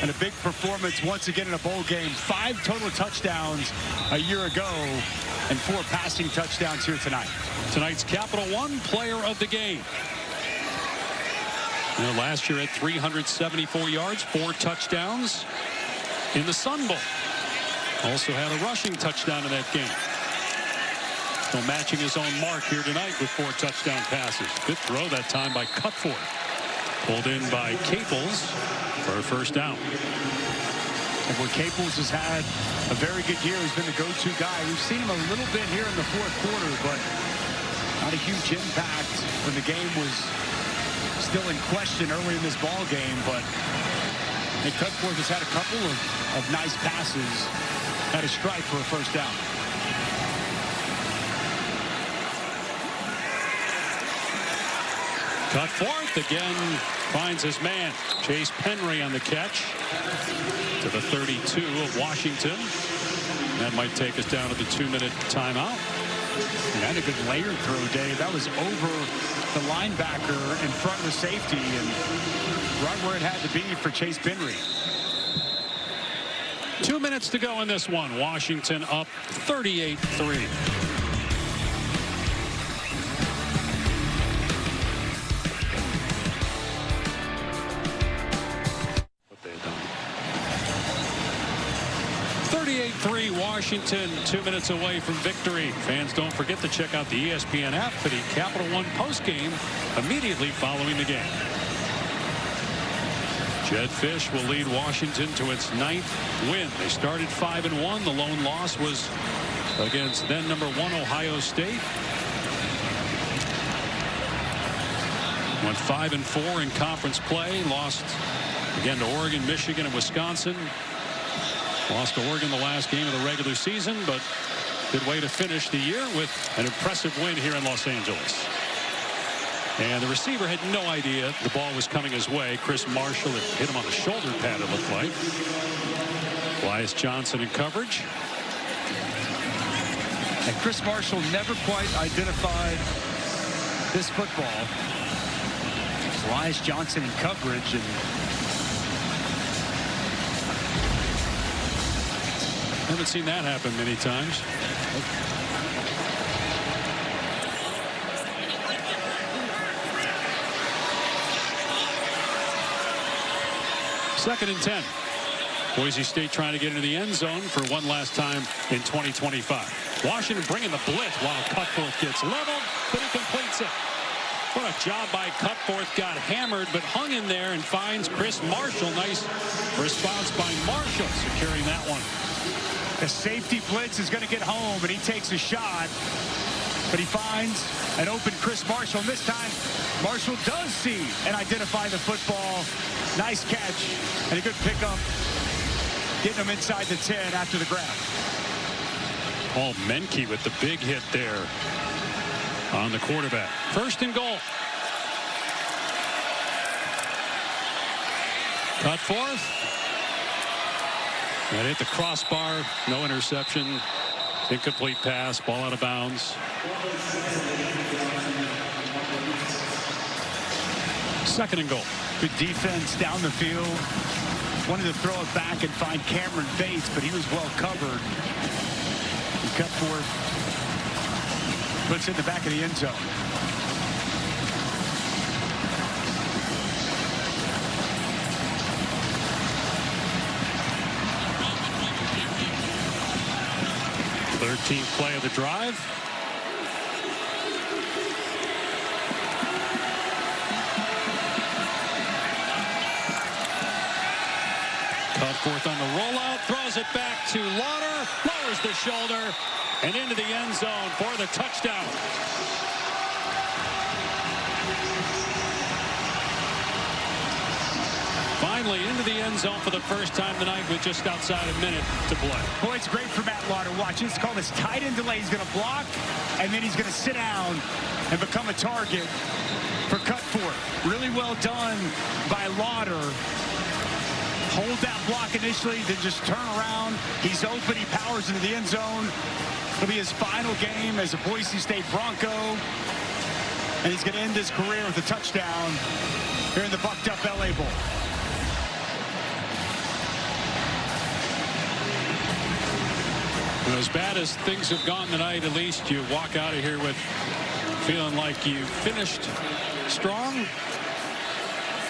And a big performance once again in a bowl game. 5 total touchdowns a year ago and 4 passing touchdowns here tonight. Tonight's Capital One player of the game. Last year at 374 yards, 4 touchdowns in the Sun Bowl. Also had a rushing touchdown in that game. So matching his own mark here tonight with 4 touchdown passes. Good throw that time by Cutforth. Pulled in by Caples for a first down. And where Caples has had a very good year, he's been the go-to guy. We've seen him a little bit here in the fourth quarter, but not a huge impact when the game was still in question early in this ball game. But Cutforth has had a couple of nice passes, had a strike for a first down. Cutforth again finds his man. Chase Penry on the catch to the 32 of Washington. That might take us down to the 2-minute timeout. And that had a good layered throw, Dave. That was over the linebacker in front of the safety and right where it had to be for Chase Penry. 2 minutes to go in this one. Washington up 38-3. Washington 2 minutes away from victory. Fans, don't forget to check out the ESPN app for the Capital One postgame immediately following the game. Jed Fish will lead Washington to its 9th win. They started 5-1. The lone loss was against then number 1 Ohio State. Went 5-4 in conference play. Lost again to Oregon, Michigan, and Wisconsin. Lost to Oregon the last game of the regular season, but good way to finish the year with an impressive win here in Los Angeles. And the receiver had no idea the ball was coming his way. Chris Marshall had hit him on the shoulder pad, it looked like. Elias Johnson in coverage. And Chris Marshall never quite identified this football. Elias Johnson in coverage, and haven't seen that happen many times. Second and 10. Boise State trying to get into the end zone for one last time in 2025. Washington bringing the blitz while Cutforth gets leveled, but he completes it. What a job by Cutforth. Got hammered, but hung in there and finds Chris Marshall. Nice response by Marshall, securing that one. The safety blitz is going to get home, and he takes a shot. But he finds an open Chris Marshall. And this time, Marshall does see and identify the football. Nice catch and a good pickup. Getting him inside the 10 after the grab. Paul Menke with the big hit there on the quarterback. First and goal. Cutforth. That hit the crossbar. No interception. Incomplete pass. Ball out of bounds. Second and goal. Good defense down the field. Wanted to throw it back and find Cameron Bates, but he was well covered. And Cutforth puts it in the back of the end zone. Thirteenth play of the drive. Cutforth on the rollout, throws it back to Lauder, lowers the shoulder, and into the end zone for the touchdown. Finally into the end zone for the first time tonight with just outside a minute to play. Boy, it's great for Matt Lauder. Watch, it's called this tight end delay. He's going to block, and then he's going to sit down and become a target for Cutforth. Really well done by Lauder. Hold that block initially, then just turn around. He's open. He powers into the end zone. It'll be his final game as a Boise State Bronco. And he's going to end his career with a touchdown here in the bucked up LA Bowl. As bad as things have gone tonight, at least you walk out of here with feeling like you finished strong,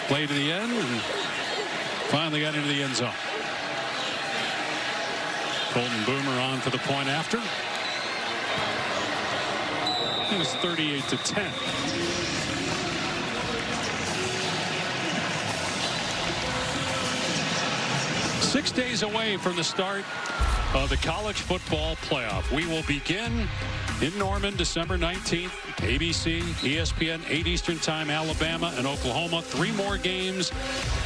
played to the end, and finally got into the end zone. Colton Boomer on for the point after. It was 38-10. Six days away from the start of the college football playoff. We will begin in Norman December 19th. ABC, ESPN, 8 Eastern Time, Alabama and Oklahoma. 3 more games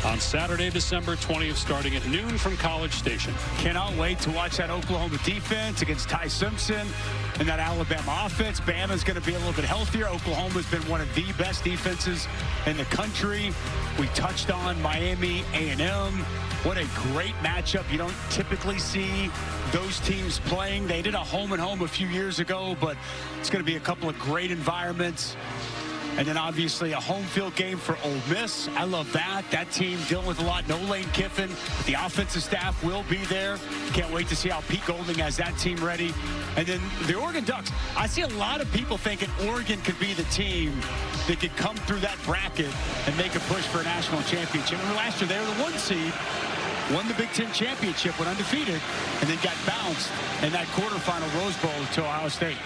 on Saturday, December 20th, starting at noon from College Station. Cannot wait to watch that Oklahoma defense against Ty Simpson and that Alabama offense. Bama's going to be a little bit healthier. Oklahoma's been one of the best defenses in the country. We touched on Miami A&M. What a great matchup. You don't typically see those teams playing. They did a home and home a few years ago, but it's going to be a couple of great environments. And then obviously a home field game for Ole Miss. I love that. That team dealing with a lot. No Lane Kiffin. The offensive staff will be there. Can't wait to see how Pete Golding has that team ready. And then the Oregon Ducks. I see a lot of people thinking Oregon could be the team that could come through that bracket and make a push for a national championship. Remember last year they were the 1 seed. Won the Big Ten championship, went undefeated, and then got bounced in that quarterfinal Rose Bowl to Ohio State.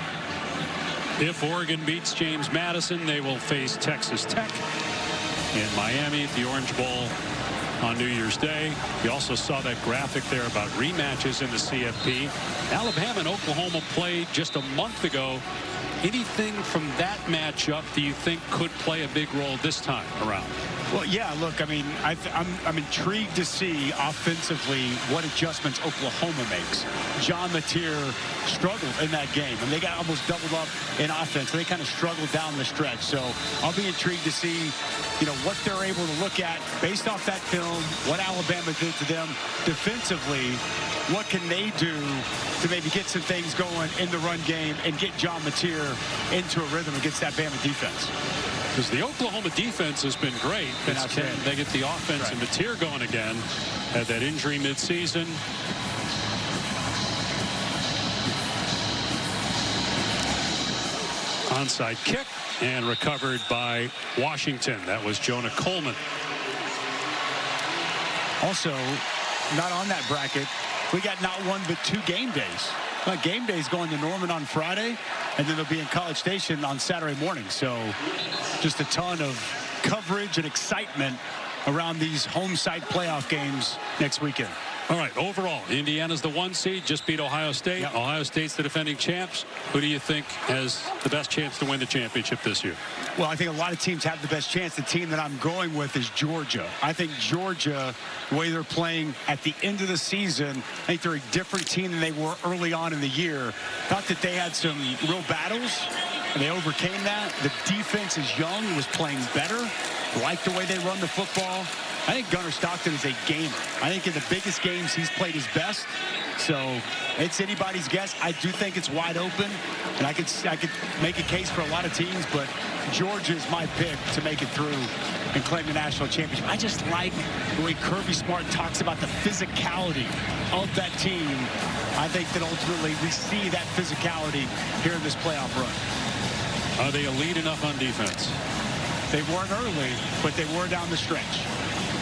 If Oregon beats James Madison, they will face Texas Tech in Miami at the Orange Bowl on New Year's Day. You also saw that graphic there about rematches in the CFP. Alabama and Oklahoma played just a month ago. Anything from that matchup do you think could play a big role this time around? Well, yeah, look, I mean, I'm intrigued to see offensively what adjustments Oklahoma makes. John Mateer struggled in that game, and they got almost doubled up in offense. They kind of struggled down the stretch. So I'll be intrigued to see, you know, what they're able to look at based off that film, what Alabama did to them defensively. What can they do to maybe get some things going in the run game and get John Mateer into a rhythm against that Bama defense? Because the Oklahoma defense has been great. They get the offense right. And Mateer going again. Had that injury midseason. Onside kick and recovered by Washington. That was Jonah Coleman. Also, not on that bracket, we got not 1 but 2 game days Game day is going to Norman on Friday, and then they'll be in College Station on Saturday morning. So just a ton of coverage and excitement around these home site playoff games next weekend. All right, overall, Indiana's the 1 seed, just beat Ohio State. Yep. Ohio State's the defending champs. Who do you think has the best chance to win the championship this year? Well, I think a lot of teams have the best chance. The team that I'm going with is Georgia. I think Georgia, the way they're playing at the end of the season, I think they're a different team than they were early on in the year. Thought that they had some real battles, and they overcame that. The defense is young, was playing better. Like the way they run the football. I think Gunnar Stockton is a gamer. I think in the biggest games, he's played his best. So it's anybody's guess. I do think it's wide open, and I could make a case for a lot of teams, but Georgia is my pick to make it through and claim the national championship. I just like the way Kirby Smart talks about the physicality of that team. I think that ultimately we see that physicality here in this playoff run. Are they elite enough on defense? They weren't early, but they were down the stretch.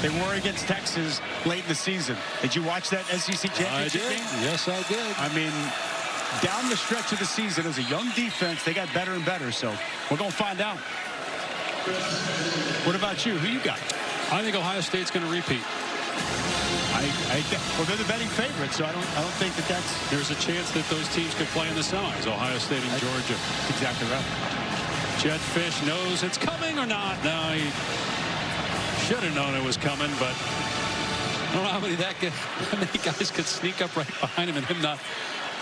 They were against Texas late in the season. Did you watch that SEC championship game? Yes, I did. I mean, down the stretch of the season, as a young defense, they got better and better. So we're going to find out. What about you? Who you got? I think Ohio State's going to repeat. Well, they're the betting favorites, so I don't think that that's... There's a chance that those teams could play in the semis, Ohio State and Georgia. Exactly right. Jed Fish knows it's coming or not. No, he should have known it was coming, but I don't know how many guys could sneak up right behind him and him not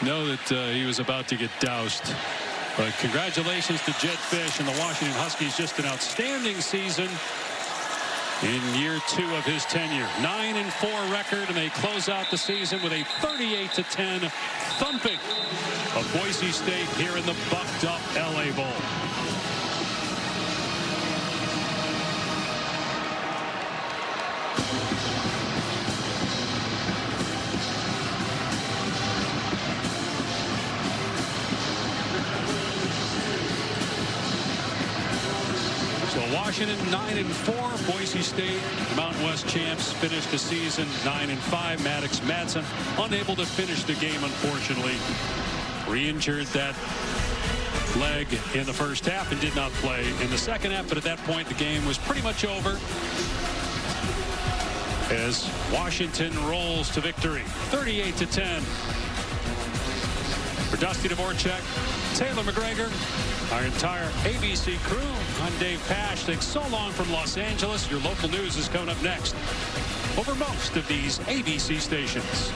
know that he was about to get doused. But congratulations to Jed Fish and the Washington Huskies. Just an outstanding season in year 2 of his tenure. 9-4 record, and they close out the season with a 38-10 thumping of Boise State here in the bucked up LA Bowl. Washington 9-4. Boise State, Mountain West champs, finished the season 9-5. Maddox Madsen unable to finish the game, unfortunately. Re-injured that leg in the first half and did not play in the second half. But at that point, the game was pretty much over as Washington rolls to victory, 38-10. For Dusty Dvorak, Taylor McGregor, our entire ABC crew, I'm Dave Pash. Thanks so long from Los Angeles. Your local news is coming up next over most of these ABC stations.